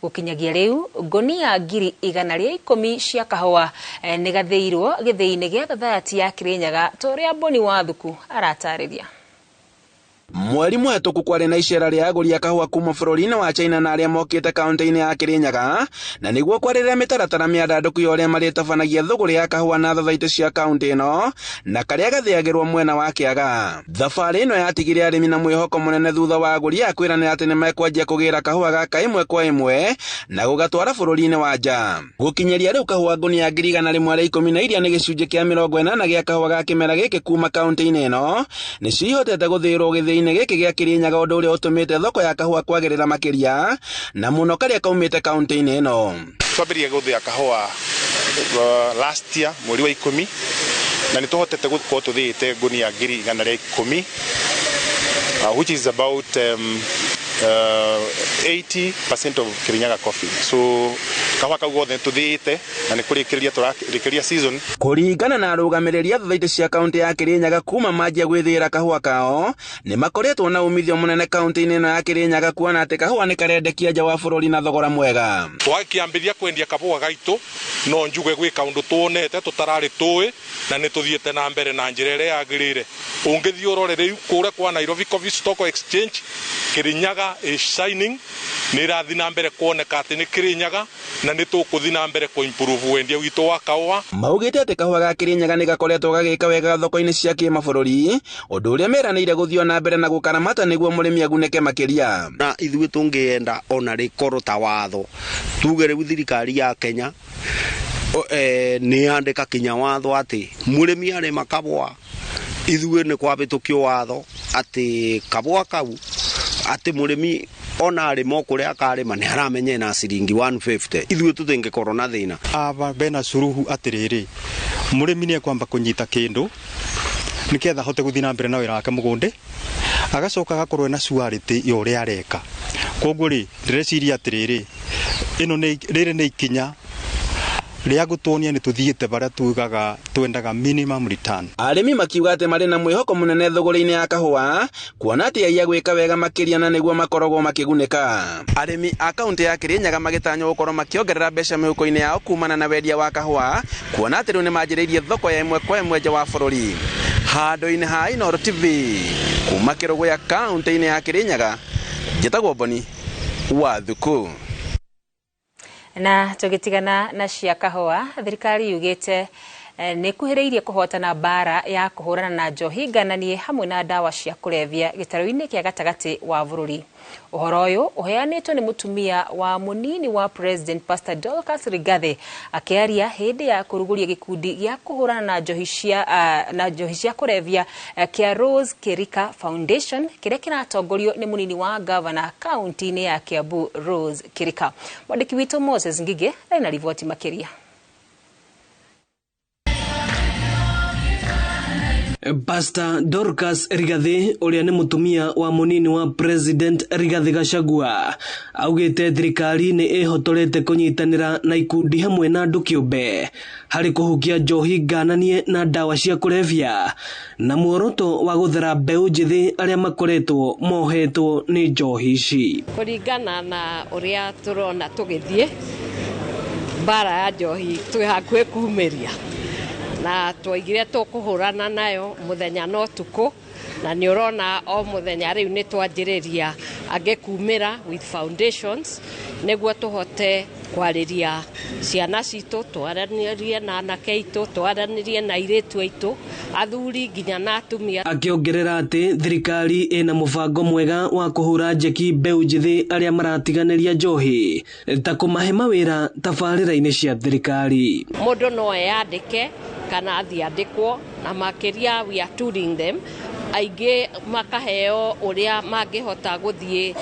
Gũkinyagia rĩu ngonia 110 cia kahũa nĩ gathĩirwo gĩthĩi-inĩ gĩa thathaati ya Kirinyaga torĩa Boni wa Thuku aratarĩria. Mweri mũhetũku kwarĩ na icera rĩa agũri a kahũa kuma bũrũri-inĩ wa China na arĩa mokĩte kaunti-inĩ ya Kirinyaga na nĩguo kwarĩrĩra mĩtaratara mĩandandũku ya ũrĩa marĩtabanagia thũgũrĩ ya kahũa na thathaitĩ cia kaunti ĩno na karĩa gathĩagĩrwo mwena wa Kĩaga. Thabarĩ ĩno yatigire arĩmi na mwĩhoko mũnene thutha wa agũri a kwĩranĩra atĩ nĩ mekwanjia kũgĩra kahũa gaka ĩmwe kwa ĩmwe na gũgatwara bũrũri-inĩ wa nja. Gũkinyeria rĩu kahũa ngonia 110 iria nĩ gĩcunjĩ kĩa 40 gĩa kahũa ga kĩmera gĩkĩ kuma kaunti-inĩ ĩno nĩcio ihotete gũthĩĩrwo gĩthĩi-inĩ gĩkĩ gĩa Kirinyaga ũndũ ũrĩa ũtũmĩte thoko ya kahũa kwagĩrĩra makĩria na mũno karĩa kaumĩte kaunti-inĩ ĩno. Twambĩrĩria gũthĩa kahũa last year mweri wa 10 na nĩ tũhotete gũkorwo tũthĩĩte ngonia 110 which is about 80% of Kirinyaga coffee. So kahũa kau gothe tũthĩĩte na nĩ kũrĩkĩrĩria season. Kũringana na arũgamĩrĩri a thathaitĩ cia kaunti ya Kirinyaga kuma manjia gwĩthĩĩra kahũa kao nĩ makoretwo na umithio mũnene kaunti-inĩ ĩno ya Kirinyaga kuona atĩ kahũa nĩ karendekia nja wa bũrũri na thogora mwega. Twakĩambĩrĩria kwendia kahũa gaitũ no njuge gwĩ kaũndũ tuonete tũtararĩ tũĩ na nĩ tũthiĩte na mbere na njĩra ĩrĩa yagĩrĩire. Ũngĩthiĩ ũrore rĩu kũrĩa kwa Nairobi Coffee Stock Exchange Kirinyaga is shining nĩ ĩrathiĩ na mbere kuoneka atĩ nĩ Kirinyaga na nĩ tũkũthiĩ na mbere kũ-improve wendia witũ wa kahũa. Maugĩte atĩ kahũa ga Kirinyaga nĩ gakoretwo gagĩka wega thoko-inĩ cia kĩmabũrũri ũndũ ũrĩa meranĩire gũthiĩ na mbere na gũkaramata nĩguo mũrĩmi agunĩke makĩria. Na ithuĩ tũngĩenda ona rĩkorwo ta watho tuge rĩu thirikari ya Kenya nĩ yandĩka kinya watho atĩ mũrĩmi arĩma kahũa ithuĩ nĩ kwabĩtũkio watho atĩ kahũa kau atĩ mũrĩmi ona arĩma kũrĩa akarĩma nĩ aramenya na ciringi 150 ithuĩ tũtingĩkorwo na thĩna. Aba bena suruhu atĩrĩrĩ mũrĩmi nĩ ekwamba kũnyita kĩndũ nĩgetha hote gũthiĩ na mbere na wĩra wake mũgũnda agacoka agakorwo na suarity ya ũrĩa areka. Koguo rĩ ndĩreciria atĩrĩrĩ rĩrĩ nĩ ikinya rĩa gũtuonia nĩ tũthiĩte barĩa tugaga twendaga minimum return. Arĩmi makiuga atĩ marĩ na mwĩhoko mũnene thũgũrĩ-inĩ ya kahũa kuona atĩ aiya gwĩka wega makĩria na nĩguo makoragwo makĩgunĩka. Arĩmi a kaunti ya Kirinyaga magĩtanywo gũkorwo makĩongerera mbeca mĩhuko-inĩ yao kumana na wendia wa kahũa kuona atĩ rĩu nĩ manjĩrĩirie thoko ya ĩmwe kwa ĩmwe nja wa bũrũri. Handũ-inĩ ha Inooro TV kuma Kĩrũgũ ya kaunti-inĩ ya Kirinyaga njĩtagwo Boni wa Thuku. Na tũgĩtigana na cia kahũa thirikari yugĩte nĩ kuhĩrĩirie kũhotana mbara ya kũhũrana na njohi ngananie hamwe na ndawa cia kũrebia gĩtarũ-inĩ kĩa gatagatĩ wa bũrũri. Ũhoro ũyũ ũheanĩtwo nĩ mũtumia wa mũnini wa President Pastor Dorcas Rigathi akĩaria hĩndĩ ya kũrugũria gĩkundi gĩa kũhũrana na njohi cia kũrebia kĩa Rose Kirika Foundation kĩrĩa kĩratongorio nĩ mũnini wa governor kaunti-inĩ ya Kiambu Rose Kirika. Mwandĩki witũ Moses Ngigĩ arĩ na riboti makĩria. Pastor Dorcas Rigathi uria ni mutumia wa munini wa President Rigathi Gachagua augite thirikari ni ihotorete kunyitanira na ikundi hamwe na andu kiumbe hari kuhukia njohi ngananie na dawa cia kulevya na muoroto wa guthera mbeu njithi aria makoretwo mohetwo ni njohi ici. Kuringana na uria turona tugithie bara ya njohi twi hakuhi kumeria na twaigire tukuhurana nayo muthenya no tuko na ni urona o muthenya riu ni twanjiriria angekumira with foundations neguo tuhote kwariria ciana citu twaranirie na anake itu twaranirie na iritu aitu athuri nginya na atumia. Akiongerera ati thirikari ina mubango mwega wa kuhura njeki mbeu njithi aria maratiganiria njohi ta kumahe mawira tabarira-ini cia thirikari. Mundu no eyandike kana athiandikwo na makiria we are touring them aige makaheo uria mangihota guthie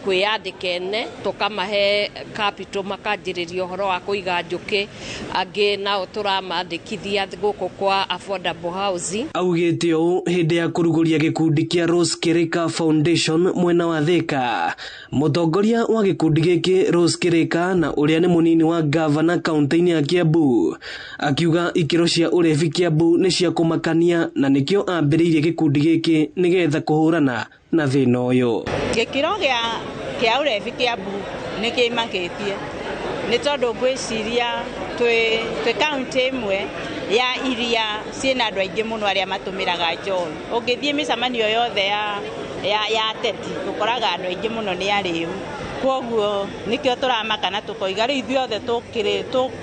kwiyandikene tukamahe capital makanjiriria horo wa kuiga njuki angi nao turamandikithia guku kwa affordable housing. Augite u hindi ya kuruguria gikundi kia Rose Kirika Foundation mwena wa Thika. Mutongoria wa gikundi giki Rose Kirika na uria ni munini wa governor kaunti-ini ya Kiambu akiuga ikiro cia urevi Kiambu ni cia kumakania na nikio ambiriirie gikundi giki nigetha kuhurana na thina uyu. Gikiro kia urevi Kiambu ni kimakitie ni tondu ngwiciria twi kaunti imwe ya iria ciina andu aingi muno aria matumiraga njohi. Ungithie micamanio yothe ya teti tukoraga andu aingi muno ni ariu koguo nikio turamakana tukoiga riu ithuothe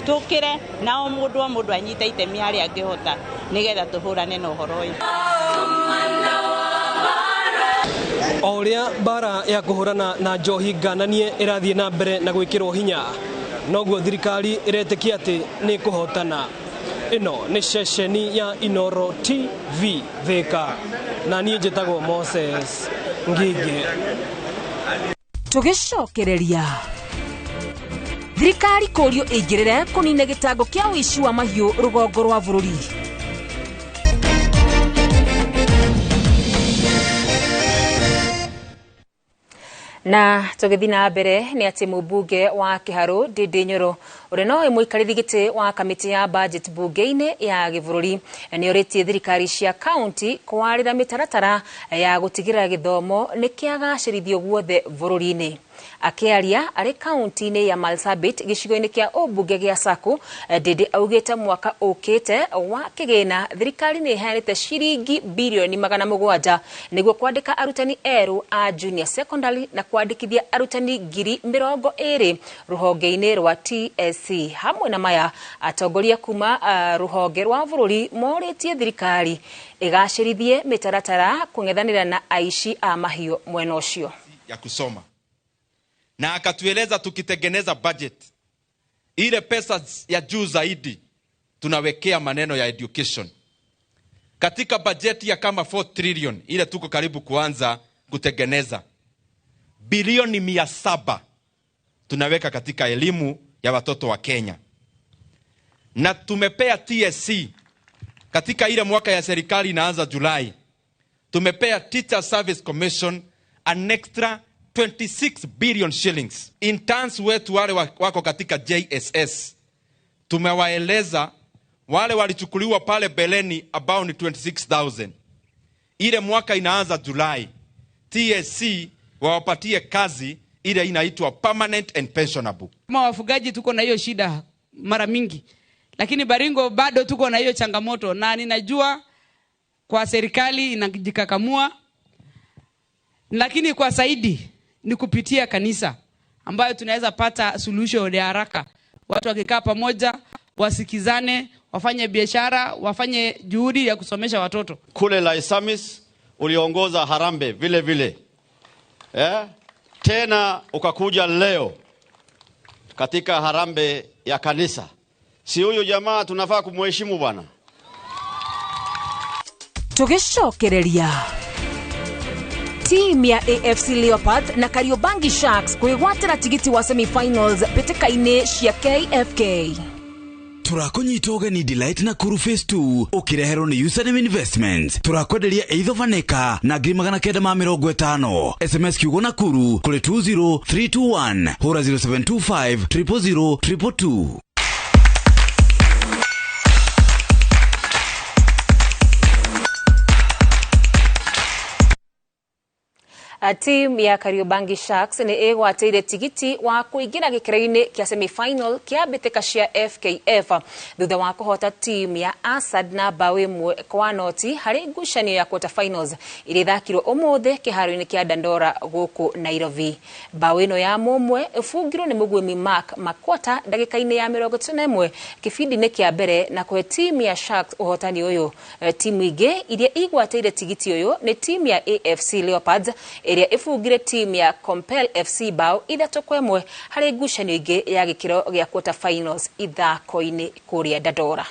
tukire na o mundu anyita itemi aria angihota nigetha tuhurane na uhoro uyu. Oria bara ya kuhurana na njohi ngananie irathie na mbere na gwikirwo hinya noguo thirikari iretikia ati ni kuhotana. Ino ni ceceni ya Inoro TV Thika na nie njitagwo Moses Ngige. Tugicokereria thirikari kurio ingirire kunina gitango kia wici wa mahiu rugongo rwa bururi. Na tugithii na mbere ni ati mubunge wa Kiharu Ndindi Nyoro uria no imwikarithia giti wa kamiti ya budget bunge-ini ya gibũrũri ni oritie thirikari cia county kwarira mitaratara ya gutigira githomo ni kiagacirithio guothe bũrũri-ini. Akiaria ari kaunti-ini ya Marsabit gicigo-ini kia ubunge gia Saku, Ndindi augite mwaka ukite wa kigina thirikari ni iheanite ciringi bilioni 700 niguo kwandika arutani eru a junior secondary na kwandikithia arutani 20,000 ruhonge-ini rwa TSC. Hamwe na maya atongoria kuma ruhonge rwa bũrũri moritie thirikari igacirithie mitaratara kung'ethanira na aici a mahiũ mwena ucio ya kusoma. Na akatueleza tukitengeneza budget ile pesa ya juu zaidi tunawekea maneno ya education. Katika budget ya kama 4 trillion ile tuko karibu kuanza kutengeneza, bilioni 700 tunaweka katika elimu ya watoto wa Kenya. Na tumepea TSC katika ile mwaka ya serikali inaanza Julai, tumepea Teacher Service Commission an extra 26 billion shillings. Interns wetu wale wako katika JSS tumewaeleza wale walichukuliwa pale beleni about 26,000. Ile mwaka inaanza Julai, TSC wawapatie kazi ile inaitwa permanent and pensionable. Kama wafugaji tuko na hiyo shida mara mingi, lakini Baringo bado tuko na hiyo changamoto, na ninajua kwa serikali inajikakamua, lakini kwa zaidi ni kupitia kanisa ambayo tunaweza pata solution ya haraka. Watu wakikaa pamoja, wasikizane, wafanye biashara, wafanye juhudi ya kusomesha watoto. Kule la Isamis uliongoza harambe vile vile. Tena ukakuja leo katika harambe ya kanisa. Si huyu jamaa tunafaa kumheshimu bwana? Tugicokereria team ya AFC Leopards na Kariobangi Sharks kwigwatira tigiti wa semi-finals peteka-ini cia KFK. turakunyita ũgeni Delight na Kuru Phase 2 ũkireherwo nĩ Username Investments. Turakwenderia either vaneka na 950. SMS kiugo na Kuru kuri 20321 hura 0725 000 222. Team ya Kariobangi Sharks ni egwateire tigiti wa kuingira gikero-ini kia semi-final kia mbĩtĩka cia FKF thutha wa kuhota team ya Asad na bao imwe kwa noti hari ngucanio ya quarter finals iri thakirwo ũmũthĩ kĩharo-inĩ kia Dandora gũkũ Nairobi. Bao ĩno ya mũmwe ĩbungirwo nĩ mũgwimi Mark Makwata ndagĩka-inĩ ya 31 kĩbindi-inĩ kia mbere na kũhe team ya Sharks ũhotani ũyũ. Timu ingĩ iria igwateire tigiti ũyũ ni team ya AFC Leopards ĩrĩa ĩbungire team ya Compel FC bao 3-1 harĩ ngucanio ingĩ ya gĩkĩro gĩa quarter finals ithako-inĩ kũrĩa Dandora.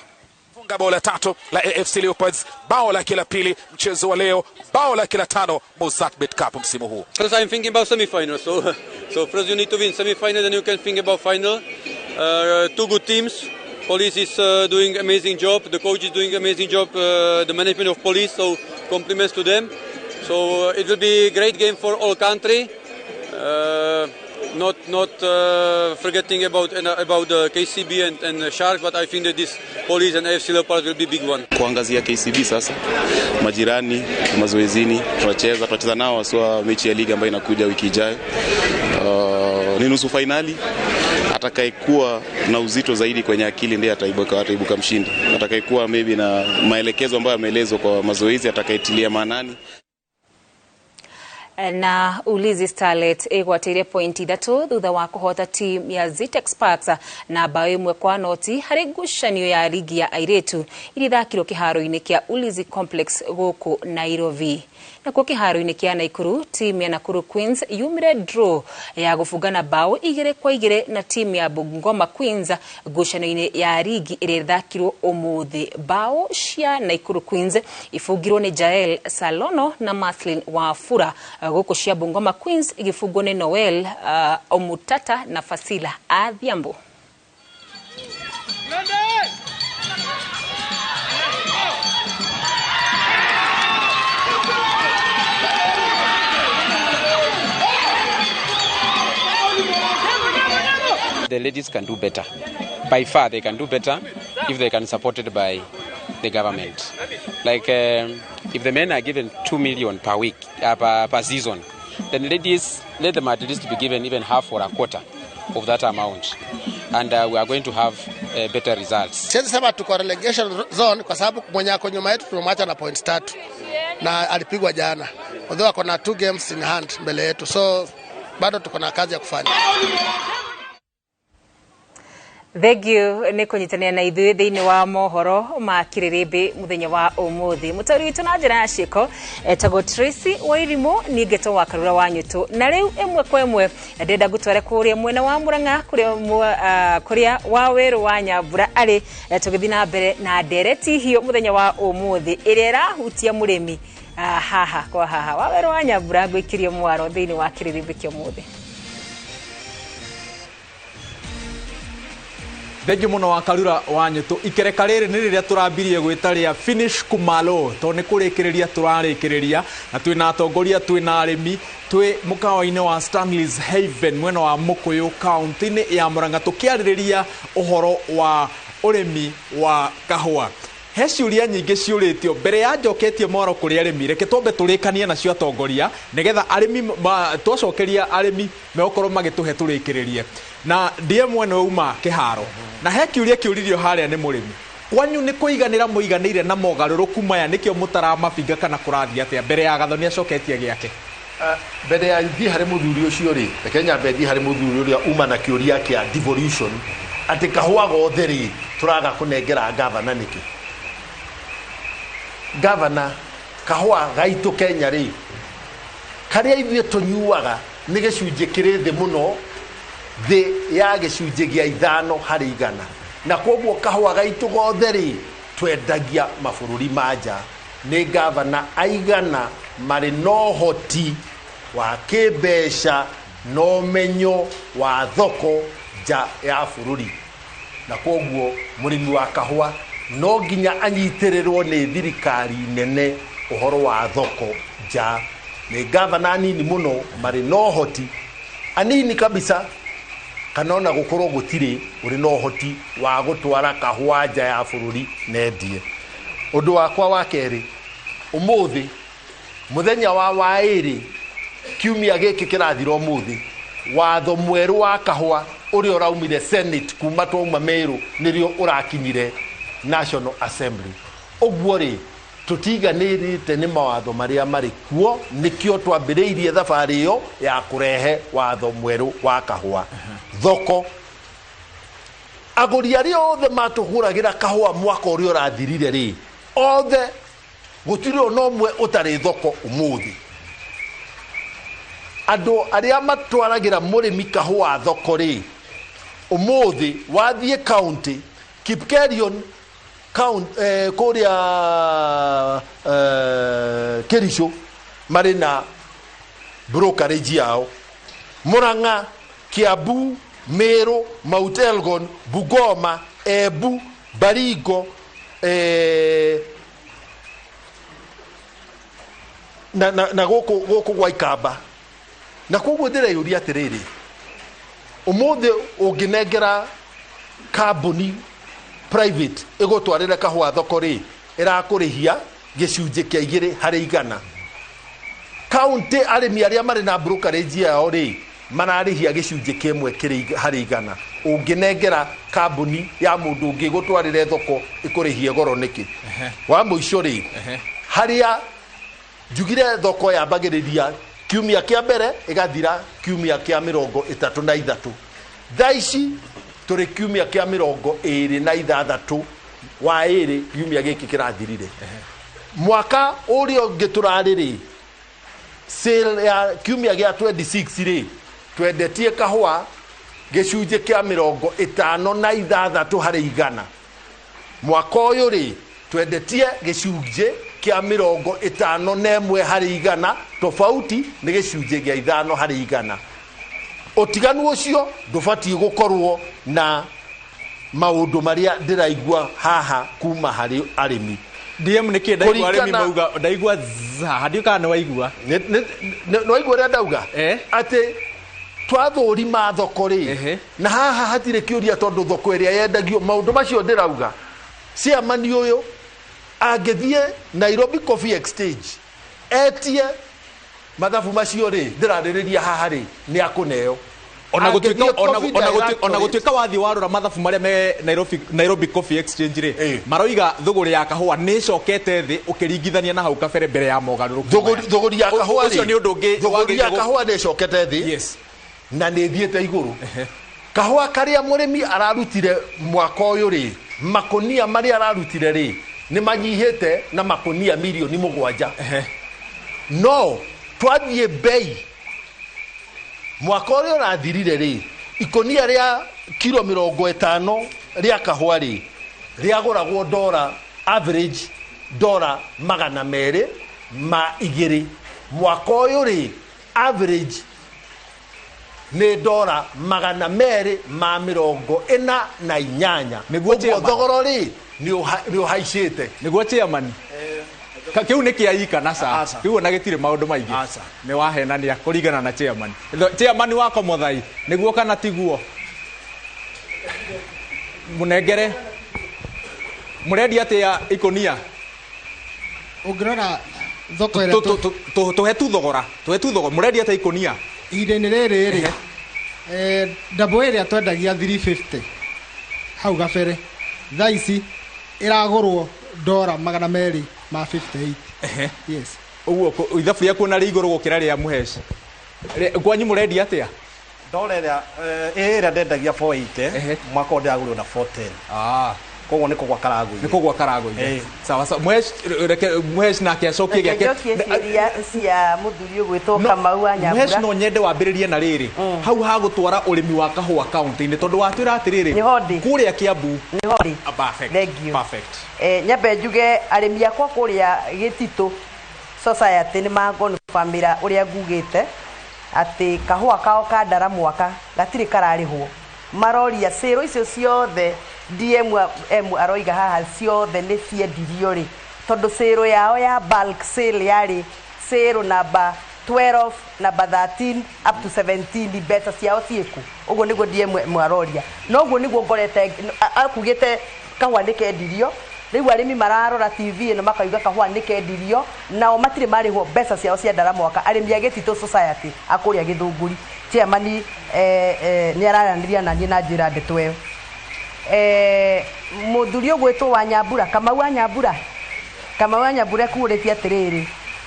Funga bao la tatu la AFC Leopards, bao la kila pili mchezo wa leo, bao la kila tano Mozart Bet Cup msimu huu. Because I'm thinking about semi-final, so first you need to win semi-final, then you can think about final. Two good teams. Police is doing amazing job. The coach is doing amazing job. The management of Police, so compliments to them. So it will be a great game for all country. Not forgetting about the KCB and Sharks, but I think that this Police and AFC Leopards will be big one. Kuangazia KCB sasa, majirani, mazoezini, tunacheza nao waswa mechi ya ligi ambayo inakuja wiki ijayo. Ni nusu finali. Atakayekuwa na uzito zaidi kwenye akili ndiye ataibuka mshindi. Atakayekuwa maybe na maelekezo ambayo yameelezwa kwa mazoezi atakayetilia maanani. Na Ulinzi Starlet egwateire pointi 3 thutha wa kuhota team ya Zitex Sparks na bao imwe kwa noti harĩ ngucanio ya ligi ya airetu iri thakirwo kĩharo-inĩ kia Ulinzi Complex gũkũ Nairobi. Na kwa kĩharo-inĩ kia Naikuru, team ya Nakuru Queens yumire draw ya gũbungana bao 2-2 na team ya Bungoma Queens ngucanio-inĩ ya ligi ĩrĩa thakirwo ũmũthĩ. Bao cia Naikuru Queens ifungirwo nĩ Jael Salono na Mathlin Wafura, gũkũ cia Bungoma Queens igĩbungwo nĩ Noel Omutata na Fasila Adhiambo. The ladies can do better. By far, they can do better if they can be supported by the government. Like, if the men are given 2 million per week, per season, then ladies, let them at least be given even half or a quarter of that amount. And we are going to have better results. Siwezi sema tuko relegation zone kwa sababu mwenye ako nyuma yetu tumemwacha na points 3 na alipigwa jana. Although ako na 2 games in hand mbele yetu, so bado tuko na kazi ya kufanya. Thegio nĩ kũnyitanĩra na ithuĩ thĩinĩ wa mohoro ma Kĩrĩrĩmbĩ mũthenya wa ũmũthĩ. Mũtauri witũ na njĩra ya ciĩko etagwo Tracy Wairimu, ningĩ wa Karura wa Nyũtũ. Na rĩu ĩmwe kwa ĩmwe ndĩrenda ngũtware kũrĩa mwena wa Mũrang'a kũrĩa Waweru wa Nyambura arĩ tũgĩthiĩ na mbere na ndereti hiyo mũthenya wa ũmũthĩ ĩrĩa ĩrahutia mũrĩmi haha kwa haha. Waweru wa Nyambura ngũikĩrio mwaro thĩinĩ wa Kĩrĩrĩmbĩ kĩa ũmũthĩ. Thengio muno wa Karura wa Nyũtũ. Ikereka rĩrĩ nĩ rĩrĩa tũrambirie gwĩtarĩa finish kumalo, to nĩ kũrĩkĩrĩria tũrarĩkĩrĩria na twĩna atongoria, twĩna arĩmi, twĩ mũkawa-inĩ wa Stanley's Haven mwena wa Mũkũyũ kaunti-inĩ ya Mũrang'a tũkĩarĩrĩria ũhoro wa ũrĩmi wa kahũa. He ciũria nyingĩ ciũrĩtio mbere ya njoketie mwaro kũrĩ arĩmi, reke twambe tũrĩkanie nacio atongoria nĩgetha arĩmi twacokeria arĩmi meokorwo magĩtũhe tũrĩkĩrĩrie. Na DM mwene uma kĩharo na he kiũria kĩũririo harĩa nĩ mũrĩmi, kwanyu nĩ kũiganĩra mũiganĩire na mogarũrũku maya nĩkĩo mũtaramabinga kana kũrathiĩ atĩa mbere ya Gathoni acoketie gĩake? Mbere ya thiĩ harĩ mũthuri ũcio rĩ, reke nyambe thiĩ harĩ mũthuri ũrĩa uma na kĩũria kĩa devolution atĩ kahũa gothe rĩ tũraga kũnengera gavana nĩkĩ? Gavana, kahũa gaitũ Kenya rĩ karĩa ithuĩ tũnyuaga nĩ gĩcunjĩ kĩrĩ thĩ mũno, thĩ ya gĩcunjĩ gĩa 5%, na koguo kahũa gaitũ gothe rĩ twendagia mabũrũri ma nja. Nĩ gavana aigana marĩ na ũhoti wa kĩmbeca na ũmenyo wa thoko nja ya bũrũri? na koguo mũrĩmi wa kahũa no nginya anyitĩrĩrwo nĩ thirikari nene ũhoro wa thoko nja. Nĩ gavana anini mũno marĩ na ũhoti anini kabisa, kana ona gũkorwo gũtirĩ ũrĩ na ũhoti wa gũtwara kahũa nja ya bũrũri nendie. Ũndũ wakwa wa kerĩ, ũmũthĩ mũthenya wa waĩrĩ kiumia gĩkĩ kĩrathira ũmũthĩ, watho mwerũ wa kahũa ũrĩa ũraumire Senate kuma twauma Meru nĩrĩo ũrakinyire National Assembly. Ũguo rĩ, tũtiganĩrĩte nĩ mawatho marĩa marĩ kuo, nĩkĩo twambĩrĩirie thabarĩ ĩyo ya kũrehe watho mwerũ wa kahũa. Thoko, agũri arĩa othe matũgũragĩra kahũa mwaka ũrĩa ũrathirire rĩ, othe gũtirĩ ona ũmwe ũtarĩ thoko ũmũthĩ. Andũ arĩa matwaragĩra mũrĩmi kahũa thoko rĩ, ũmũthĩ wathiĩ county Kipkerion kũrĩa Kericho marĩ na brokerage yao, Murang'a, Kiambu, Meru, Mount Elgon, Bungoma, Embu, Baringo, na gũkũ gwa Ikamba. Na koguo ndĩreyũria atĩrĩrĩ, ũmũthĩ ũngĩnengera kambuni private ĩgũtwarĩre kahũa thoko rĩ, ĩrakũrĩhia gĩcunjĩ kĩa 2/100. County arĩmi arĩa marĩ na brokerage yao rĩ, mararĩhia gĩcunjĩ kĩmwe 1/100. Ũngĩnengera kambuni ya mũndũ ũngĩ gũtwarĩre thoko ĩkũrĩhie goro nĩkĩ? Wa mũico rĩ, harĩa njugire thoko yambagĩrĩria kiumia kĩa mbere ĩgathira kiumia kĩa 33. Thaa ici tũrĩ kiumia kĩa 26 wa ĩrĩ kiumia gĩkĩ kĩrathirire. Mwaka ũrĩa ũngĩ tũrarĩ rĩ, sale ya kiumia gĩa 26 rĩ, twendetie kahũa gĩcunjĩ kĩa 56%. Mwaka ũyũ rĩ, twendetie gĩcunjĩ kĩa 51%, tofauti nĩ gĩcunjĩ gĩa 5%. Ũtiganu ũcio ndũbatiĩ gũkorwo na maũndũ marĩa ndĩraigua haha kuma harĩ arĩmi. DM nĩ kĩ ndaigua arĩmi mauga, ndaigua hadi kana nĩ waigua? Nĩ waigua ũrĩa ndauga? Atĩ twathũrima thoko rĩ, na haha hatirĩ kĩũria tondũ thoko ĩrĩa yendagio, maũndũ macio ndĩrauga. Chairman ũyũ angĩthiĩ Nairobi Coffee Exchange etie mathabu macio rĩ, ndĩrarĩrĩria haha rĩ, nĩ akũneo. Ona gũtuĩka wathi warora mathabu marĩa me Nairobi Coffee Exchange rĩ, maroiga thũgũrĩ ya kahũa nĩ cokete thĩ ũkĩringithania na hau kabere mbere ya mogarũrũku. Thũgũrĩ ya kahũa rĩ, ũcio nĩ ũndũ ũngĩ. Thũgũrĩ ya kahũa nĩ cokete thĩ na nĩ thiĩte igũrũ. Kahũa karĩa mũrĩmi ararutire mwaka ũyũ rĩ, makũnia marĩa ararutire rĩ, nĩ manyihĩte na makũnia 7 milioni. No twathiĩ bei mwaka ũrĩa ũrathirire rĩ, ikũnia rĩa kilo 50 rĩa kahũa rĩ, rĩagũragwo $, average $200. Mwaka ũyũ rĩ, average nĩ $248. Nĩguo thogora rĩ nĩ ũhaicĩte. Nĩguo chairman, kiu nĩ kĩaika na sa kiu ona gĩtirĩ maũndũ maingĩ. Nĩ wahenania kũringana na chairman. Chairman wa Komothai nĩguo kana tiguo? Mũnengere mũrendia atĩa ikũnia? Ũngĩrora thoko ĩrĩa tũhe tu thogora mũrendia atĩa ikũnia? Ihinda-inĩ rĩrĩ rĩ, double ĩrĩa twendagia 350 hau gabere, thaa ici ĩragũrwo $258. Yes. Ũguo ithabu rĩaku ona rĩ igũrũ gũkĩra rĩa Mũheci. Kwanyu mũrendia atĩa? Ndora ĩrĩa ndendagia 480, mwaka ũrĩa ndagũrĩrwo na 410. Koguo nĩ kũgwa karagũ-inĩ. Nĩ kũgwa karagũ-inĩ. Sawa sawa. Mũheci nake acokie gĩake. Njokie cia mũthuri ũgwĩtwo Kamau wa Nyambura. Mũheci no nyende wambĩrĩrie na rĩrĩ. Hau ha gũtwara ũrĩmi wa kahũa kaunti-inĩ tondũ watwĩra atĩrĩrĩ. Kũrĩa Kiambu. Nĩ hodi. Perfect. Nyambe njuge arĩmi akwa kũrĩa Gĩtitũ society nĩ magonfamĩra ũrĩa ngugĩte atĩ kahũa kao ka ndara mwaka gatirĩ kararĩhwo. Maroria cero icio ciothe DM aroiga haha ciothe nĩ ciendirio rĩ tondũ sale yao ya bulk sale yarĩ sale number 12 number 13 up to 17 mbeca ciao ciĩku ũguo nĩguo DM aroria no ũguo nĩguo ngorete akugĩte kahũa nĩ kendirio rĩu arĩmi mararora TV ĩno makauga kahũa nĩ kendirio nao matirĩ marĩhwo mbeca ciao cia ndara mwaka arĩmi a Gĩtitũ society akũrĩa Gĩthũngũri chairman nĩ araranĩria na niĩ na njĩra ndeto ĩyo mũthuri ũgwĩtwo wa Nyambura Kamau wa Nyambura kũrĩtie atĩrĩrĩ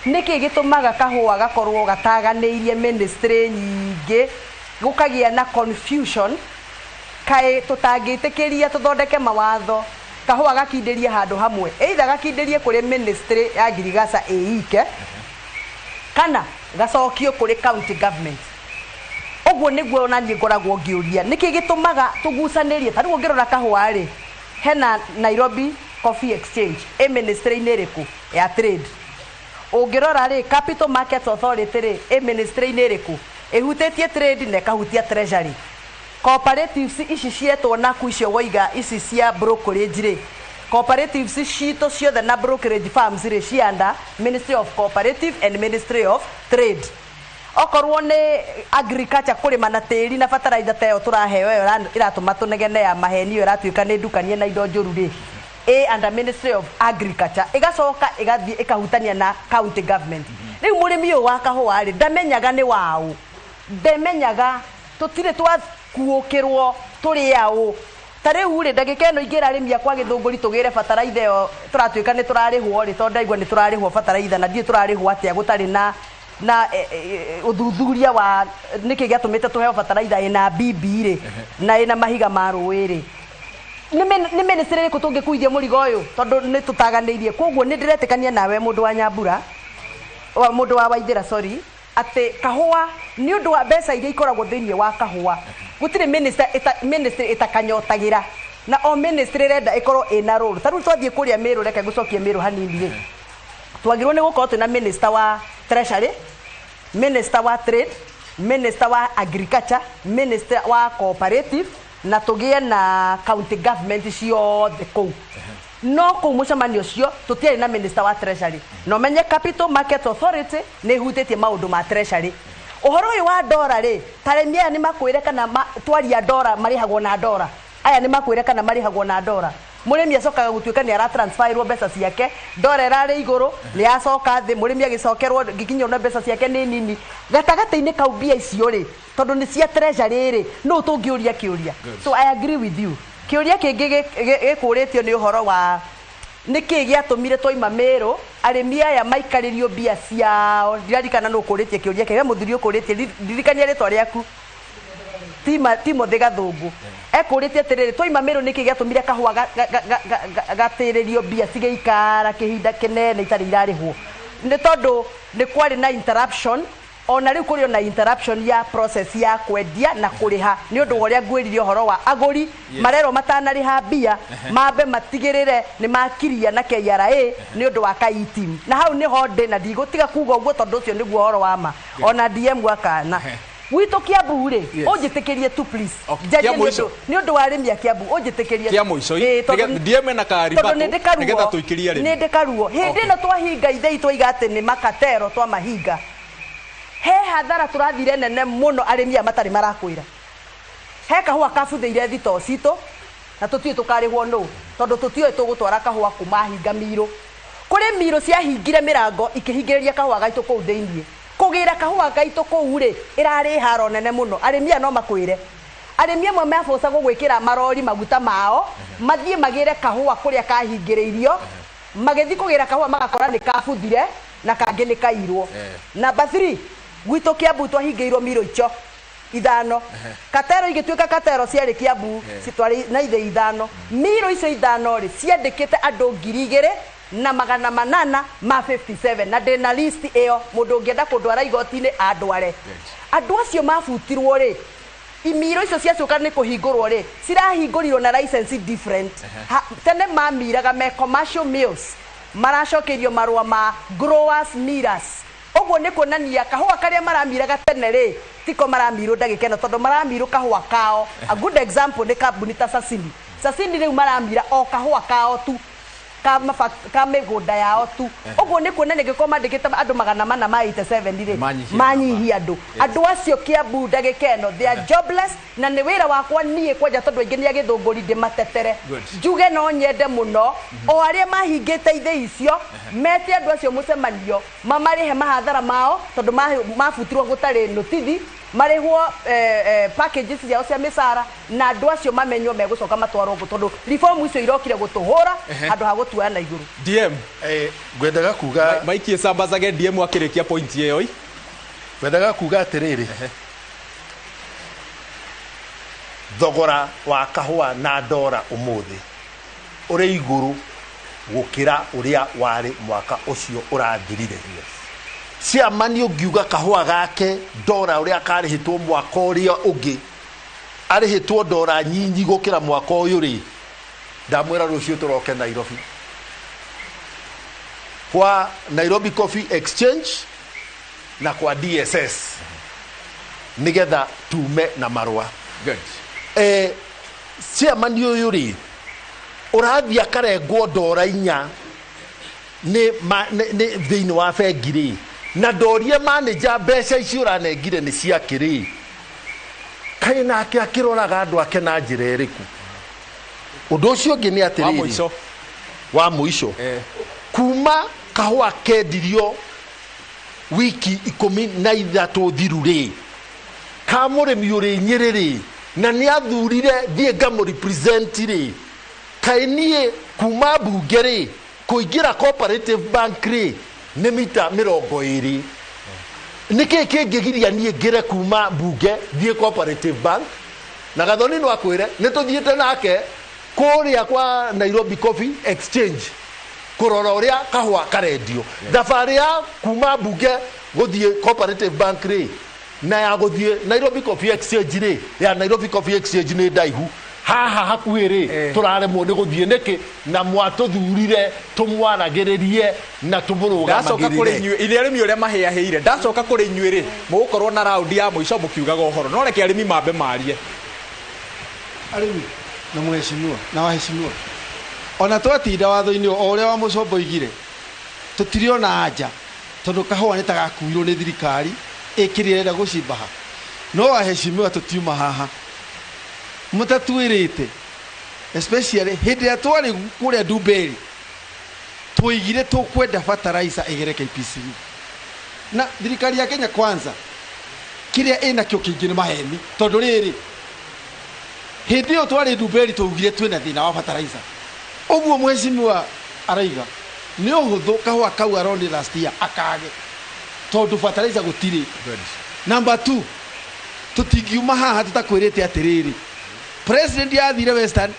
nĩkĩ gĩtũmaga kahũa gakorwo gataganĩirie ministry nyingĩ gũkagĩa na confusion kaĩ tũtangĩtĩkĩria tũthondeke mawatho kahũa gakindĩrie handũ hamwe either gakindĩrie kũrĩ ministry ya Girigaca ĩike kana gacokio kũrĩ county government ũguo nĩguo ona niĩ ngoragwo ngĩũria nĩkĩ gĩtũmaga tũgucanĩrie tarĩu ũngĩrora kahũa rĩ hena Nairobi Coffee Exchange ministry-inĩ ĩrĩkũ ya trade ũngĩrora rĩ Capital Markets Authority rĩ ministry-inĩ ĩrĩkũ ĩhutĩtie trade na ĩkahutia treasury cooperatives ici cietwo naku icio woiga ici cia brokerage rĩ cooperatives citũ ciothe na brokerage firms rĩ cianda Ministry of Cooperative and Ministry of Trade okorwo nĩ agriculture kũrĩma na tĩri na fertilizer ta ĩyo tũraheo ĩyo iratũma tũnegene ya maheni ĩyo ĩratuĩka nĩ ndukanie na indo njũru rĩ under Ministry of Agriculture igacoka igathiĩ ikahutania na county government rĩu mũrĩmi ũyũ wa kahũa rĩ ndamenyaga nĩ waũ ndemenyaga tũtirĩ twakuũkĩrwo tũrĩ aũ tarĩu rĩ ndagĩka ĩno ingĩra arĩmi akwa Gĩthũngũri tũgĩre fertilizer ĩyo tũratuĩka nĩ tũrarĩhwo rĩ tondũ ndaigua nĩ tũrarĩhwo fertilizer na ndiĩ tũrarĩhwo atĩa gũtarĩ na uthuthuria wa nĩkĩ gĩatũmĩte tũheo fertilizer ĩna BB rĩ na ĩna mahiga ma rũĩ rĩ nĩ ministry ĩrĩkũ tũngĩkuithia mũrigo ũyũ tondũ nĩ tũtaganĩirie koguo nĩ ndĩretĩkania nawe mũndũ wa Nyambura mũndũ wa Waithĩra sorry atĩ kahũa nĩ ũndũ wa mbeca iria ikoragwo thĩinĩ wa kahũa gũtirĩ ministry ĩtakanyotagĩra na o ministry renda ĩkorwo ĩna role tarĩu twathiĩ kũrĩa Mĩrũ reke ngũcokie Mĩrũ hanini rĩ twagĩrĩirwo nĩ gũkorwo twĩna minister wa treasury minister wa trade minister wa agriculture minister wa cooperative na tũgĩe na county government ciothe kũu no kũu mũcemanio ũcio tũtiarĩ na minister wa treasury no menye Capital Markets Authority nĩ ihutĩtie maũndũ ma treasury ũhoro ũyũ wa ndora rĩ tarĩmi aya nĩ makwĩre kana twaria ndora marĩhagwo na ndora aya nĩ makwĩre kana marĩhagwo na ndora mũrĩmi acokaga gũtuĩka nĩ aratransferirwo mbeca ciake ndora ĩrarĩ igũrũ nĩ yacoka thĩ mũrĩmi agĩcokerwo nginya ona mbeca ciake nĩ nini gatagatĩ-inĩ kau mbia icio rĩ tondũ nĩ cia treasury rĩ no tũngĩũria kĩũria so I agree with you kĩũria kĩngĩ gĩkũrĩtio nĩ ũhoro wa nĩkĩ gĩatũmire twaima Mĩrũ arĩmi aya maikarĩrio mbia ciao ndirarikana nũ ũkũrĩtie kĩũria kĩrĩa mũthuri ũkũrĩtie ndirikania rĩtwa rĩaku Timothy Gathũngũ ekũrĩtie atĩrĩrĩ twaima Mĩrũ nĩkĩ gĩatũmire kahũa gatĩrĩrio mbia cigĩikara kĩhinda kĩnene itarĩ irarĩhwo nĩ tondũ nĩ kwarĩ na interruption ona rĩu kũrĩ na interruption ya process ya kwendia na kũrĩha nĩ ũndũ wa ũrĩa ngwĩrire ũhoro wa agũri marerwo matanarĩha mbia mambe matigĩrĩre nĩ makiria na KRA nĩ ũndũ wa kaitim na hau nĩho ndĩ na ndigũtiga kuga ũguo tondũ ũcio nĩguo ũhoro wa ma ona DM akana witũ Kiambu rĩ ũnjĩtĩkĩrie tu please nĩ ũndũ wa arĩmi a Kiambu ũnjĩtĩkĩrie kia mũico DM na karibatu nĩgetha tũikirie arĩmi nĩ ndĩkaruo hĩndĩ ĩno twahinga ithei twoiga atĩ nĩ makatero twa mahinga he hathara tũrathire nene mũno arĩmi a matarĩ marakwĩra he kahũa kabuthĩire thito citũ na tũtiĩ tũkarĩhwo nũ tondũ tũtiĩ tũgũtwara kahũa kuma hinga Mirũ kũrĩ Mirũ ciahingire mĩrango ikĩhingĩrĩria kahũa gaitũ kũu thĩinĩ kũgĩra kahũa gaitũ kũu rĩ ĩrarĩ haro nene mũno arĩmi no makwĩre arĩmi amwe maboca gũgwĩkĩra marori maguta mao mathiĩ magĩre kahũa kũrĩa kahingĩrĩirio magĩthi kũgĩra kahũa magakora nĩ kabuthire na kangĩ nĩ kairwo namba 3 gwitũ Kiambu twahingĩirwo Mirũ icio ithano katero igĩtuĩka katero ciarĩ Kiambu citwarĩ na ithe ithano Mirũ icio ithano rĩ ciandĩkĩte andũ 2,000 na 800 ma 57 na ndĩna list ĩyo mũndũ ũngĩenda kũndwara igoti-inĩ andware andũ acio mabutirwo rĩ Mirũ icio ciacoka nĩ kũhingũrwo rĩ cirahingũrirwo na license different tene mamiraga me commercial mills maracokeirio marũa ma growers millers ũguo nĩ kuonania kahũa karĩa maramiraga tene rĩ tiko maramirwo ndagĩka ĩno tondũ maramirwo kahũa kao a good example nĩ kambuni ta Sasini sasindi riu maramira o kahua kao tu ka migunda yao tu uguo ni kuona nigiko mandikite andu 487 ri manyihia andu acio Kiambu ndagikeno they are jobless na ni wira wakwa nie kwanja tondu aingi ni agithunguri ndi matetere njuge no nyende muno o aria mahingite ithe icio mete andu acio mucemanio mamarihe mahathara mao tondu mafutirwo gutari notithi marihwo packages ciao cia misara na andu acio mamenyo megucoka matwarwo ngo tondu reform icio irokire gutuhura andu ha gutuana iguru DM ngwendaga kuga Mike Sambazage DM akirikia point yeyo ngwendaga kuga atiriri thogora wa kahua na ndora umuthi uri iguru gukira uria wari mwaka ucio urathirire ciamani ungiuga kahua gake ndora uria karihitwo mwaka uria ungi arihitwo ndora nyinyi gukira mwaka uyu ri ndamwira rucio turoke Nairobi kwa Nairobi Coffee Exchange na kwa DSS nigetha tume na marua good ciamani uyu ri urathia karengwo ndora inya ni thiini wa bengiri na ndorie manager mbeca icio uranengire ni cia kiri kai nake akiroraga andu ake na njira iriku undu ucio ngi ni atiriri wa muico kuma kahua kendirio wiki 13 thiru ri ka murimi uri nyiriri na ni athurire thie ngamu represent ri kai nie kuma bunge ri kuingira cooperative bank ri ni mita 20 niki kingigiria nie ngire kuma bunge thie cooperative bank na gathoni no akwire ni tuthiete nake kuria kwa Nairobi Coffee Exchange kurora uria kahua karendio thabari ya kuma bunge guthie cooperative bank ri na ya guthie Nairobi Coffee Exchange ri ya Nairobi Coffee Exchange ni ndaihu haha hakuiri turaremwo ni guthie niki na mwatuthurire tumwaragiririe na tumurugamagirire ndacoka kuri nyue ile arimi uria maheaheire ndacoka kuri nyuiri mugukorwo na round ya muico mukiugaga uhoro no reke arimi mambe marie arimi na muheshimiwa na waheshimiwa ona twatinda watho-ini o uria wa mucombo igire tutirio na anja tondu kahua ni tagakuirwo ni thirikari ikirira gucimbaha no waheshimiwa tutiuma haha mutatwirite especially hindi ya twari kuria Dumberi tuigire tukwenda fertilizer igere KPC na thirikari ya Kenya kwanza kiria ina kyo kingi ni maheni tondu riri hindi yo twari Dumberi tuugire twina thina wa fertilizer uguo mheshimiwa araiga ni uhuthu kahua kau aroni last year akage tondu fertilizer gutiri number 2 tutingiuma haha tutakwirite atiriri president ya thire Western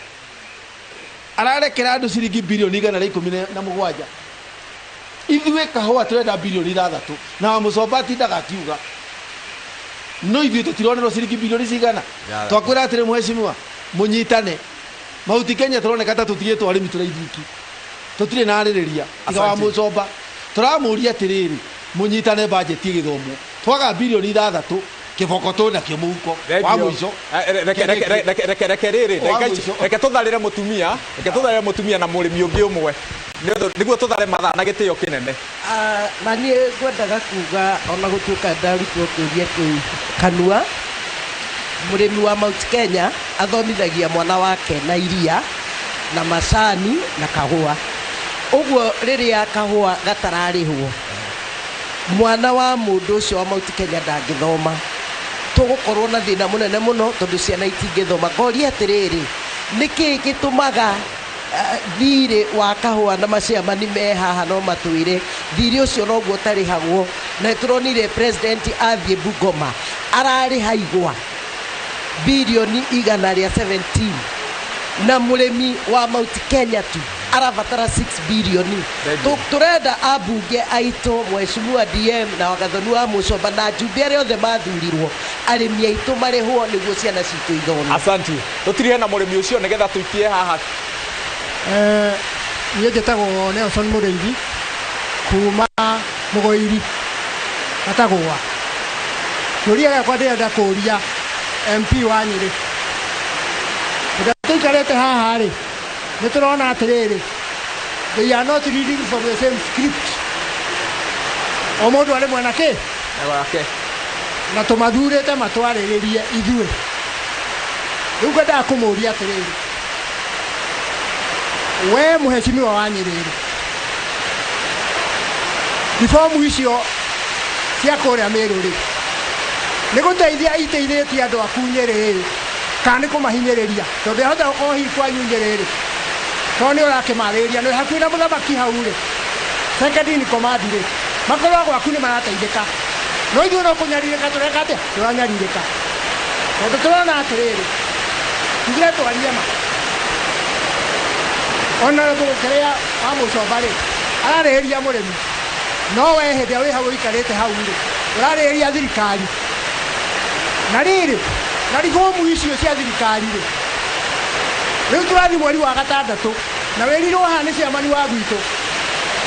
ararekera andu ciringi bilioni 117 ithuĩ kahua turenda bilioni 6 na mucomba tindaga akiuga no ithuĩ tutironerwo ciringi bilioni cigana twakwira atiri mheshimiwa munyitane mahuti Kenya turoneka ta tutigĩtwo arĩmi tũraithiki tutire na arĩrĩria tiga wa mucomba turamuria atiriri munyitane budget igithomo twaga bilioni 6 kiboko tu na kimuko wa muico reke riri reke tutharire mutumia na murimi ungi umwe niguo tuthare mathaa na gitio kinene na nie ngwendaga kuga ona gutuka ndarutwo kiuria kiu kanua murimi wa Mount Kenya athomithagia mwana wake na iria na macani na kahua uguo riria kahua gatararihwo mwana wa mundu ucio wa Mount Kenya ndangithoma tugukorwo na thina munene muno tondu ciana itingithoma ngoria atiriri niki gitumaga thire wa kahua na maciamani me haha no matwire thire ucio noguo tarihagwo na turonire president athie Bungoma arari haigwa bilioni 117 na murimi wa Mount Kenya tu arabatara 6 bilioni turenda abunge aito mheshimiwa DM na wagathoni wa mucomba na njumbe aria othe mathurirwo arimi aito marihwo niguo ciana citu ithome asanti tutirihe na murimi ucio nigetha tuikie haha niĩ njĩtagwo Nelson Mũrĩithi kuma Mũgoiri Gatagũa kĩũria gĩakwa ndĩrenda kũria MP wa Nyĩrĩ Tũikarĩte haha rĩ, nĩ tũrona atĩrĩrĩ, they are not reading from the same script. O mũndũ arĩ mwena kĩ? Na tũmathurĩte matwarĩrĩrie ithuĩ. Rĩu ngwendaga kũmũria atĩrĩrĩ, we mũhecimiwa wa Nyĩrĩrĩ, reformu icio cia kũrĩa Mĩrũ rĩ, nĩ gũteithia iteithĩtie andũ aku Nyĩrĩrĩ kana nĩ kũmahinyĩrĩria? Tondũ yahota gũkorwo hihi kwanyu Nyĩrĩrĩ, tondũ nĩ ũrakĩmarĩrĩria nĩ hakuhĩ na mũthamaki hau rĩ, second in command rĩ, makorwo gwaku nĩ marateithĩka. No ithuĩ no kũnyarirĩka tũreka atĩa? Tũranyarirĩka. Tondũ tũrona atĩrĩrĩ, tugire twarie ma, ona gũkĩrĩa wa Mũcomba rĩ, ararĩrĩria mũrĩmi, no we hĩndĩ ĩrĩa wĩ hau ũikarĩte hau rĩ, ũrarĩrĩria thirikari. Na rĩrĩ, na ribomu icio cia thirikari rĩ, rĩu tũrathiĩ mweri wa gatandatũ, na wĩrirwo haha nĩ ciamani wa gwitũ,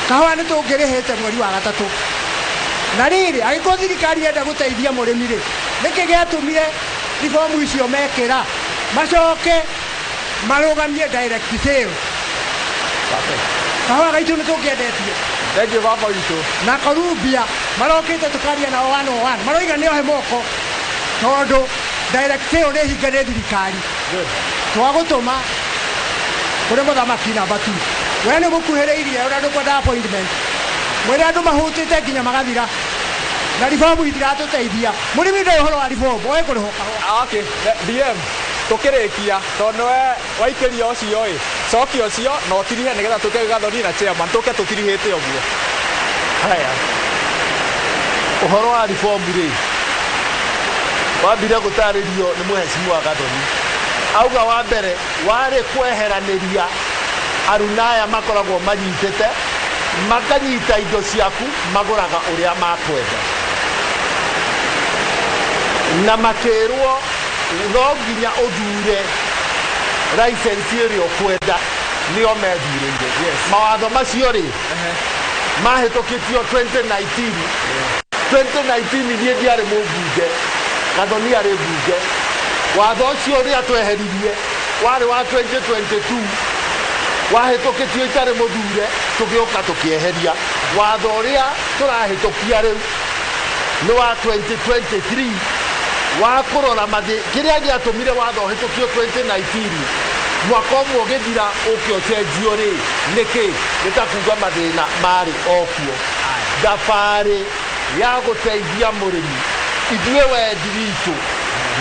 kahũa nĩ tũngĩrĩhĩte mweri wa gatatũ. Na rĩrĩ, agĩkorwo thirikari yenda gũteithia mũrĩmi rĩ, nĩkĩ gĩatũmire ribomu icio mekĩra macoke marũgamie direct sale? Kahũa gaitũ nĩ tũngĩendetie. Thengiũ baba witũ. Na Columbia marokĩte tũkaria nao 101, maroiga nĩohe moko tondũ direct sale nĩ hinga nĩ thirikari. Twagũtũma kũrĩ mũthamaki namba 2. We nĩ mũkuhĩrĩirie ũrĩa ndũkwenda appointment, mwĩrĩ andũ mahũtĩte nginya magathira, na ribomu itiratũteithia. Mũrĩmi ndoĩ ũhoro wa ribomu, oĩ kũrĩhwo kahũa. Okay, DM tũkĩrĩkia tondũ we waikĩria ũcio ĩ, cokia ũcio na ũtirihe nĩgetha tũke gathoni na chairman tũke tũtirihĩte ũguo. Haya, ũhoro wa ribomu rĩ, wambire gũtarĩrio nĩ mũhecimiwa Gathoni. Auga wa mbere warĩ kweheranĩria aruna aya makoragwo manyitĩte, makanyita indo ciaku magũraga ũrĩa makwenda, na makĩrwo no nginya ũthure license ĩrĩa ũkwenda nĩo methurĩire. Mawatho macio rĩ mahĩtũkĩtio 2019. 2019 niĩ ndiarĩ mũmbunge, Gathoni arĩ mbunge. Watho ũcio ũrĩa tweheririe warĩ wa 2022, wahĩtũkĩtio itarĩ mũthure, tũgĩũka tũkĩeheria. Watho ũrĩa tũrahĩtũkia rĩu nĩ wa 2023 wa kũrora mathĩ, kĩrĩa gĩatũmire watho ũhĩtũkio 2019 mwaka ũmwe ũgĩthira ũke ũcenjio rĩ, nĩkĩ? Nĩ ta kuuga mathĩna marĩ okuo. Thabarĩ ya gũteithia mũrĩmi, ithuĩ wendi witũ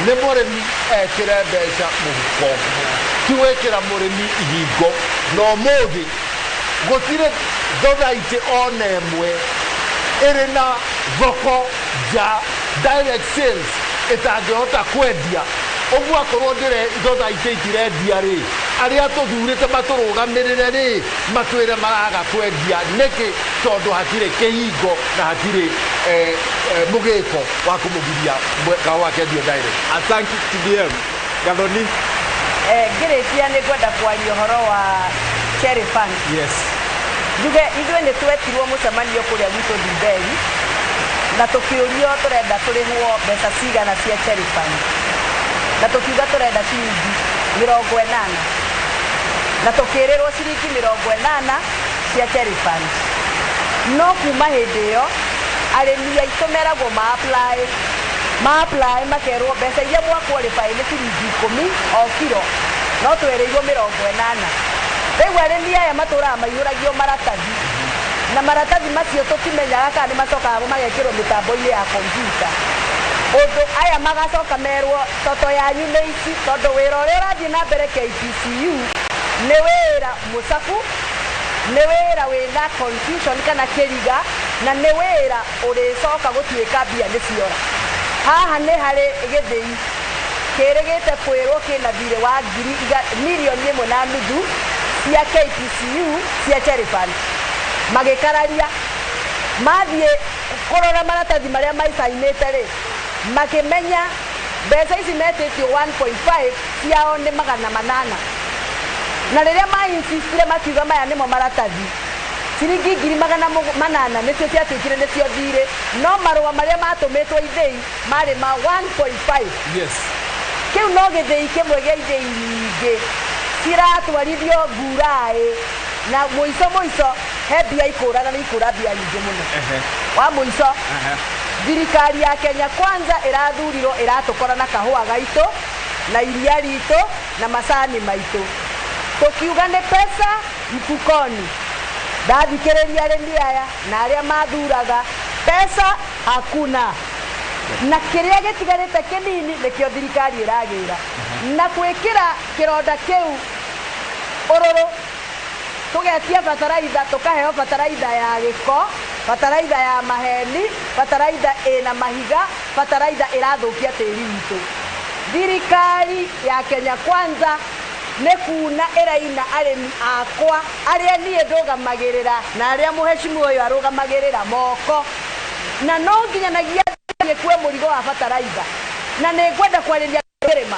nĩ mũrĩmi ekĩre mbeca mũhuko, ti gwĩkĩra mũrĩmi ihingo. Na ũmũthĩ gũtirĩ thothaitĩ ona ĩmwe ĩrĩ na thoko nja, direct sales ĩtangĩhota kwendia. Ũguo akorwo thothaitĩ itirendia rĩ, arĩa tũthurĩte matũrũgamĩrĩre rĩ, matwĩre maraga kwendia. Nĩkĩ? Tondũ hatirĩ kĩhingo na hatirĩ mũgĩko wa kũmũgiria kahũa kendio direct. Asanti TDM. Gathoni. Ngĩrĩkia nĩ ngwenda kwaria ũhoro wa cherry fund. Yes. Njuge ithuĩ nĩ twetirwo mũcemanio kũrĩa gwitũ Ndiberi, na tũkĩũrio tũrenda tũrĩhwo mbeca cigana cia cherry fund, na tũkiuga tũrenda ciringi 80, na tũkĩrĩrwo ciringi 80 cia cherry fund. No kuma hĩndĩ ĩyo arĩmi aitũ meragwo ma-apply makerwo mbeca iria mwa-qualify nĩ ciringi 10 o kiro, no twereirwo 80. Rĩu arĩmi aya matũraga maihũragio maratathi, na maratathi macio tũtimenyaga kana nĩ macokaga magekĩrwo mĩtambo-inĩ ya kompiuta. Ũndũ aya magacoka merwo toto yanyu nĩ ici, tondũ wĩra ũrĩa ũrathiĩ na mbere KPCU nĩ wĩra mũcaku, nĩ wĩra wĩna confusion kana kĩriga, na nĩ wĩra ũrĩcoka gũtuĩka mbia nĩ ciora. Haha nĩ harĩ gĩthĩi kĩrĩgĩte kwĩrwo kĩna thirĩ wa mirioni 1.5 cia KPCU cia cherry fund. Magĩkararia mathiĩ kũrora maratathi marĩa maicainĩte rĩ, makĩmenya mbeca ici metĩtio 1.5 ciao nĩ 800. Na rĩrĩa mainsistire makiuga maya nĩmo maratathi, ciringi 800 nĩcio ciatuĩkire nĩcio thirĩ, no marũa marĩa matũmĩtwo ithĩi marĩ ma 1.5. Yes. kiu no githii kimwe gia ithii nyingi ciratwarithio Mburai na muico he mbia ikũrana nĩ ikũra mbia nyingĩ mũno wa muico thirikari ya Kenya Kwanza irathurirwo iratũkora na kahũa gaitũ na iria ritũ na macani maitũ tukiuga nĩ pesa mfukoni. Ndathikĩrĩria arĩmi aya na arĩa mathuraga pesa hakuna na kĩrĩa gĩtigarĩte kĩnini nĩkĩo thirikari ĩragĩra na gwĩkĩra kĩronda kĩu ũrũrũ tugetia bataraitha tukaheo bataraitha ya gĩko, bataraitha ya maheni, bataraitha ĩna mahiga, bataraitha ĩrathũkia tĩri witũ. Thirikari ya Kenya Kwanza nĩ kuna ĩraina arĩmi akwa arĩa niĩ ndũgamagĩrĩra na arĩa mũhecimu ũyũ arũgamagĩrĩra moko na no nginyanagia kuwe mũrigo wa bataraitha na nĩ ngwenda kwarĩria kĩrĩma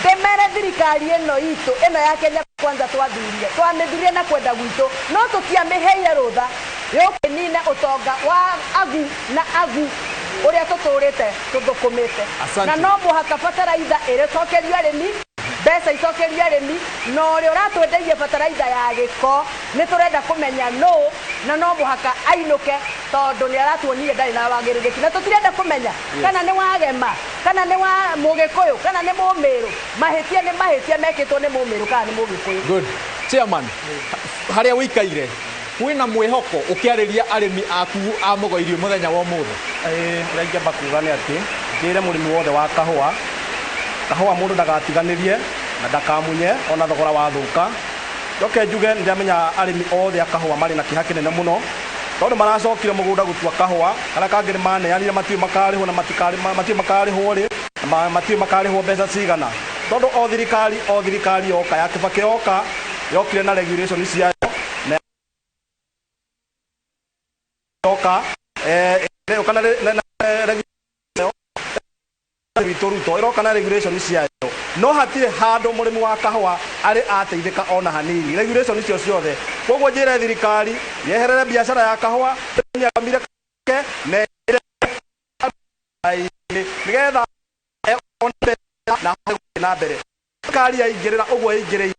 ndemere thirikari ĩno itũ ĩno ya Kenya Kwanza twamĩthurie na kwenda gwitũ no tũtiamĩheire rũtha yũkĩnine ũtonga wa agu na agu ũrĩa tũtũrĩte tũthũkũmĩte na no mũhaka bataraitha ĩrĩcokerio arĩmi mbeca icokerio arĩmi na ũrĩa ũratwendeire bataraitha ya gĩko nĩ tũrenda kũmenya no na no mũhaka ainũke tondũ nĩ aratuonire ndarĩ na wagĩrĩrĩki na tũtirenda kũmenya kana nĩ wagema kana nĩ wa mũgĩkũyũ kana nĩ mũmĩrũ mahĩtia nĩ mahĩtia mekĩtwo nĩ mũmĩrũ kana nĩ mũgĩkũyũ. Good. Chairman, harĩa wĩikaire kwĩna mwĩhoko ũkĩarĩria arĩmi aku a Mũgoirio mũthenya wa ũmũthĩ? Ũrĩa ingĩamba kuuga nĩ atĩ njĩre mũrĩmi wothe wa kahũa mũndũ ndagatiganĩrie na ndakamunye ona thogora wathũka. Njoke njuge ndamenya arĩmi othe a kahũa marĩ na kĩeha kĩnene mũno tondũ maracokire mũgũnda gũtua kahũa karĩa kangĩ nĩ maneanire matiũĩ makarĩhwo na matiũĩ makarĩhwo rĩ matiũĩ makarĩhwo mbeca cigana tondũ o thirikari yoka ya Kibaki yoka yokire na regulation ciayo na yoka kana Ruto iroka na regulation ciayo no hatirĩ handũ mũrĩmi wa kahũa arĩ ateithĩka ona hanini regulation icio ciothe. Koguo njĩre thirikari yeherere biacara ya kahũa nĩakamire ke nĩgetha na mbere thirikari yaingĩrĩra ũguo ĩingĩrĩire